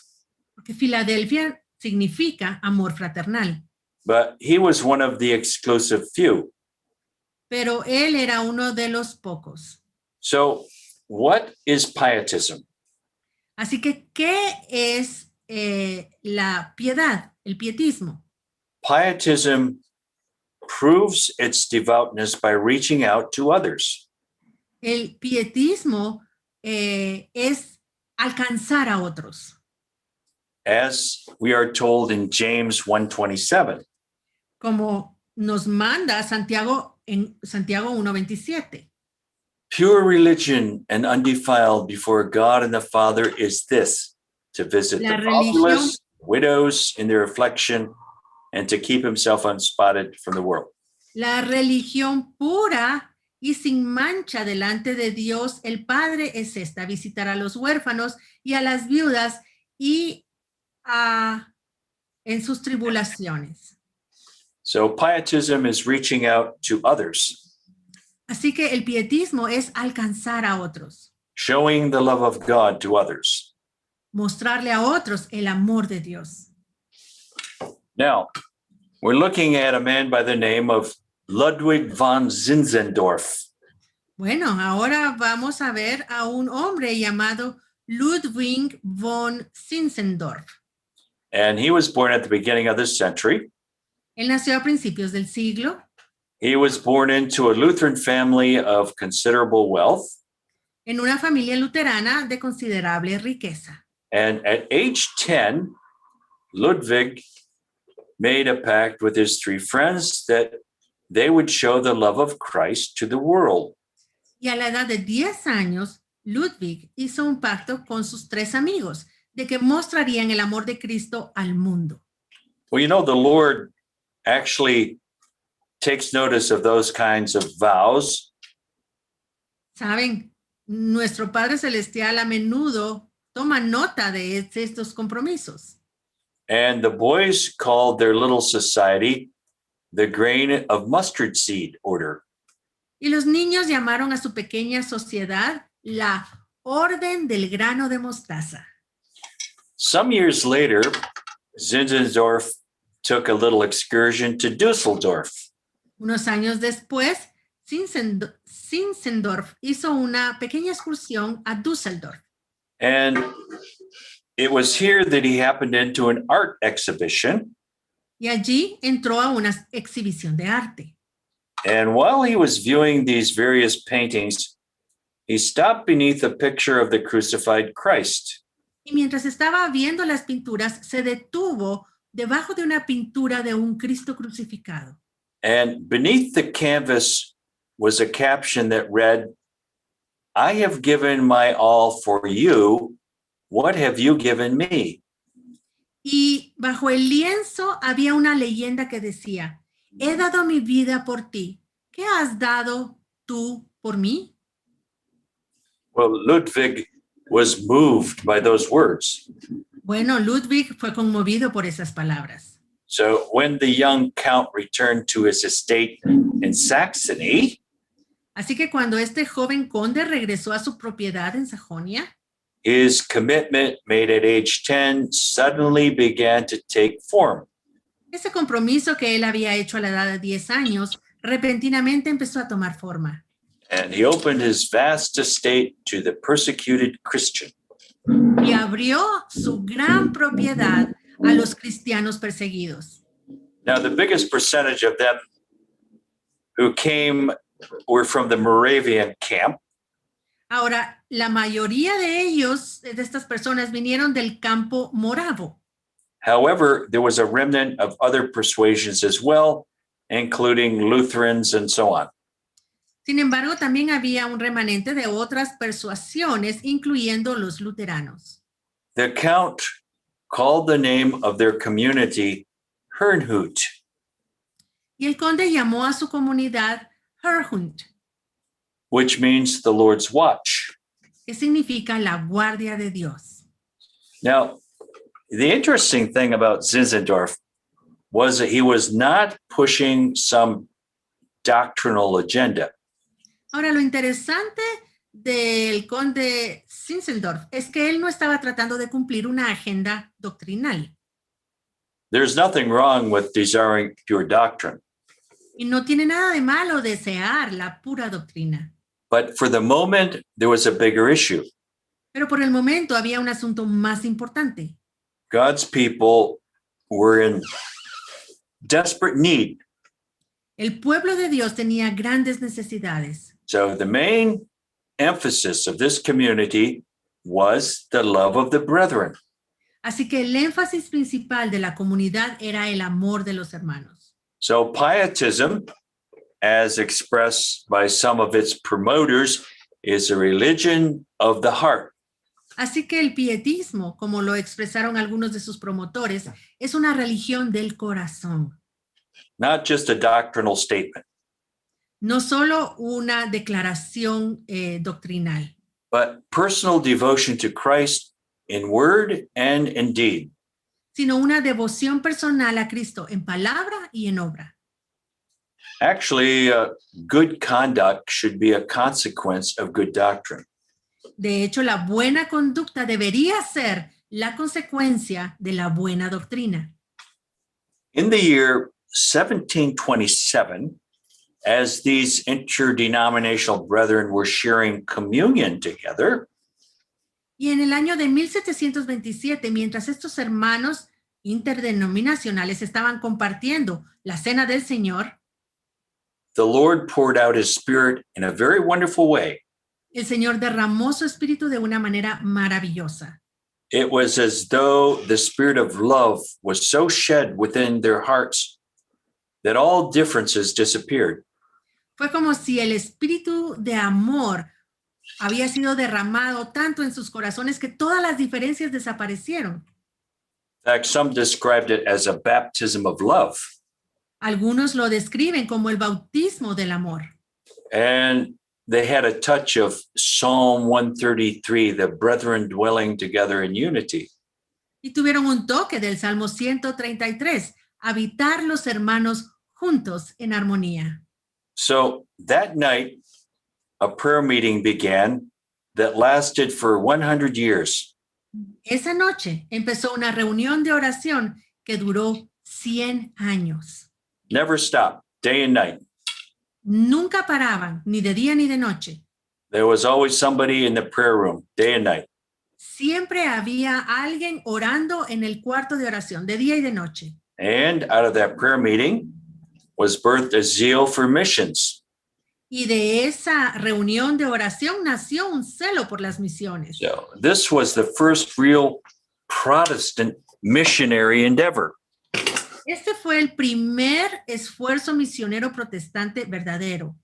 porque Filadelfia significa amor fraternal. but he was one of the exclusive few. Pero él era uno de los pocos. So, what is pietism? Así que, ¿qué es la piedad, el pietismo? Pietism proves its devoutness by reaching out to others. El pietismo es alcanzar a otros, As we are told in James 1:27, como nos manda Santiago en Santiago 1:27. pure religion and undefiled before God and the Father is this, to visit La the religión- fatherless, widows in their affliction, and to keep himself unspotted from the world. La religión pura y sin mancha delante de Dios, el Padre, es esta: visitar a los huérfanos y a las viudas y en sus tribulaciones. So pietism is reaching out to others, Así que el pietismo es alcanzar a otros, showing the love of God to others. mostrarle a otros el amor de Dios. Now, we're looking at a man by the name of Ludwig von Zinzendorf. Bueno, ahora vamos a ver a un hombre llamado Ludwig von Zinzendorf. And he was born at the beginning of this century. Él nació a principios del siglo. He was born into a Lutheran family of considerable wealth. En una familia luterana de considerable riqueza. And at age 10, Ludwig made a pact with his three friends that they would show the love of Christ to the world. Y a la edad de 10 años, Ludwig hizo un pacto con sus 3 amigos de que mostrarían el amor de Cristo al mundo. Well, you know, the Lord actually takes notice of those kinds of vows. Saben, nuestro Padre Celestial a menudo toma nota de estos compromisos. And the boys called their little society the grain of mustard seed order. Y los niños llamaron a su pequeña sociedad la Orden del Grano de Mostaza. Some years later, Zinzendorf took a little excursion to Dusseldorf. Unos años después, Zinzendorf hizo una pequeña excursión a Düsseldorf. And it was here that he happened into an art exhibition. Y allí entró a una exhibición de arte. And while he was viewing these various paintings, he stopped beneath a picture of the crucified Christ. Y mientras estaba viendo las pinturas, se detuvo debajo de una pintura de un Cristo crucificado. And beneath the canvas was a caption that read, I have given my all for you. What have you given me? Y bajo el lienzo había una leyenda que decía, he dado mi vida por ti. ¿Qué has dado tú por mí? Well, Ludwig was moved by those words. Bueno, Ludwig fue conmovido por esas palabras. So when the young count returned to his estate in Saxony, Así que cuando este joven conde regresó a su propiedad en Sajonia, his commitment made at age 10 suddenly began to take form. ese compromiso que él había hecho a la edad de 10 años repentinamente empezó a tomar forma. And he opened his vast estate to the persecuted Christian. Y abrió su gran propiedad a los cristianos perseguidos. Now, the biggest percentage of them who came were from the Moravian camp. Ahora, la mayoría de ellos, de estas personas, vinieron del campo moravo. However, there was a remnant of other persuasions as well, including Lutherans and so on. Sin embargo, también había un remanente de otras persuasiones, incluyendo los luteranos. The count called the name of their community Herrnhut, Y el conde llamó a su comunidad Herrnhut, which means the Lord's watch. que significa la guardia de Dios. Now, the interesting thing about Zinzendorf was that he was not pushing some doctrinal agenda. Ahora, lo interesante del conde Zinzendorf es que él no estaba tratando de cumplir una agenda doctrinal. There's nothing wrong with desiring pure doctrine, Y no tiene nada de malo desear la pura doctrina. but for the moment, there was a bigger issue. Pero por el momento había un asunto más importante. God's people were in desperate need. El pueblo de Dios tenía grandes necesidades. So the main emphasis of this community was the love of the brethren. Así que el énfasis principal de la comunidad era el amor de los hermanos. So pietism, as expressed by some of its promoters, is a religion of the heart. Así que el pietismo, como lo expresaron algunos de sus promotores, es una religión del corazón. Not just a doctrinal statement, No solo una declaración doctrinal, but personal devotion to Christ in word and in deed. sino una devoción personal a Cristo en palabra y en obra. Actually, good conduct should be a consequence of good doctrine. De hecho, la buena conducta debería ser la consecuencia de la buena doctrina. In the year 1727, as these interdenominational brethren were sharing communion together, Y en el año de 1727, mientras estos hermanos interdenominacionales estaban compartiendo la cena del Señor, the Lord poured out his Spirit in a very wonderful way. el Señor derramó su espíritu de una manera maravillosa. It was as though the Spirit of love was so shed within their hearts that all differences disappeared. Fue como si el espíritu de amor había sido derramado tanto en sus corazones que todas las diferencias desaparecieron. In fact, some described it as a baptism of love. Algunos lo describen como el bautismo del amor. And they had a touch of Psalm 133, the brethren dwelling together in unity. Y tuvieron un toque del Salmo 133, habitar los hermanos juntos en armonía. So that night, a prayer meeting began that lasted for 100 years. Esa noche empezó una reunión de oración que duró 100 años. Never stopped, day and night. Nunca paraban, ni de día ni de noche. There was always somebody in the prayer room, day and night. Siempre había alguien orando en el cuarto de oración, de día y de noche. And out of that prayer meeting was birthed a zeal for missions. Y de esa reunión de oración nació un celo por las misiones. So this was the first real Protestant missionary endeavor. Este fue el primer esfuerzo misionero protestante verdadero,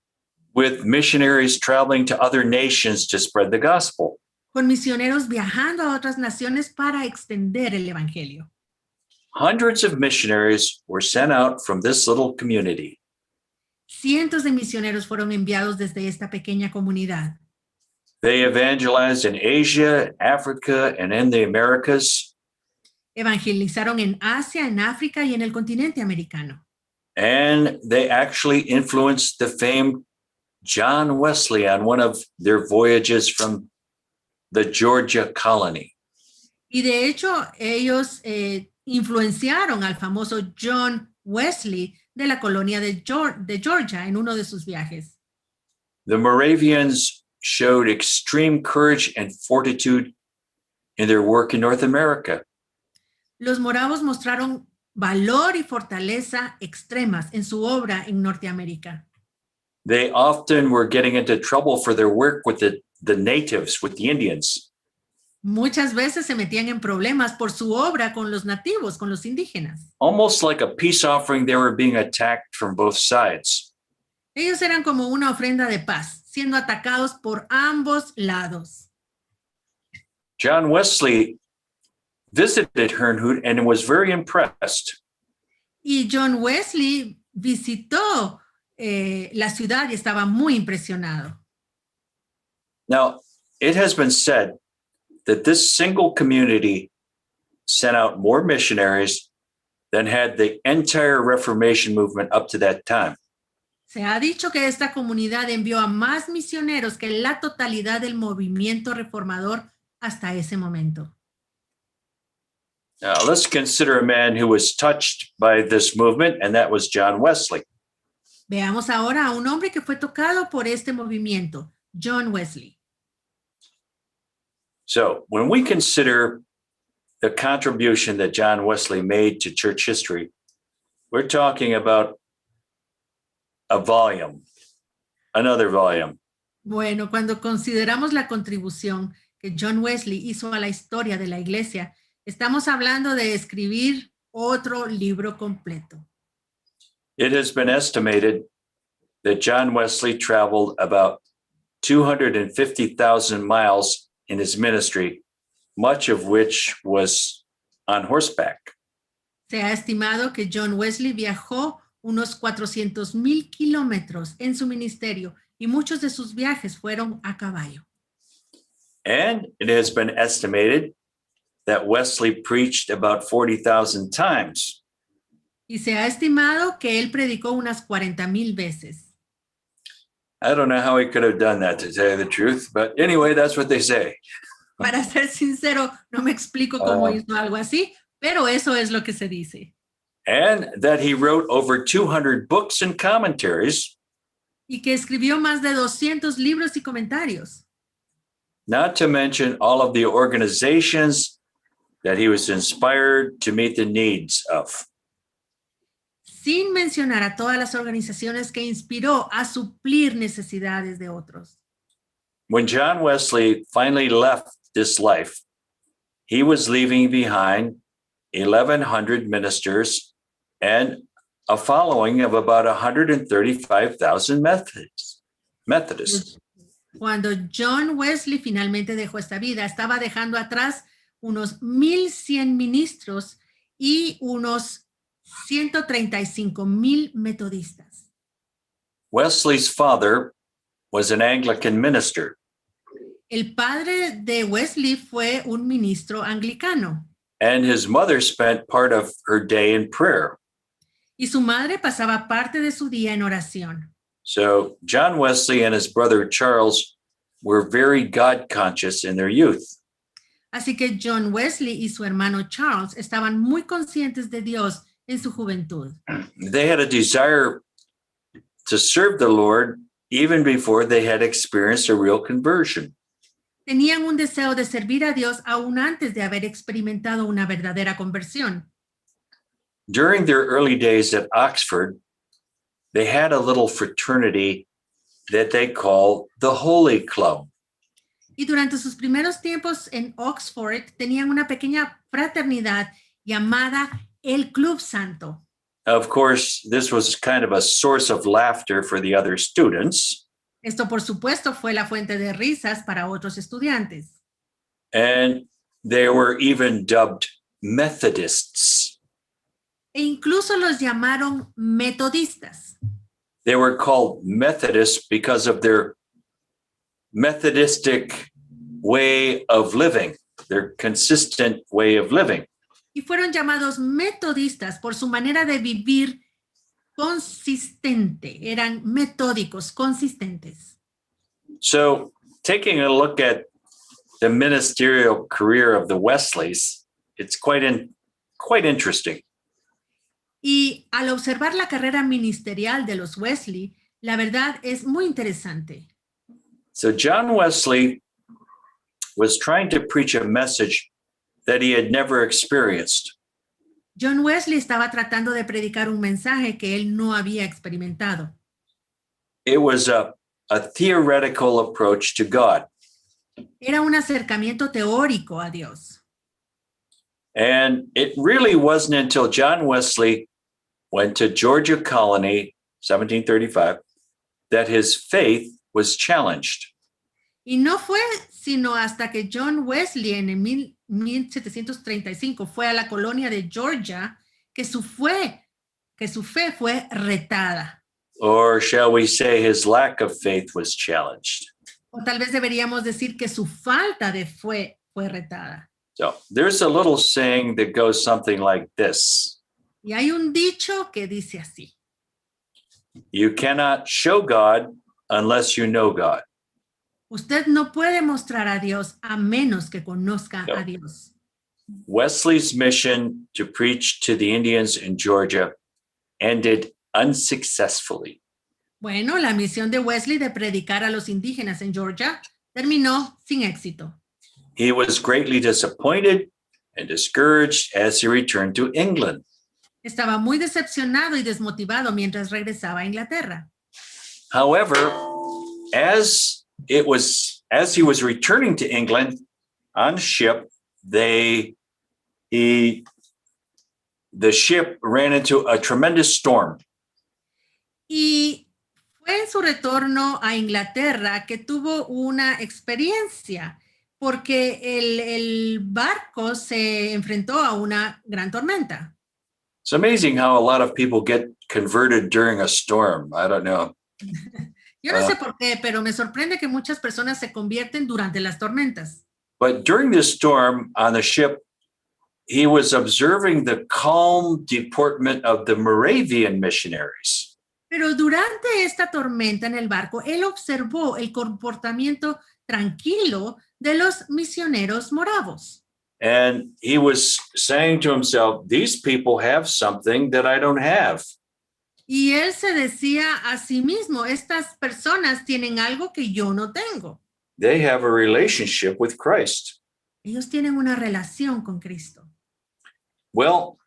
with missionaries traveling to other nations to spread the gospel. con misioneros viajando a otras naciones para extender el evangelio. Hundreds of missionaries were sent out from this little community. Cientos de misioneros fueron enviados desde esta pequeña comunidad. They evangelized in Asia, Africa, and in the Americas. Evangelizaron en Asia, en África y en el continente americano. And they actually influenced the famed John Wesley on one of their voyages from the Georgia colony. Y de hecho, ellos influenciaron al famoso John Wesley de la colonia de Georgia en uno de sus viajes. The Moravians showed extreme courage and fortitude in their work in North America. Los moravos mostraron valor y fortaleza extremas en su obra en Norteamérica. They often were getting into trouble for their work with the natives, with the Indians. Muchas veces se metían en problemas por su obra con los nativos, con los indígenas. Almost like a peace offering, they were being attacked from both sides. Ellos eran como una ofrenda de paz, siendo atacados por ambos lados. John Wesley visited Herrnhut and was very impressed. Y John Wesley visitó la ciudad y estaba muy impresionado. Now, it has been said that this single community sent out more missionaries than had the entire Reformation movement up to that time. Se ha dicho que esta comunidad envió a más misioneros que la totalidad del movimiento reformador hasta ese momento. Now, let's consider a man who was touched by this movement, and that was John Wesley. Veamos ahora a un hombre que fue tocado por este movimiento, John Wesley. So when we consider the contribution that John Wesley made to church history, we're talking about a volume, another volume. Bueno, cuando consideramos la contribución que John Wesley hizo a la historia de la iglesia, estamos hablando de escribir otro libro completo. It has been estimated that John Wesley traveled about 250,000 miles in his ministry, much of which was on horseback. Se ha estimado que John Wesley viajó unos 400,000 kilómetros en su ministerio y muchos de sus viajes fueron a caballo. And it has been estimated that Wesley preached about 40,000 times. Y se ha estimado que él predicó unas 40,000 veces. I don't know how he could have done that, to tell you the truth, but anyway, that's what they say. Para ser sincero, no me explico cómo hizo algo así, pero eso es lo que se dice. And that he wrote over 200 books and commentaries. Y que escribió más de 200 libros y comentarios. Not to mention all of the organizations that he was inspired to meet the needs of. Sin mencionar a todas las organizaciones que inspiró a suplir necesidades de otros. When John Wesley finally left this life, he was leaving behind 1,100 ministers and a following of about 135,000 Methodists. Cuando John Wesley finalmente dejó esta vida, estaba dejando atrás unos 1,100 ministros y unos 135,000 metodistas. Wesley's father was an Anglican minister. El padre de Wesley fue un ministro anglicano. And his mother spent part of her day in prayer. Y su madre pasaba parte de su día en oración. So John Wesley and his brother Charles were very God conscious in their youth. Así que John Wesley y su hermano Charles estaban muy conscientes de Dios en su juventud. They had a desire to serve the Lord even before they had experienced a real conversion. Tenían un deseo de servir a Dios aún antes de haber experimentado una verdadera conversión. During their early days at Oxford, they had a little fraternity that they call the Holy Club. Y durante sus primeros tiempos en Oxford tenían una pequeña fraternidad llamada el Club Santo. Of course, this was kind of a source of laughter for the other students. Esto, por supuesto, fue la fuente de risas para otros estudiantes. And they were even dubbed Methodists. E incluso los llamaron metodistas. They were called Methodists because of their Methodistic way of living, their consistent way of living. Y fueron llamados metodistas por su manera de vivir consistente. Eran metódicos, consistentes. So, taking a look at the ministerial career of the Wesleys, it's quite interesting. Y al observar la carrera ministerial de los Wesley, la verdad es muy interesante. So John Wesley was trying to preach a message that he had never experienced. John Wesley estaba tratando de predicar un mensaje que él no había experimentado. It was a theoretical approach to God. Era un acercamiento teórico a Dios. And it really wasn't until John Wesley went to Georgia Colony, 1735, that his faith was challenged. Y no fue sino hasta que John Wesley en el 1735 fue a la colonia de Georgia que su fe fue retada. Or shall we say his lack of faith was challenged? O tal vez deberíamos decir que su falta de fe fue retada. So there's a little saying that goes something like this. Y hay un dicho que dice así. You cannot show God unless you know God. Usted no puede mostrar a Dios a menos que conozca a Dios. Wesley's mission to preach to the Indians in Georgia ended unsuccessfully. Bueno, la misión de Wesley de predicar a los indígenas en Georgia terminó sin éxito. He was greatly disappointed and discouraged as he returned to England. Estaba muy decepcionado y desmotivado mientras regresaba a Inglaterra. However, as he was returning to England on ship, the ship ran into a tremendous storm. Y fue en su retorno a Inglaterra que tuvo una experiencia porque el barco se enfrentó a una gran tormenta. It's amazing how a lot of people get converted during a storm. I don't know. Yo no sé por qué, pero me sorprende que muchas personas se convierten durante las tormentas. But during this storm on the ship, he was observing the calm deportment of the Moravian missionaries. Pero durante esta tormenta en el barco, él observó el comportamiento tranquilo de los misioneros moravos. And he was saying to himself, these people have something that I don't have. Y él se decía a sí mismo, estas personas tienen algo que yo no tengo. They have a relationship with Christ. Ellos tienen una relación con Cristo. Well,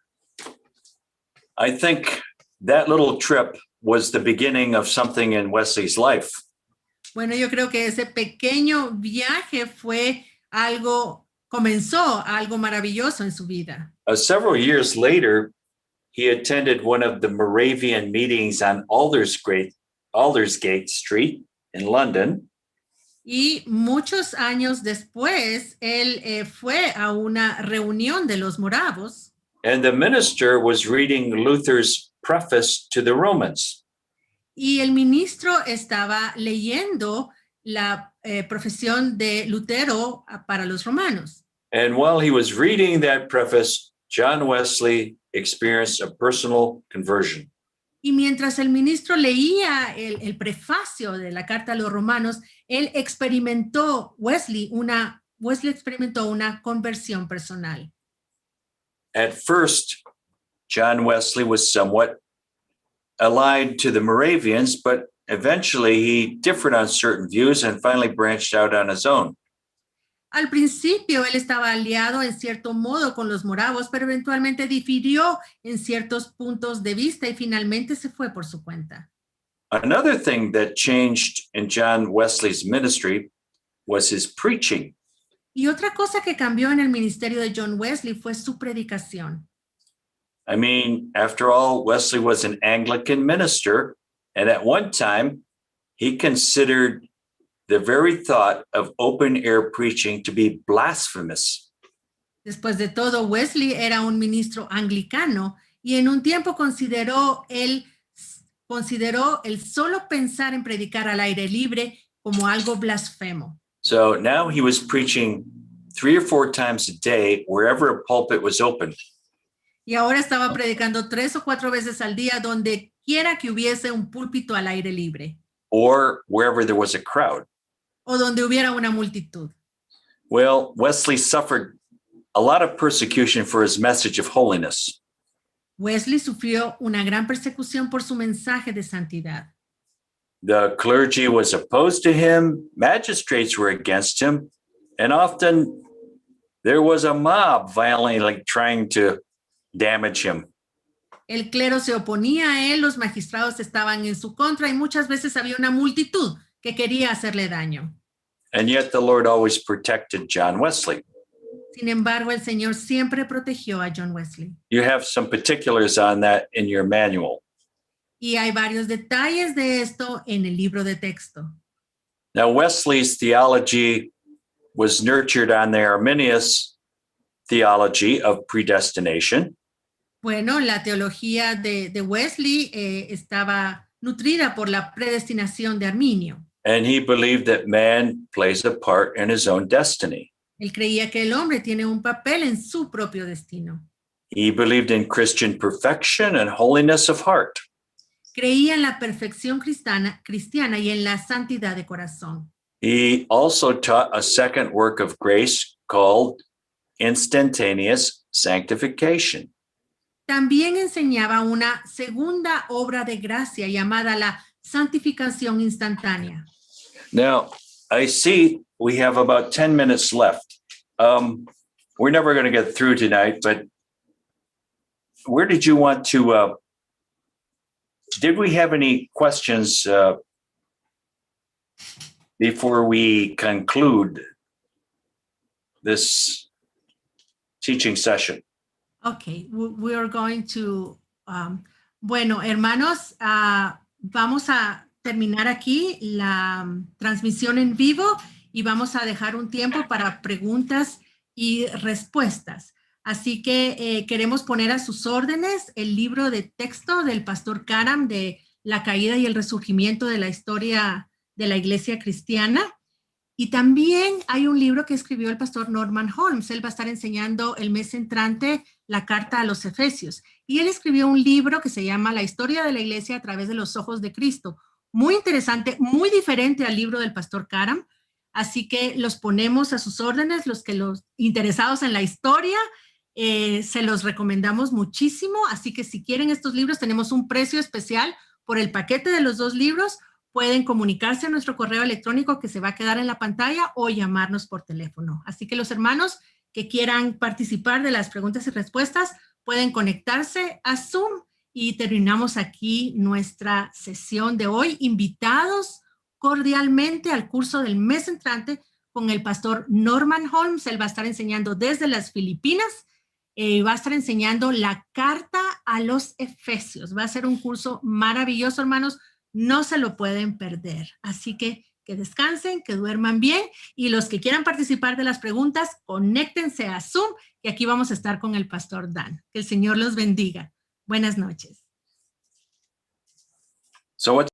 I think that little trip was the beginning of something in Wesley's life. Bueno, yo creo que ese pequeño viaje comenzó algo maravilloso en su vida. Several years later, he attended one of the Moravian meetings on Aldersgate Street in London. Y muchos años después, él fue a una reunión de los moravos. And the minister was reading Luther's preface to the Romans. Y el ministro estaba leyendo la profesión de Lutero para los romanos. And while he was reading that preface, John Wesley experienced a personal conversion. Y mientras el ministro leía el prefacio de la carta a los romanos, Wesley experimentó una conversión personal. At first, John Wesley was somewhat allied to the Moravians, but eventually he differed on certain views and finally branched out on his own. Al principio él estaba aliado en cierto modo con los moravos, pero eventualmente difirió en ciertos puntos de vista y finalmente se fue por su cuenta. Another thing that changed in John Wesley's ministry was his preaching. Y otra cosa que cambió en el ministerio de John Wesley fue su predicación. I mean, after all, Wesley was an Anglican minister, and at one time, he considered the very thought of open-air preaching to be blasphemous. Después de todo, Wesley era un ministro anglicano y en un tiempo consideró el solo pensar en predicar al aire libre como algo blasfemo. So now he was preaching 3 or 4 times a day wherever a pulpit was open. Y ahora estaba predicando 3 o 4 veces al día donde quiera que hubiese un púlpito al aire libre. Or wherever there was a crowd. O donde hubiera una multitud. Well, Wesley suffered a lot of persecution for his message of holiness. Wesley sufrió una gran persecución por su mensaje de santidad. The clergy was opposed to him, magistrates were against him, and often there was a mob violently trying to damage him. El clero se oponía a él, los magistrados estaban en su contra y muchas veces había una multitud que quería hacerle daño. And yet the Lord always protected John Wesley. Sin embargo, el Señor siempre protegió a John Wesley. You have some particulars on that in your manual. Y hay varios detalles de esto en el libro de texto. Now, Wesley's theology was nurtured on the Arminius theology of predestination. Bueno, la teología de Wesley estaba nutrida por la predestinación de Arminio. And he believed that man plays a part in his own destiny. Él creía que el hombre tiene un papel en su propio destino. He believed in Christian perfection and holiness of heart. Creía en la perfección cristiana y en la santidad de corazón. He also taught a second work of grace called instantaneous sanctification. También enseñaba una segunda obra de gracia llamada la santificación instantánea. Now, I see we have about 10 minutes left. We're never going to get through tonight, but where did you want to, did we have any questions before we conclude this teaching session? Okay, we are going to, bueno, hermanos, vamos a terminar aquí la transmisión en vivo y vamos a dejar un tiempo para preguntas y respuestas. Así que queremos poner a sus órdenes el libro de texto del pastor Caram de la caída y el resurgimiento de la historia de la Iglesia cristiana. Y también hay un libro que escribió el pastor Norman Holmes. Él va a estar enseñando el mes entrante la carta a los Efesios. Y él escribió un libro que se llama La historia de la Iglesia a través de los ojos de Cristo. Muy interesante, muy diferente al libro del pastor Caram. Así que los ponemos a sus órdenes, los interesados en la historia, se los recomendamos muchísimo. Así que si quieren estos libros, tenemos un precio especial por el paquete de los 2 libros. Pueden comunicarse a nuestro correo electrónico que se va a quedar en la pantalla o llamarnos por teléfono. Así que los hermanos que quieran participar de las preguntas y respuestas pueden conectarse a Zoom y terminamos aquí nuestra sesión de hoy. Invitados cordialmente al curso del mes entrante con el pastor Norman Holmes. Él va a estar enseñando desde las Filipinas. Va a estar enseñando la carta a los Efesios. Va a ser un curso maravilloso, hermanos. No se lo pueden perder. Así que descansen, que duerman bien. Y los que quieran participar de las preguntas, conéctense a Zoom. Y aquí vamos a estar con el pastor Dan. Que el Señor los bendiga. Buenas noches. So what